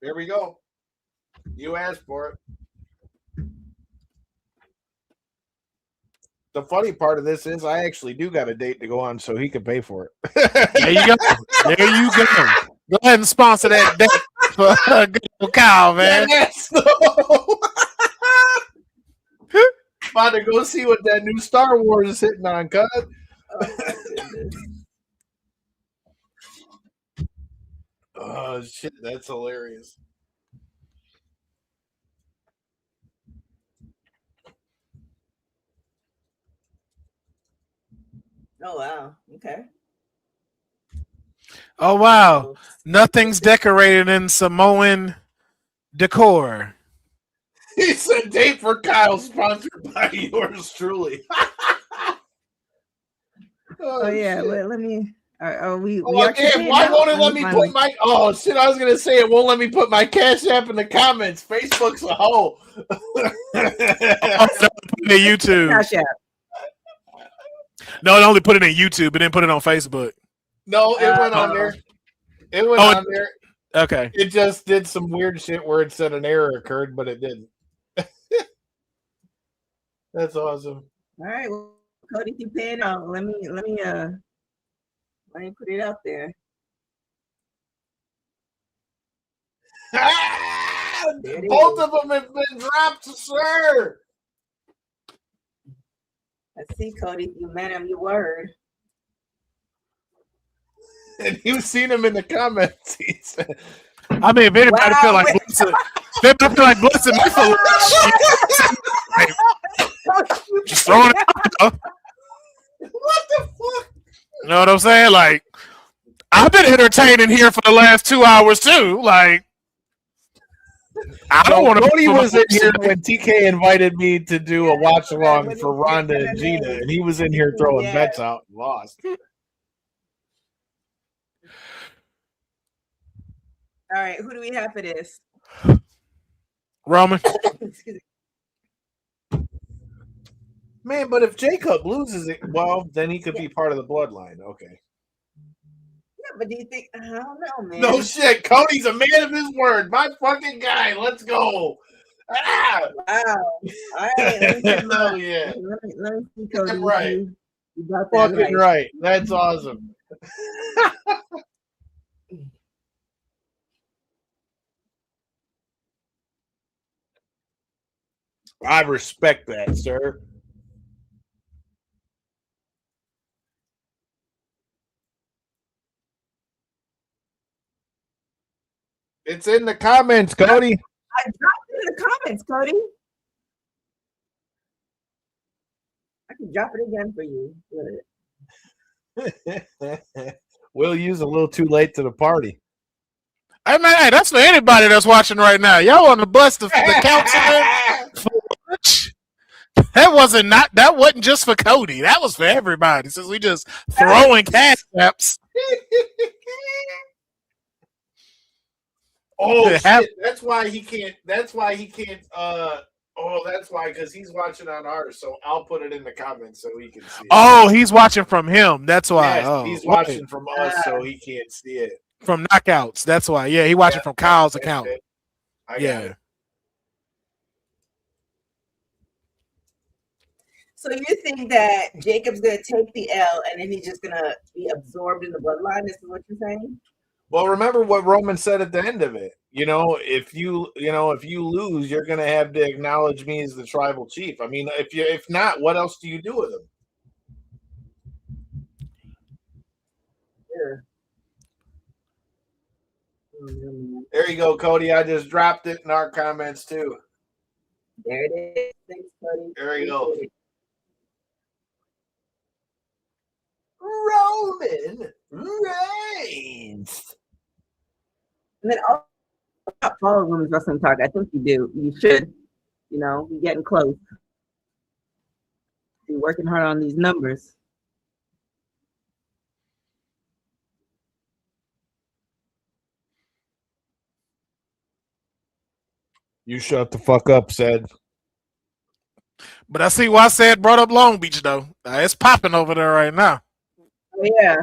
Here we go. You asked for it. The funny part of this is I actually do got a date to go on so he can pay for it. There you go. Go ahead and sponsor that date for Kyle, man. About to go see what that new Star Wars is hitting on, cuz. Oh shit, that's hilarious. Oh wow. Okay. Oh wow. Nothing's decorated in Samoan decor. He said date for Kyle sponsored by yours truly. Oh yeah, well, let me. Are we? Again, why won't it let me put my? Oh shit! I was gonna say it won't let me put my Cash App in the comments. Facebook's a hoe. Put it in YouTube. Cash App. No, it only put it in YouTube. It didn't put it on Facebook. No, it went on there. It went on there. Okay. It just did some weird shit where it said an error occurred, but it didn't. That's awesome. All right, well, Cody, keep paying out. Let me put it out there. Both of them have been dropped, sir. Let's see, Cody, you man of your word. And you've seen him in the comments. He said, I mean, if anybody feel like blessing, me for Just throwing it out there. What the fuck? You know what I'm saying? Like, I've been entertaining here for the last 2 hours too. Like, I don't want to. Cody was in here when TK invited me to do a watch along for Rhonda and Gina, and he was in here throwing bets out and lost. All right, who do we have for this? Roman. Man, but if Jacob loses it, well, then he could be part of the bloodline. Okay. Yeah, but do you think? I don't know, man. No shit. Cody's a man of his word. My fucking guy. Let's go. Ah! Wow. All right. Hell yeah. Let me see, Cody. Right. You got that Fucking right. That's awesome. I respect that, sir. It's in the comments, Cody. I dropped it in the comments, Cody. I can drop it again for you. We'll use a little too late to the party. Hey man, hey, that's for anybody that's watching right now. Y'all on the bus the councilman. That wasn't just for Cody. That was for everybody. Since we just throwing cash apps. Oh shit! That's why he can't. That's why because he's watching on ours. So I'll put it in the comments so he can see it. Oh, he's watching from him. That's why. Yes, oh, he's watching from us, so he can't see it. From knockouts. That's why. Yeah, he watching from Kyle's account. Yeah. So you think that Jacob's gonna take the L and then he's just gonna be absorbed in the bloodline? This is what you're saying? Well, remember what Roman said at the end of it. If you lose, you're gonna have to acknowledge me as the tribal chief. I mean, if not, what else do you do with him? Yeah. There you go, Cody. I just dropped it in our comments too. There it is. Thanks, Cody. There you go. Roman Reigns. And then also follow Women's Wrestling Talk. I think you do. You should. You're getting close. You're working hard on these numbers. You shut the fuck up, said. But I see why Said brought up Long Beach though. It's popping over there right now. Oh yeah.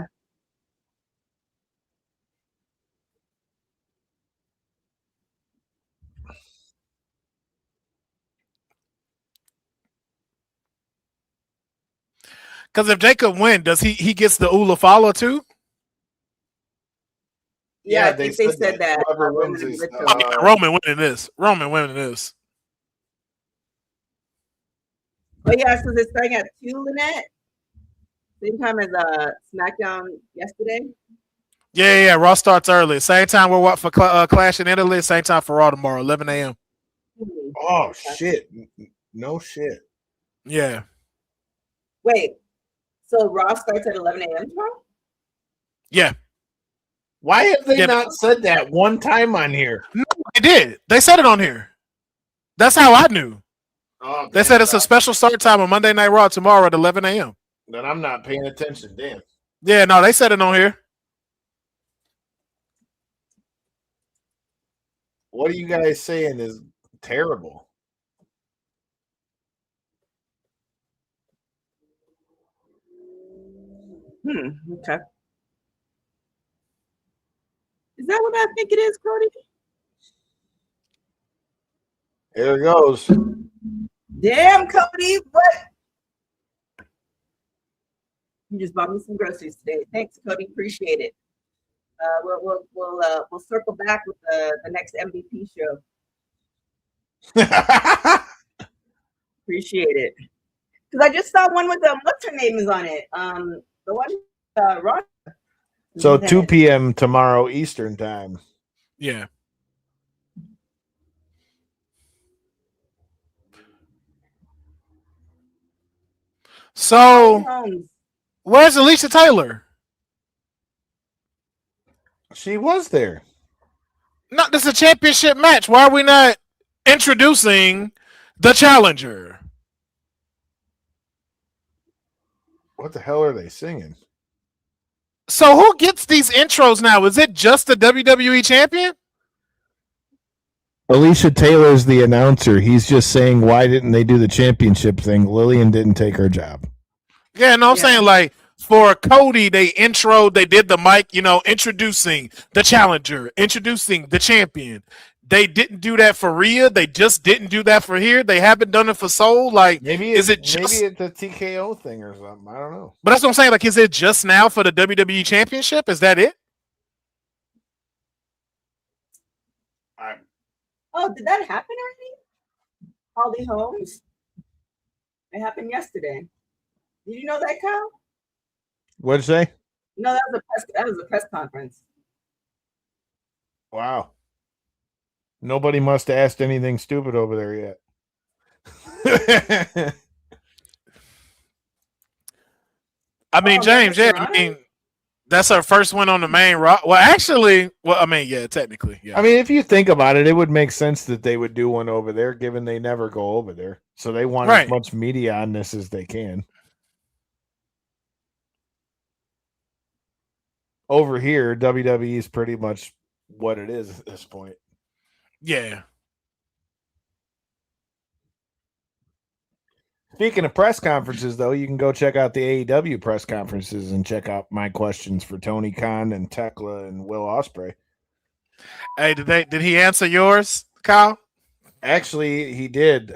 Because if Jacob win, does he gets the Ula follow too? Yeah, I think they said that. Roman winning this. Roman winning this. Oh yeah, so they're starting at 2, Lynette. Same time as SmackDown yesterday. Yeah. Raw starts early. Same time we're for Clash in Italy. Same time for Raw tomorrow, 11 a.m. Oh shit! No shit. Yeah. Wait. So Raw starts at 11 a.m. tomorrow? Yeah. Why have they not said that one time on here? No, they did. They said it on here. That's how I knew. Oh, they said it's a special start time on Monday Night Raw tomorrow at 11 a.m. Then I'm not paying attention. Damn. Yeah, no, they said it on here. What are you guys saying is terrible? Okay. Is that what I think it is, Cody? Here it goes. Damn, Cody, what? You just bought me some groceries today. Thanks, Cody. Appreciate it. We'll circle back with the next MVP show. Appreciate it. Because I just saw one with what's her name is on it. The one Ron. So 2 p.m. tomorrow Eastern time. Yeah. So, where's Alicia Taylor? She was there. No, this is a championship match. Why are we not introducing the challenger? What the hell are they singing? So who gets these intros now? Is it just the WWE champion? Alicia Taylor is the announcer. He's just saying, why didn't they do the championship thing? Lillian didn't take her job. Yeah, no, I'm saying like for Cody, they did the mic, introducing the challenger, introducing the champion. They didn't do that for Rhea. They just didn't do that for here. They haven't done it for Soul. Like, maybe it's a TKO thing or something. I don't know. But that's what I'm saying. Like, is it just now for the WWE Championship? Is that it? Oh, did that happen already? Holly Holmes? It happened yesterday. Did you know that, Kyle? What'd you say? No, that was a press conference. Wow. Nobody must have asked anything stupid over there yet. I mean, James, that's our first win on the main roster. Well, actually, technically, yeah. I mean, if you think about it, it would make sense that they would do one over there, given they never go over there. So they want as much media on this as they can. Over here, WWE is pretty much what it is at this point. Yeah. Speaking of press conferences, though, you can go check out the AEW press conferences and check out my questions for Tony Khan and Tekla and Will Ospreay. Hey, did he answer yours, Kyle? Actually, he did.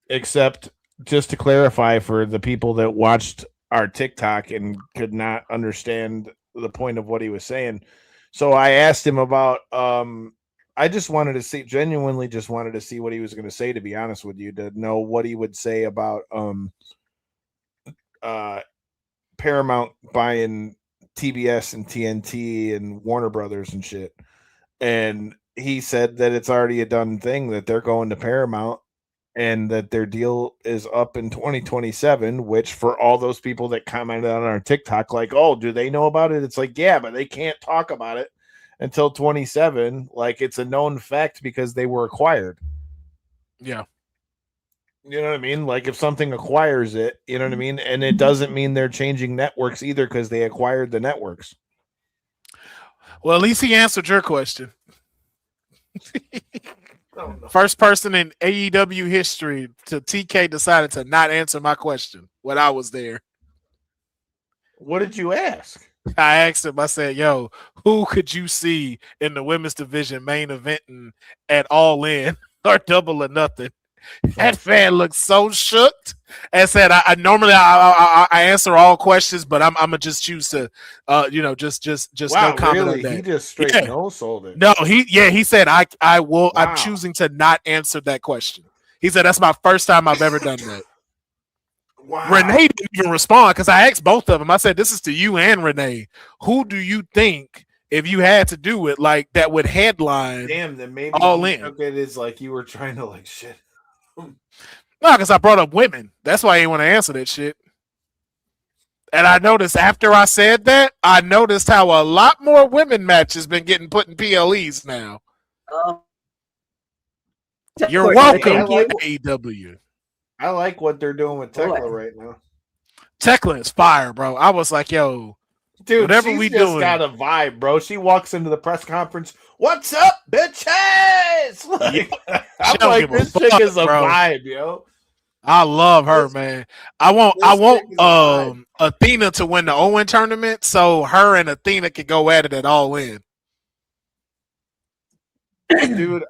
Except just to clarify for the people that watched our TikTok and could not understand the point of what he was saying. So I asked him about I just wanted to see, genuinely just wanted to see what he was going to say, to be honest with you, to know what he would say about Paramount buying TBS and TNT and Warner Brothers and shit. And he said that it's already a done thing, that they're going to Paramount and that their deal is up in 2027, which for all those people that commented on our TikTok, like, oh, do they know about it? It's like, yeah, but they can't talk about it until 27. Like, it's a known fact because they were acquired. Yeah. You know what I mean? Like, if something acquires it, you know what I mean? And it doesn't mean they're changing networks either because they acquired the networks. Well, at least he answered your question. First person in AEW history to TK decided to not answer my question when I was there. What did you ask? I asked him, I said, yo, who could you see in the women's division main eventing at All In or Double or Nothing? That fan looked so shook and said, I normally answer all questions, but I'm gonna just choose to just wow, no comment really? on that. He just straight no sold it. No, he said I will. Wow. I'm choosing to not answer that question. He said that's my first time I've ever done that. Wow. Renee didn't even respond because I asked both of them. I said, this is to you and Renee. Who do you think, if you had to do it, like that would headline? Damn, then maybe All In. It is like you were trying to like shit. No, because I brought up women. That's why I didn't want to answer that shit. And I noticed after I said that, I noticed how a lot more women matches been getting put in PLEs now. You're welcome, AEW. I like what they're doing with Tekla right now. Tekla is fire, bro. I was like, yo, dude, whatever she's we just doing, got a vibe, bro. She walks into the press conference. What's up, bitches? Like, I'm like, this chick is a vibe, yo. I love her, man. I want Athena to win the Owen tournament, so her and Athena can go at it at All In. Dude,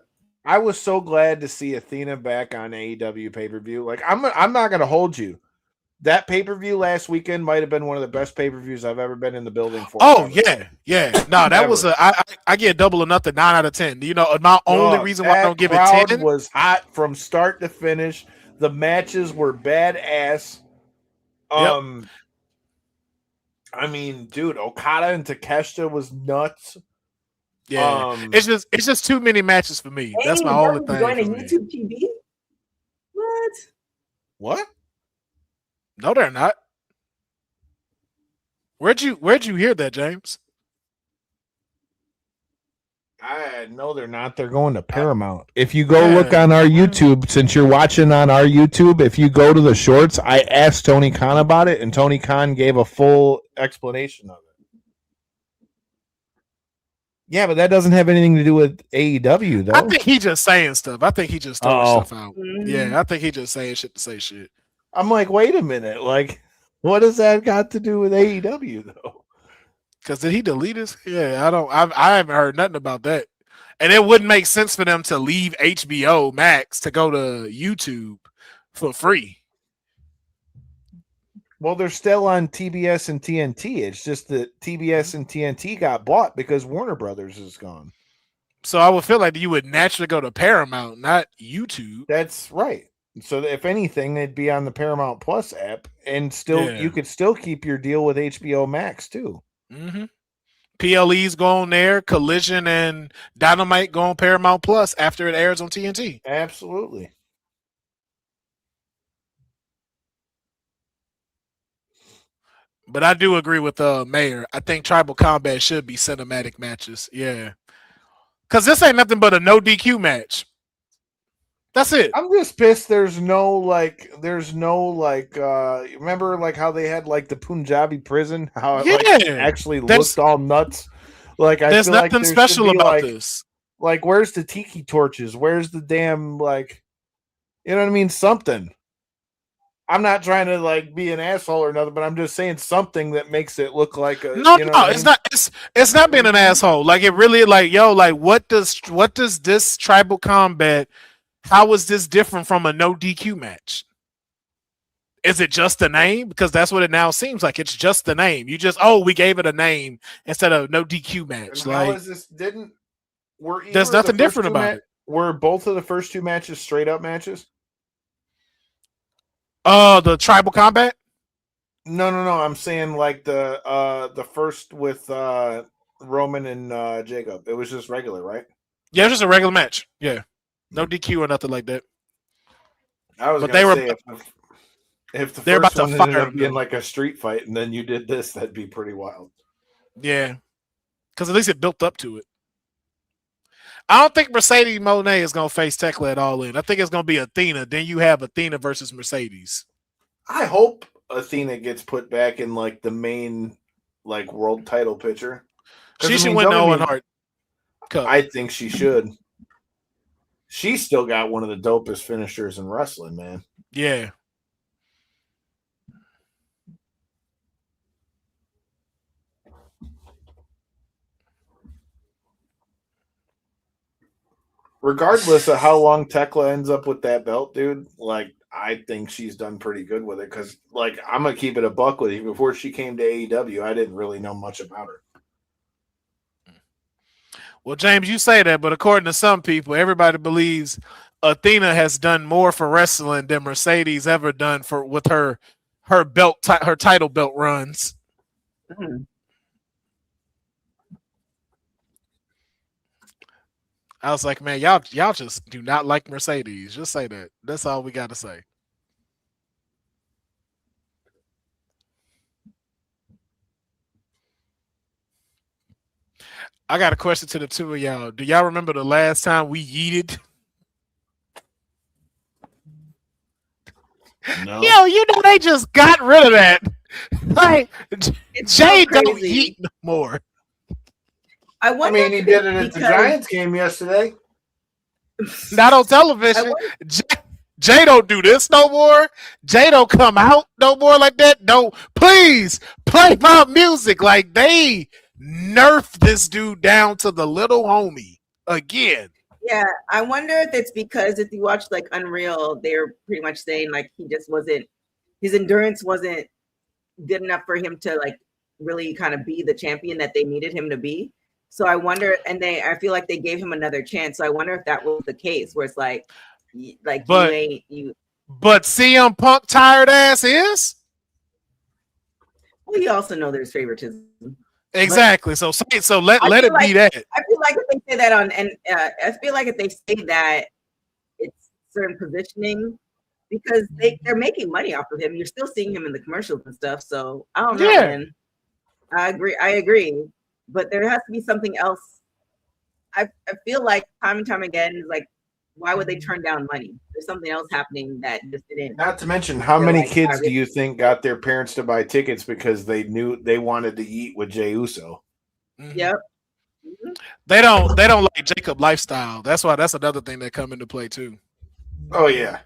I was so glad to see Athena back on AEW pay-per-view. Like, I'm not gonna hold you. That pay-per-view last weekend might have been one of the best pay-per-views I've ever been in the building for. Oh, yeah. No, that was I get Double or Nothing 9 out of 10. You know, my only reason why I don't give it 10 was hot from start to finish. The matches were badass. I mean, dude, Okada and Takeshita was nuts. Yeah, it's just too many matches for me. That's my only thing. Going to YouTube TV? What? No, they're not. Where'd you hear that, James? No, they're not. They're going to Paramount. If you go look on our YouTube, since you're watching on our YouTube, if you go to the shorts, I asked Tony Khan about it, and Tony Khan gave a full explanation of it. Yeah, but that doesn't have anything to do with AEW, though. I think he's just saying stuff. I think he just throwing stuff out. Yeah, I think he just saying shit to say shit. I'm like, wait a minute. Like, what does that got to do with AEW, though? Because did he delete his? Yeah, I haven't heard nothing about that. And it wouldn't make sense for them to leave HBO Max to go to YouTube for free. Well, they're still on TBS and TNT. It's just that TBS and TNT got bought because Warner Brothers is gone. So I would feel like you would naturally go to Paramount, not YouTube. That's right. So if anything, they'd be on the Paramount Plus app, and still you could still keep your deal with HBO Max too. Mm-hmm. PLE's go on there, Collision and Dynamite go on Paramount Plus after it airs on TNT. Absolutely. But I do agree with Mayor. I think Tribal Combat should be cinematic matches. Yeah. Because this ain't nothing but a no DQ match. That's it. I'm just pissed there's no remember like how they had like the Punjabi prison, how it actually looked all nuts. Like there's nothing special about this. Like, where's the tiki torches? Where's the damn, like, you know what I mean? Something. I'm not trying to like be an asshole or nothing, but I'm just saying something that makes it look like a it's not. It's not being an asshole. Like, it really, like, yo, like, what does this Tribal Combat? How is this different from a no DQ match? Is it just the name? Because that's what it now seems like. It's just the name. You just we gave it a name instead of no DQ match. And how is this? There's nothing different about it. Were both of the first two matches straight up matches? The Tribal Combat? No. I'm saying like the first with Roman and Jacob. It was just regular, right? Yeah, it was just a regular match. Yeah, no DQ or nothing like that. I was, but they were. If the first one ended up being like a street fight, and then you did this, that'd be pretty wild. Yeah, because at least it built up to it. I don't think Mercedes Moné is going to face Tekla at All In. I think it's going to be Athena. Then you have Athena versus Mercedes. I hope Athena gets put back in like the main like world title picture. She should win the Owen Hart Cup. I think she should. She's still got one of the dopest finishers in wrestling, man. Yeah. Regardless of how long Tekla ends up with that belt, dude, like, I think she's done pretty good with it because, like, I'm going to keep it a buck with you. Before she came to AEW, I didn't really know much about her. Well, James, you say that, but according to some people, everybody believes Athena has done more for wrestling than Mercedes ever done with her belt, her title belt runs. Mm. I was like, man, y'all just do not like Mercedes. Just say that. That's all we got to say. I got a question to the two of y'all. Do y'all remember the last time we yeeted? No. Yo, you know they just got rid of that. Like, Jade don't yeet no more. I mean, he did it at the Giants game yesterday. Not on television. Jay don't do this no more. Jay don't come out no more like that. No, please play my music. Like, they nerfed this dude down to the little homie again. Yeah, I wonder if it's because if you watch like Unreal, they're pretty much saying like his endurance wasn't good enough for him to like really kind of be the champion that they needed him to be. So I wonder, and I feel like they gave him another chance. So I wonder if that was the case, where it's like but, you ain't you. But CM Punk tired ass is. Well, you also know there's favoritism. Exactly. But, so let it be that. I feel like if they say that I feel like if they say that it's certain positioning, because they're making money off of him. You're still seeing him in the commercials and stuff. So I don't know, man. I agree. But there has to be something else. I feel like time and time again, like, why would they turn down money? There's something else happening that just didn't. Not to mention, how many kids do you think got their parents to buy tickets because they knew they wanted to eat with Jey Uso? Yep. They don't like Jacob lifestyle. That's why that's another thing that come into play too. Oh yeah.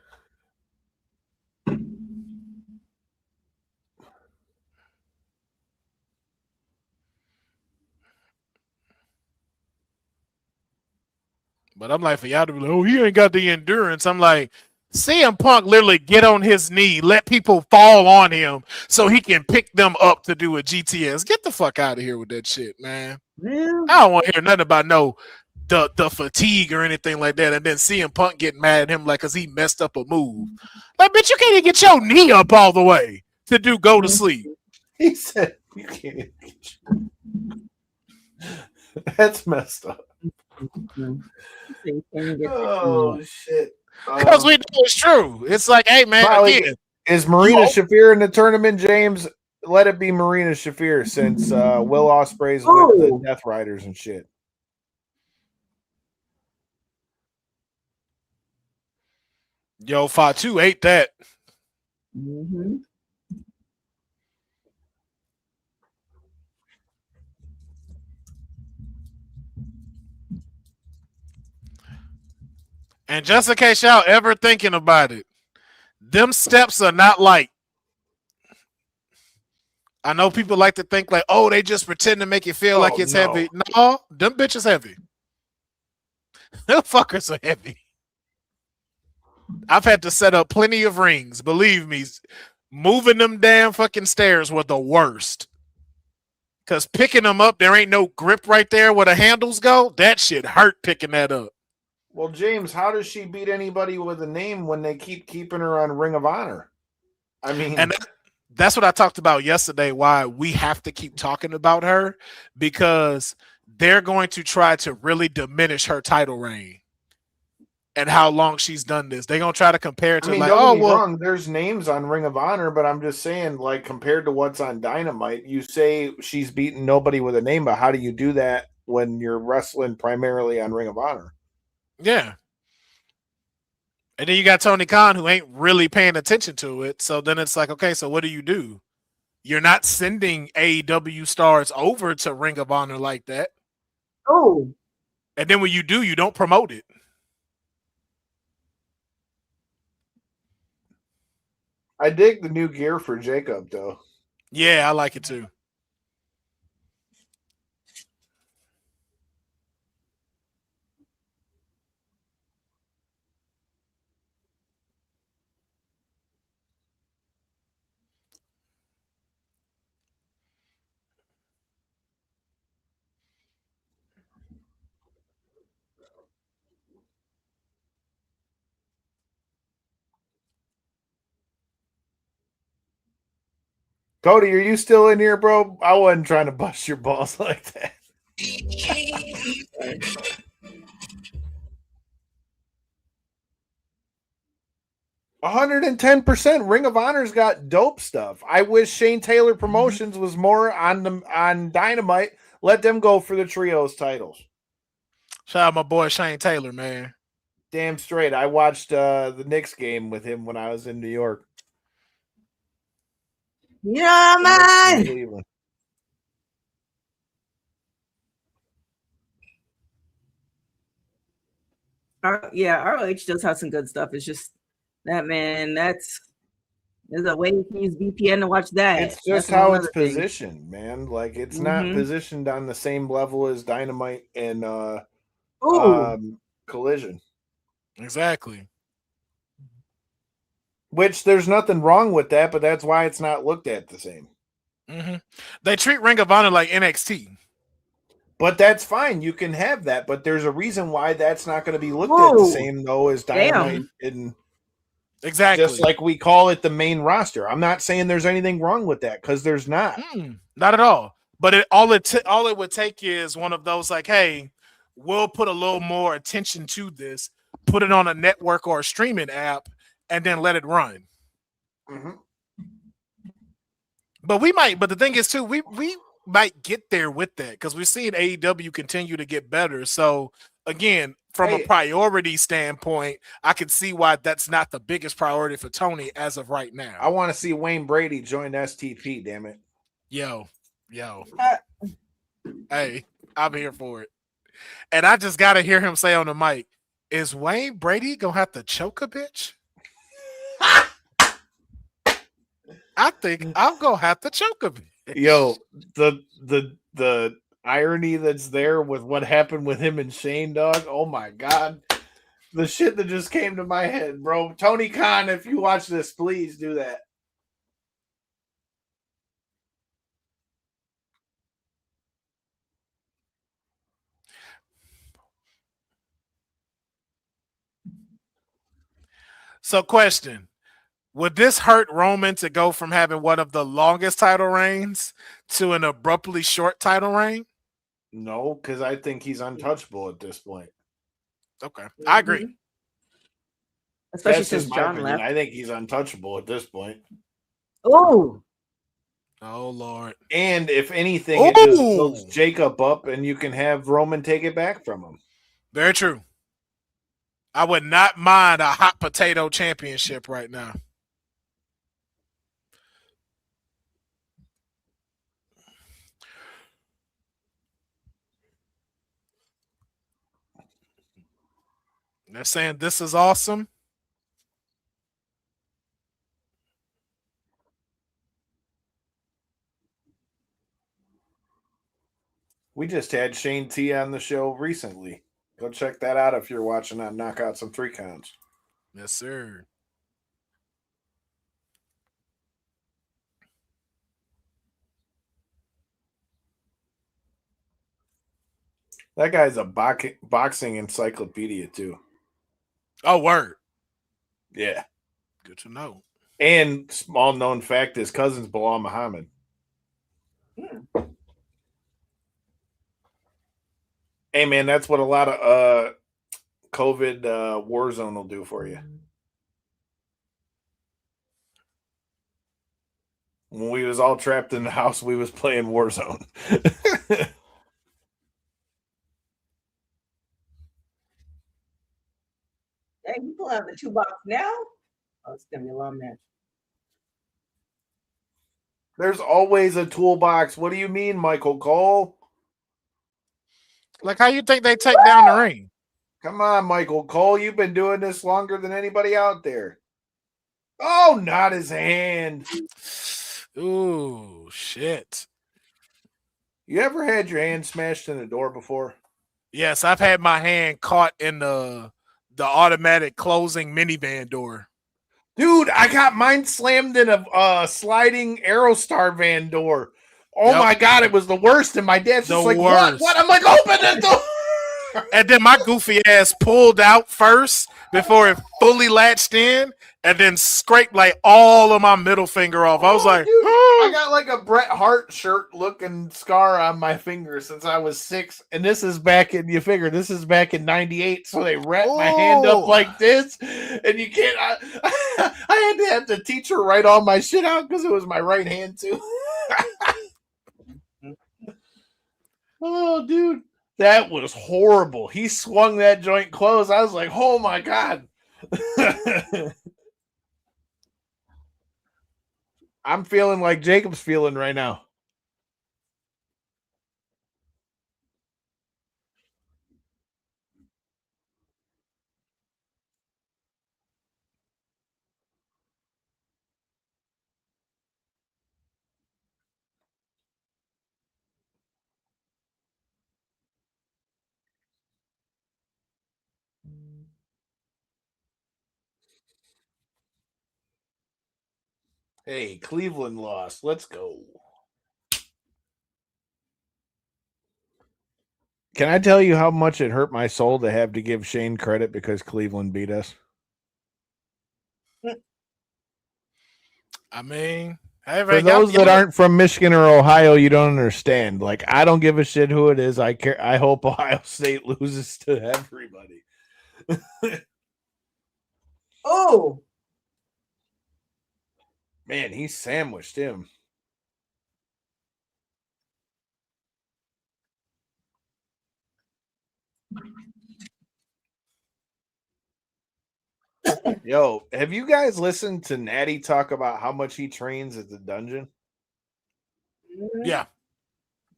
But I'm like, for y'all to be like, oh, he ain't got the endurance. I'm like, CM Punk literally get on his knee, let people fall on him so he can pick them up to do a GTS. Get the fuck out of here with that shit, man. I don't want to hear nothing about the fatigue or anything like that. And then CM Punk getting mad at him like because he messed up a move. Like, bitch, you can't even get your knee up all the way to do go to sleep. He said you can't even get That's messed up. Oh shit. Because we know it's true. It's like, hey man, again, is Marina Shafir in the tournament, James? Let it be Marina Shafir since Will Ospreay's with the Death Riders and shit. Yo, Fatu ate that. Mm-hmm. And just in case y'all ever thinking about it, them steps are not light. I know people like to think like, oh, they just pretend to make you feel like it's heavy. No, them bitches heavy. Them fuckers are heavy. I've had to set up plenty of rings. Believe me, moving them damn fucking stairs were the worst. Because picking them up, there ain't no grip right there where the handles go. That shit hurt picking that up. Well, James, how does she beat anybody with a name when they keep keeping her on Ring of Honor? I mean, and that's what I talked about yesterday, why we have to keep talking about her, because they're going to try to really diminish her title reign and how long she's done this. They're going to try to compare it to don't get me wrong, there's names on Ring of Honor, but I'm just saying, like, compared to what's on Dynamite, you say she's beaten nobody with a name, but how do you do that when you're wrestling primarily on Ring of Honor? Yeah. And then you got Tony Khan who ain't really paying attention to it. So then it's like, okay, so what do? You're not sending AEW stars over to Ring of Honor like that. Oh. And then when you do, you don't promote it. I dig the new gear for Jacob, though. Yeah, I like it too. Cody, are you still in here, bro? I wasn't trying to bust your balls like that. 110%. Ring of Honor's got dope stuff. I wish Shane Taylor Promotions was more on Dynamite. Let them go for the trios titles. Shout out my boy Shane Taylor, man. Damn straight. I watched the Knicks game with him when I was in New York. Yeah, man. ROH does have some good stuff. It's just that, man, there's a way you can use VPN to watch that. It's just how it's positioned, man. Like, it's not positioned on the same level as Dynamite and Collision. Exactly. Which there's nothing wrong with that, but that's why it's not looked at the same. Mm-hmm. They treat Ring of Honor like NXT. But that's fine. You can have that, but there's a reason why that's not going to be looked at the same, though, as Dynamite. Exactly. Just like we call it the main roster. I'm not saying there's anything wrong with that, because there's not. Not at all. But all it would take is one of those like, hey, we'll put a little more attention to this, put it on a network or a streaming app, and then let it run. Mm-hmm. But the thing is too, we might get there with that because we're seeing AEW continue to get better. So again, from a priority standpoint, I can see why that's not the biggest priority for Tony as of right now. I want to see Wayne Brady join STP, damn it. Yo. Hey, I'm here for it. And I just got to hear him say on the mic, is Wayne Brady going to have to choke a bitch? I think I'm going to have to choke a bitch. Yo, the irony that's there with what happened with him and Shane, dog. Oh, my God. The shit that just came to my head, bro. Tony Khan, if you watch this, please do that. So, question. Would this hurt Roman to go from having one of the longest title reigns to an abruptly short title reign? No, because I think he's untouchable at this point. Okay. I agree. Especially since John left. I think he's untouchable at this point. Oh, Lord. And if anything, it just builds Jacob up and you can have Roman take it back from him. Very true. I would not mind a hot potato championship right now. They're saying this is awesome. We just had Shane T on the show recently. Go check that out if you're watching on Knockouts and 3 Counts. Yes, sir. That guy's a boxing encyclopedia, too. Oh, word. Yeah. Good to know. And small known fact, his cousin's Bilal Muhammad. Hey, man, that's what a lot of COVID Warzone will do for you. When we was all trapped in the house, we was playing Warzone. Hey, you pull out the 2 box now? Oh, it's gonna be a long match. There's always a toolbox. What do you mean, Michael Cole? Like, how you think they take down the ring? Come on, Michael Cole. You've been doing this longer than anybody out there. Oh, not his hand. Ooh, shit. You ever had your hand smashed in a door before? Yes, I've had my hand caught in the automatic closing minivan door. Dude, I got mine slammed in a sliding Aerostar van door. Oh my God, it was the worst. And my dad's just like, what? I'm like, open the door. And then my goofy ass pulled out first before it fully latched in and then scraped like all of my middle finger off. I was like, dude, I got like a Bret Hart shirt looking scar on my finger since I was 6. And this is back in, you figure this is back in 98. So they wrap my hand up like this. And you can't, I had to teach her write all my shit out because it was my right hand too. Oh, dude, that was horrible. He swung that joint closed. I was like, oh my God. I'm feeling like Jacob's feeling right now. Hey, Cleveland lost. Let's go. Can I tell you how much it hurt my soul to have to give Shane credit because Cleveland beat us? I mean, for those that aren't from Michigan or Ohio, you don't understand. Like, I don't give a shit who it is. I care. I hope Ohio State loses to everybody. Oh, Man, he sandwiched him. Yo, have you guys listened to Natty talk about how much he trains at the dungeon? Yeah.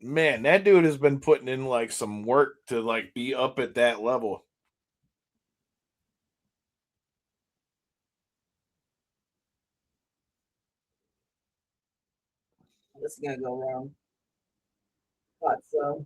Man, that dude has been putting in like some work to like be up at that level. This is gonna go wrong. Thought so.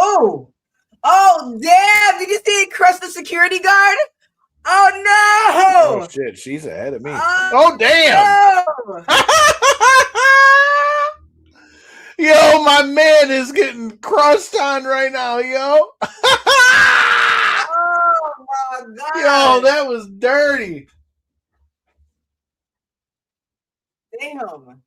Oh, damn. Did you see it crush the security guard? Oh, no. Oh, shit. She's ahead of me. Oh damn. No. Yo, my man is getting crushed on right now, yo. Oh, my God. Yo, that was dirty. Damn.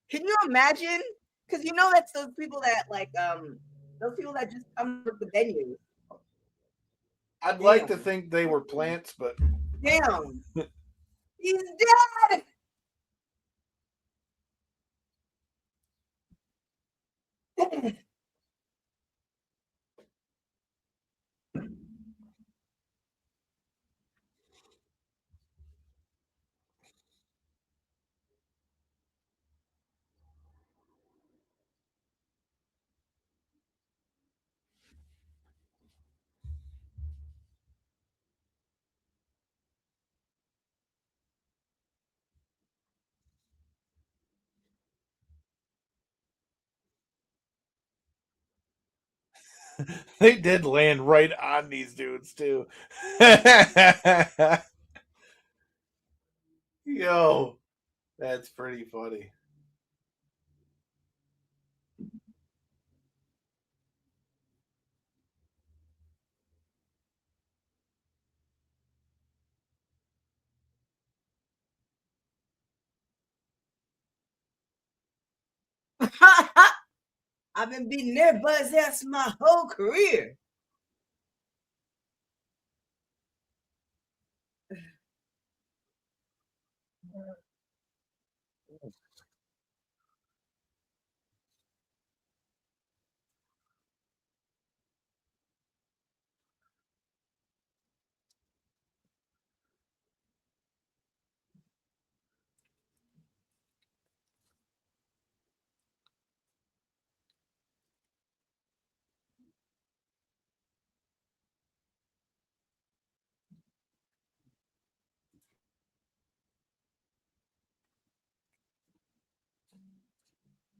Can you imagine? Because you know that's those people that like those people that just come with the venue. I'd like to think they were plants, but damn. He's dead. they did land right on these dudes too. Yo, that's pretty funny. I've been beating their butts ass my whole career.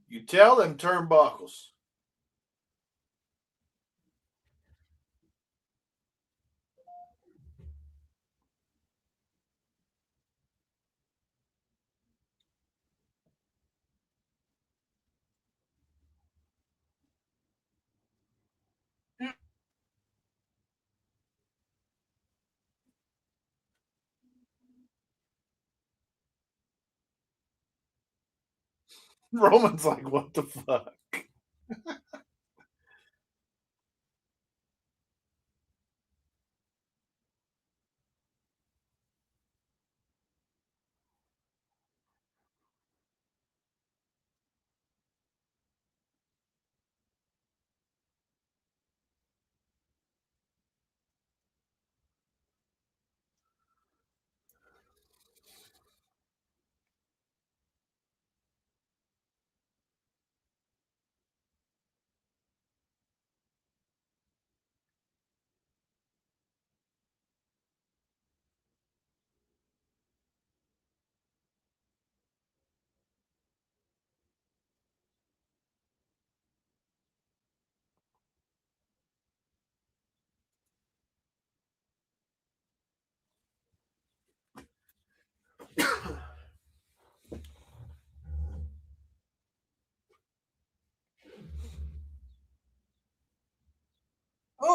You tell them turnbuckles. Roman's like, what the fuck?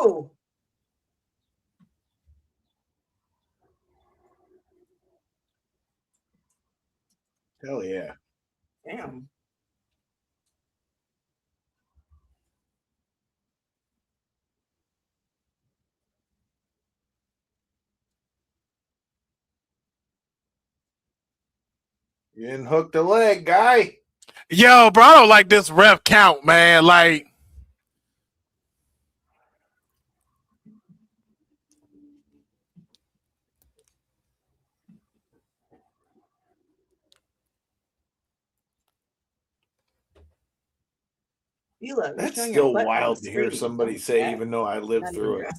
Whoa. Hell yeah. Damn. You didn't hook the leg, guy. Yo, bro, I don't like this ref count, man. Like, that's still wild to hear somebody say, even though I lived through it,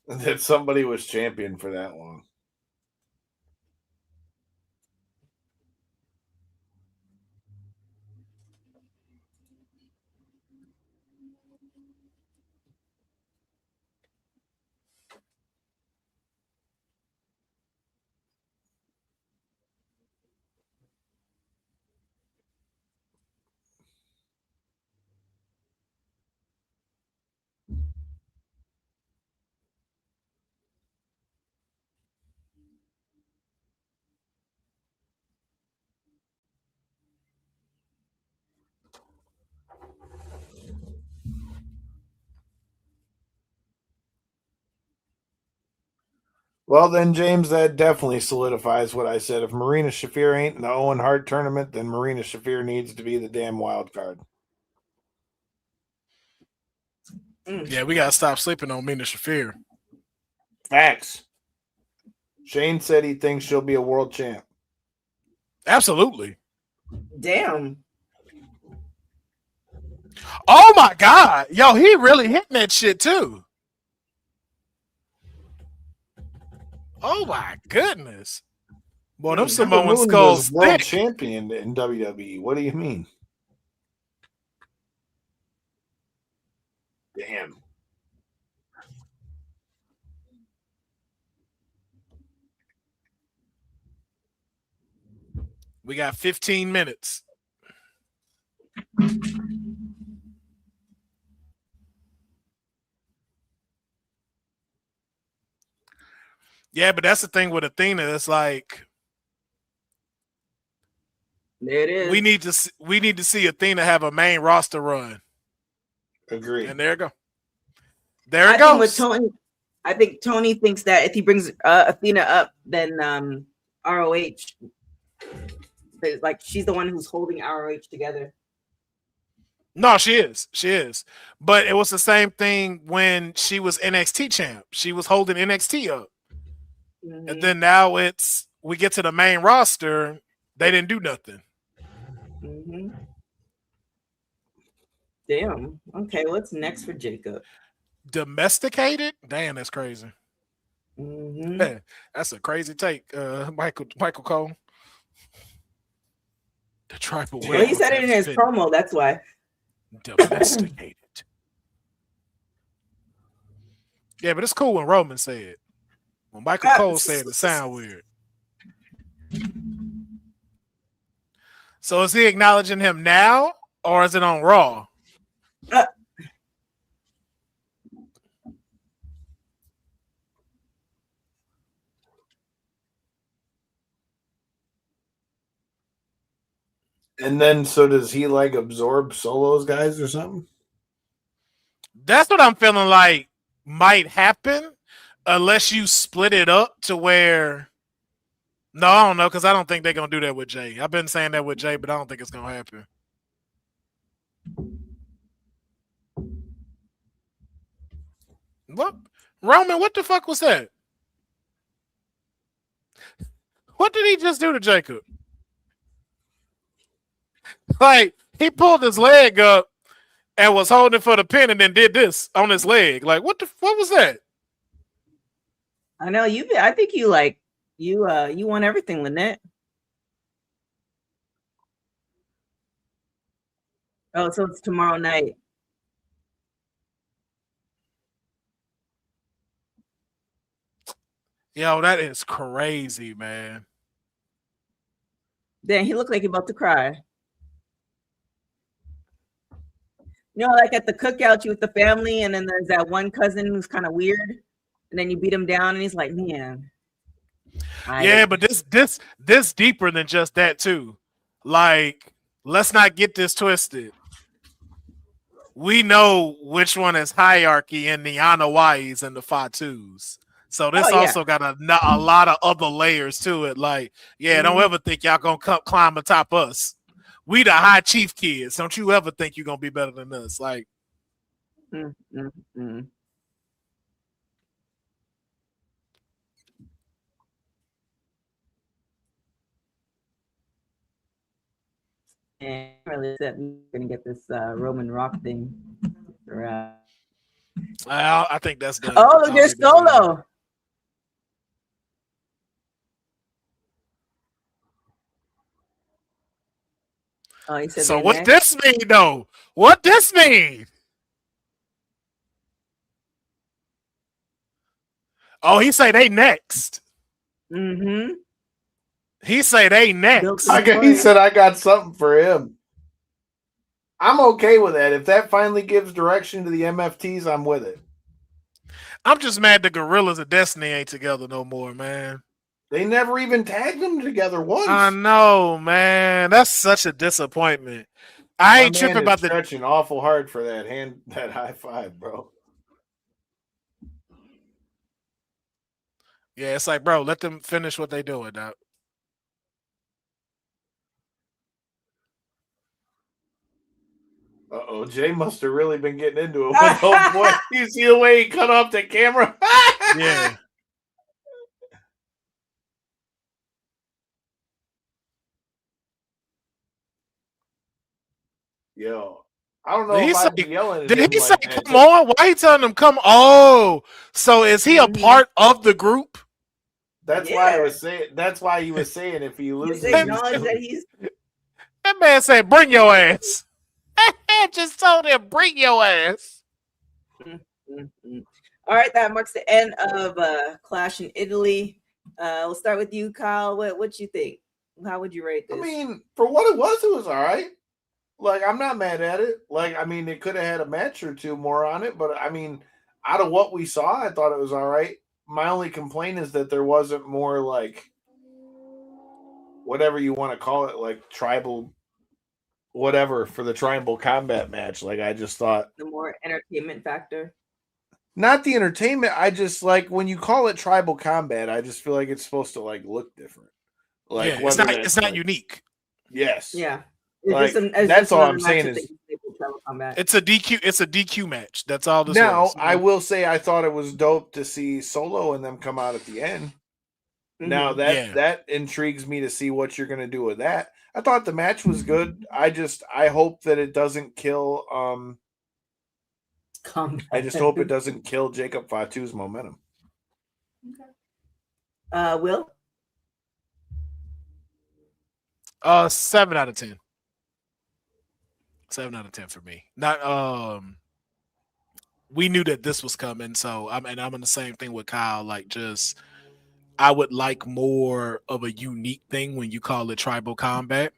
that somebody was champion for that long. Well, then, James, that definitely solidifies what I said. If Marina Shafir ain't in the Owen Hart tournament, then Marina Shafir needs to be the damn wild card. yeah, we gotta stop sleeping on Marina Shafir. Facts. Shane said he thinks she'll be a world champ. Absolutely. Damn. Oh my God. Yo, he really hitting that shit too. Oh my goodness. Boy, them Samoan skulls world thick. champion in WWE. What do you mean? Damn. We got 15 minutes. Yeah, but that's the thing with Athena. It's like there it is. We need to see Athena have a main roster run. Agree. And there you go. There it goes. I think Tony thinks that if he brings Athena up, then ROH, like she's the one who's holding ROH together. No, she is. She is. But it was the same thing when she was NXT champ. She was holding NXT up. Mm-hmm. And then now we get to the main roster. They didn't do nothing. Mm-hmm. Damn. Okay, what's next for Jacob? Domesticated? Damn, that's crazy. Mm-hmm. Man, that's a crazy take, Michael Cole. The tribal. Well, he said it in his promo. That's why. Domesticated. Yeah, but it's cool when Roman said it. When Michael Cole said it sound weird. So is he acknowledging him now, or is it on Raw? And then, so does he like absorb Solo's guys or something? That's what I'm feeling like might happen, unless you split it up to where. No, I don't know, because I don't think they're gonna do that with Jay. I've been saying that with Jay, but I don't think it's gonna happen. What, Roman? What the fuck was that? What did he just do to Jacob? Like, he pulled his leg up and was holding for the pin and then did this on his leg. Like, what was that? I know you. I think you like you want everything, Lynette. Oh, so it's tomorrow night. Yo, that is crazy, man. Then he looked like he about to cry. like at the cookout, you with the family, and then there's that one cousin who's kind of weird, and then you beat him down, and he's like, man. Yeah, but this deeper than just that too. Like, let's not get this twisted. We know which one is hierarchy in the Anawais and the Fatus. So this also got a lot of other layers to it. Like, don't ever think y'all gonna climb atop us. We the high chief kids. Don't you ever think you're gonna be better than us? Like, And really said we're gonna get this Roman Rock thing. I think that's done. Oh, look, there's Solo. Oh, he said so what this mean though? What this mean? Oh, he say they next. Mm-hmm. He say they next. He said I got something for him. I'm okay with that. If that finally gives direction to the MFTs, I'm with it. I'm just mad the Gorillas of Destiny ain't together no more, man. They never even tagged them together once. I know, man. That's such a disappointment. I ain't tripping about the stretching awful hard for that high five, bro. Yeah, it's like, bro, let them finish what they doing, dog. Jay must have really been getting into it with old boy. You see the way he cut off the camera? Yeah. Yo, I don't know if I'd be yelling at him. Did he say, come on? Why he telling them, come on? Oh, so is he a part of the group? That's why I was saying. That's why he was saying if he loses, acknowledge that he's. That man said, bring your ass. Just told him, bring your ass. All right, that marks the end of Clash in Italy. We'll start with you, Kyle. What you think? How would you rate this? I mean, for what it was all right. Like, I'm not mad at it. Like, I mean, it could have had a match or two more on it, but I mean, out of what we saw, I thought it was all right. My only complaint is that there wasn't more like whatever you want to call it, like tribal whatever for the tribal combat match. Like, I just thought the more entertainment factor. Not the entertainment. I just like when you call it tribal combat, I just feel like it's supposed to like look different. Like it's not unique. Yes. Yeah. Like, that's all I'm saying is it's a DQ. It's a DQ match. That's all. This now I will say I thought it was dope to see Solo and them come out at the end. Mm-hmm. Now that intrigues me to see what you're gonna do with that. I thought the match was good. I hope that it doesn't kill. I just hope it doesn't kill Jacob Fatu's momentum. Okay. Will? 7 out of 10. 7 out of 10 for me. Not we knew that this was coming, so I'm in the same thing with Kyle. Like, just I would like more of a unique thing when you call it tribal combat.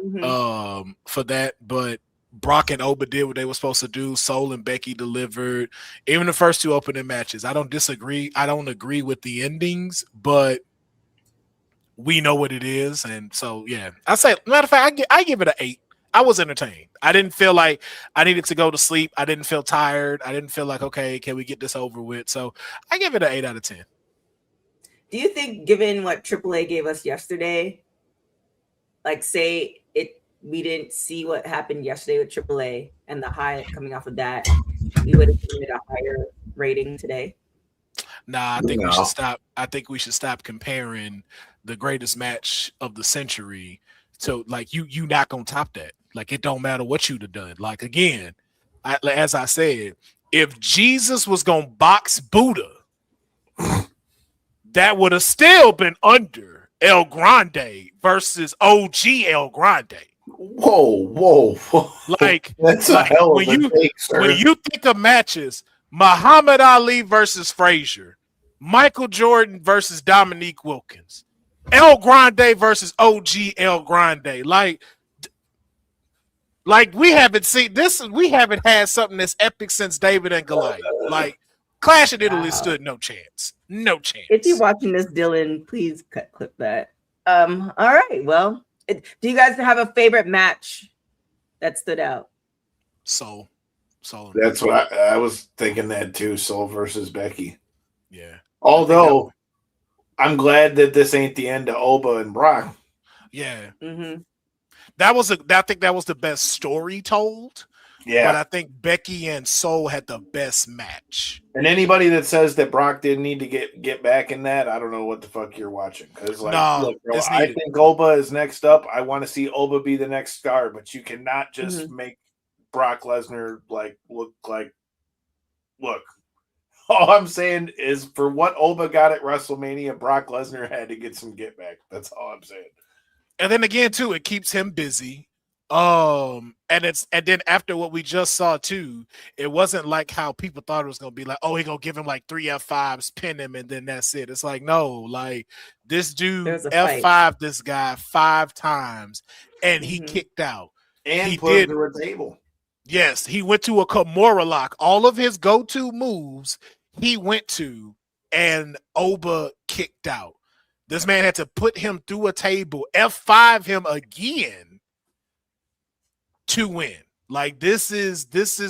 Mm-hmm. For that, but Brock and Oba did what they were supposed to do. Sol and Becky delivered. Even the first two opening matches, I don't disagree. I don't agree with the endings, but we know what it is, and so yeah. I say, matter of fact, I give it an 8. I was entertained. I didn't feel like I needed to go to sleep. I didn't feel tired. I didn't feel like, okay, can we get this over with? So I give it an 8 out of 10. Do you think, given what AAA gave us yesterday, like say we didn't see what happened yesterday with AAA and the high coming off of that, we would have given it a higher rating today? Nah, I think we should stop. I think we should stop comparing the greatest match of the century to like you not gonna top that. Like, it don't matter what you'd have done. Like, again, as I said, if Jesus was gonna box Buddha, that would have still been under El Grande versus OG El Grande. Whoa. Like, that's a hell of a take, sir. When you think of matches, Muhammad Ali versus Frazier, Michael Jordan versus Dominique Wilkins, El Grande versus OG El Grande. Like, Like we haven't seen this. We haven't had something that's epic since David and Goliath. Like Clash of Italy stood no chance. No chance. If you're watching this, Dylan, please clip that. All right. Well, do you guys have a favorite match that stood out? Soul. That's what I was thinking that too. Soul versus Becky. Yeah. Although I'm glad that this ain't the end of Oba and Brock. Yeah. Mm-hmm. I think that was the best story told. Yeah. But I think Becky and Soul had the best match. And anybody that says that Brock didn't need to get back in that, I don't know what the fuck you're watching. Because look, bro, I think Oba is next up. I want to see Oba be the next star, but you cannot just make Brock Lesnar look. All I'm saying is for what Oba got at WrestleMania, Brock Lesnar had to get some get back. That's all I'm saying. And then again, too, it keeps him busy. And then after what we just saw too, it wasn't like how people thought it was gonna be like, oh, he gonna give him like 3 F5s, pin him, and then that's it. It's like, no, like this dude F5 this guy 5 times and he kicked out. And he put him to a table. Yes, he went to a Kimura lock. All of his go-to moves he went to, and Oba kicked out. This man had to put him through a table, F5 him again to win. Like this is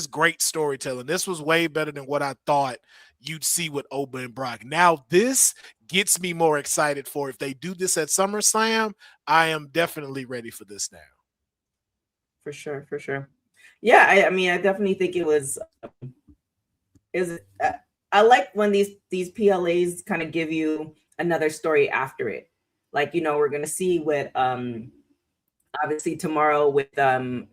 great storytelling. This was way better than what I thought you'd see with Oba and Brock. Now this gets me more excited for if they do this at SummerSlam. I am definitely ready for this now. For sure. Yeah, I mean, I definitely think it was. I like when these PLAs kind of give you another story after it. Like, you know, we're gonna see what obviously tomorrow with Roman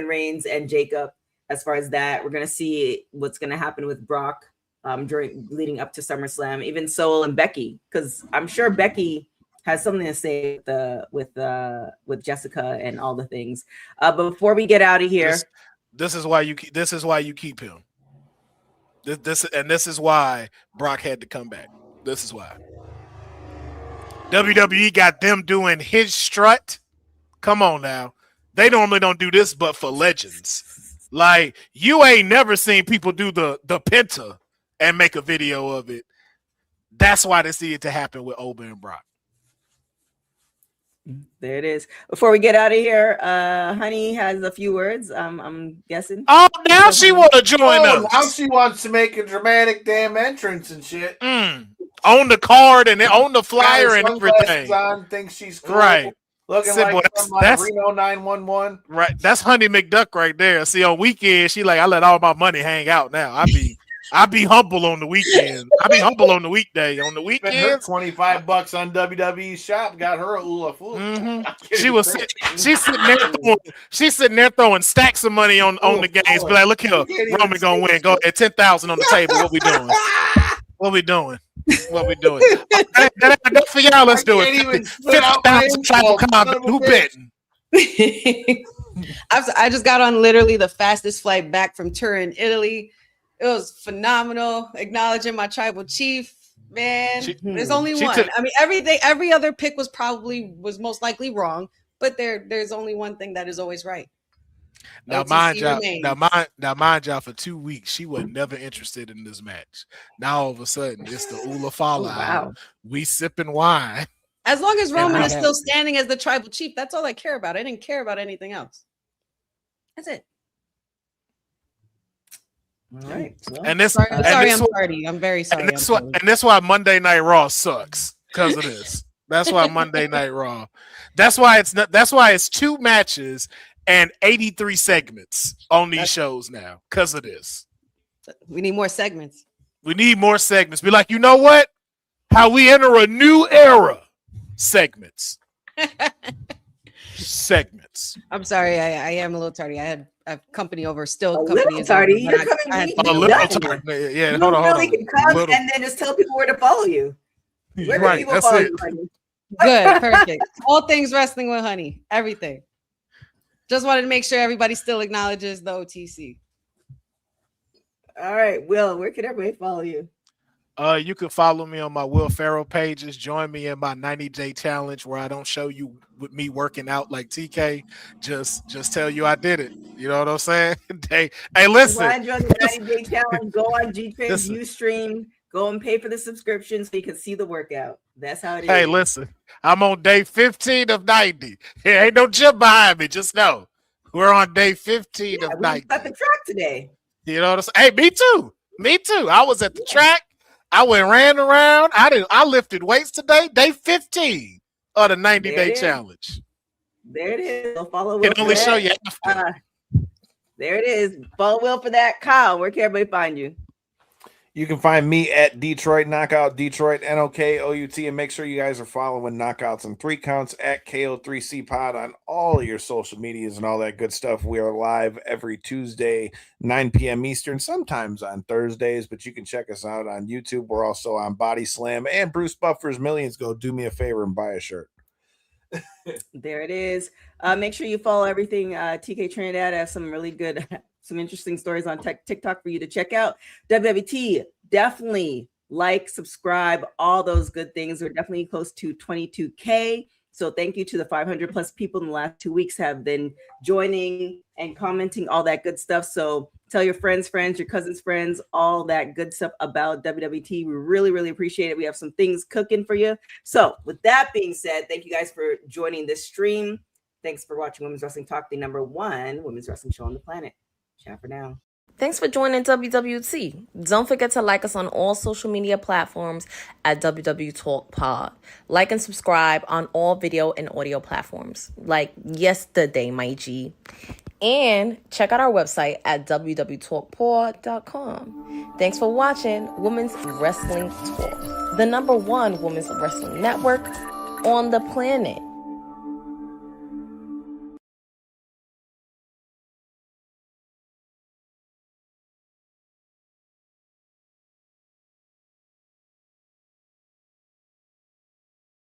Reigns and Jacob. As far as that, we're gonna see what's gonna happen with Brock leading up to SummerSlam. Even Soul and Becky, because I'm sure Becky has something to say with Jessica and all the things. But before we get out of here, this is why you keep him. This is why Brock had to come back. This is why WWE got them doing his strut. Come on now, they normally don't do this, but for legends, like you ain't never seen people do the penta and make a video of it. That's why they see it to happen with Oba and Brock. There it is. Before we get out of here, Honey has a few words. I'm guessing. Oh, now she want to join us. Now she wants to make a dramatic damn entrance and shit. On the card and on the flyer and everything. On, thinks she's cool. Right. Looking like that's Reno 911. Right. That's Honey McDuck right there. See, on weekends, she like, I let all my money hang out now. I be humble on the weekend. I be humble on the weekday. On the weekends, $25 on WWE Shop got her a hula fool. She's sitting there throwing stacks of money on the games. Be like, look here, Roman gonna win. Go at 10,000 on the table. What we doing? What we doing? That enough for y'all. Let's do it. 50,000 tribal combat. Who betting? I just got on literally the fastest flight back from Turin, Italy. It was phenomenal. Acknowledging my tribal chief, man. There's only one. I mean, every other pick was most likely wrong, but there's only one thing that is always right. Now mind y'all, for 2 weeks, she was never interested in this match. Now all of a sudden, it's the Ula Fala. Oh, wow. We sipping wine. As long as Roman is still standing as the tribal chief, that's all I care about. I didn't care about anything else. That's it. All right. Well, I'm sorry. I'm very sorry. And that's why Monday Night Raw sucks because of this. That's why Monday Night Raw. That's why it's 2 matches and 83 segments on these shows now because of this. We need more segments. Be like, you know what? How we enter a new era. Segments. I'm sorry. I am a little tardy. I have company over. Still, a company little tardy. You're coming. A little tardy. Yeah, hold on. Really can come and then just tell people where to follow you. Where can people follow you, Honey? Good, perfect. All things wrestling with Honey. Everything. Just wanted to make sure everybody still acknowledges the OTC. All right, Will. Where can everybody follow you? You can follow me on my Will Ferrell pages. Join me in my 90-day challenge where I don't show you with me working out like TK. Just tell you I did it. You know what I'm saying? Hey, listen. Why join the 90-day challenge? Go on G-Train's Ustream. Go and pay for the subscription so you can see the workout. That's how it is. Hey, listen. I'm on day 15 of 90. There ain't no gym behind me. Just know we're on day 15 of 90. We got the track today. You know what I'm saying? Hey, me too. Me too. I was at the track. I ran around. I lifted weights today. Day 15 of the 90-day challenge. There it is. So follow Will. Can only show you after. There it is. Follow Will for that. Kyle, where can everybody find you? You can find me at Detroit Knockout, Detroit NOKOUT, and make sure you guys are following Knockouts and 3 Counts at KO3C Pod on all of your social medias and all that good stuff. We are live every Tuesday, 9 p.m. Eastern, sometimes on Thursdays, but you can check us out on YouTube. We're also on Body Slam and Bruce Buffer's Millions. Go do me a favor and buy a shirt. There it is. Make sure you follow everything. TK Trinidad has some really good, some interesting stories on TikTok for you to check out. WWT, definitely like, subscribe, all those good things. We're definitely close to 22K. So thank you to the 500 plus people in the last 2 weeks have been joining and commenting all that good stuff. So tell your friends, your cousins, friends, all that good stuff about WWT. We really, really appreciate it. We have some things cooking for you. So with that being said, thank you guys for joining this stream. Thanks for watching Women's Wrestling Talk, the #1 women's wrestling show on the planet. Ciao for now. Thanks for joining WWT. Don't forget to like us on all social media platforms at WW Talk Pod. Like and subscribe on all video and audio platforms like yesterday, my G. And check out our website at www.talkpod.com. Thanks for watching Women's Wrestling Talk, the #1 women's wrestling network on the planet.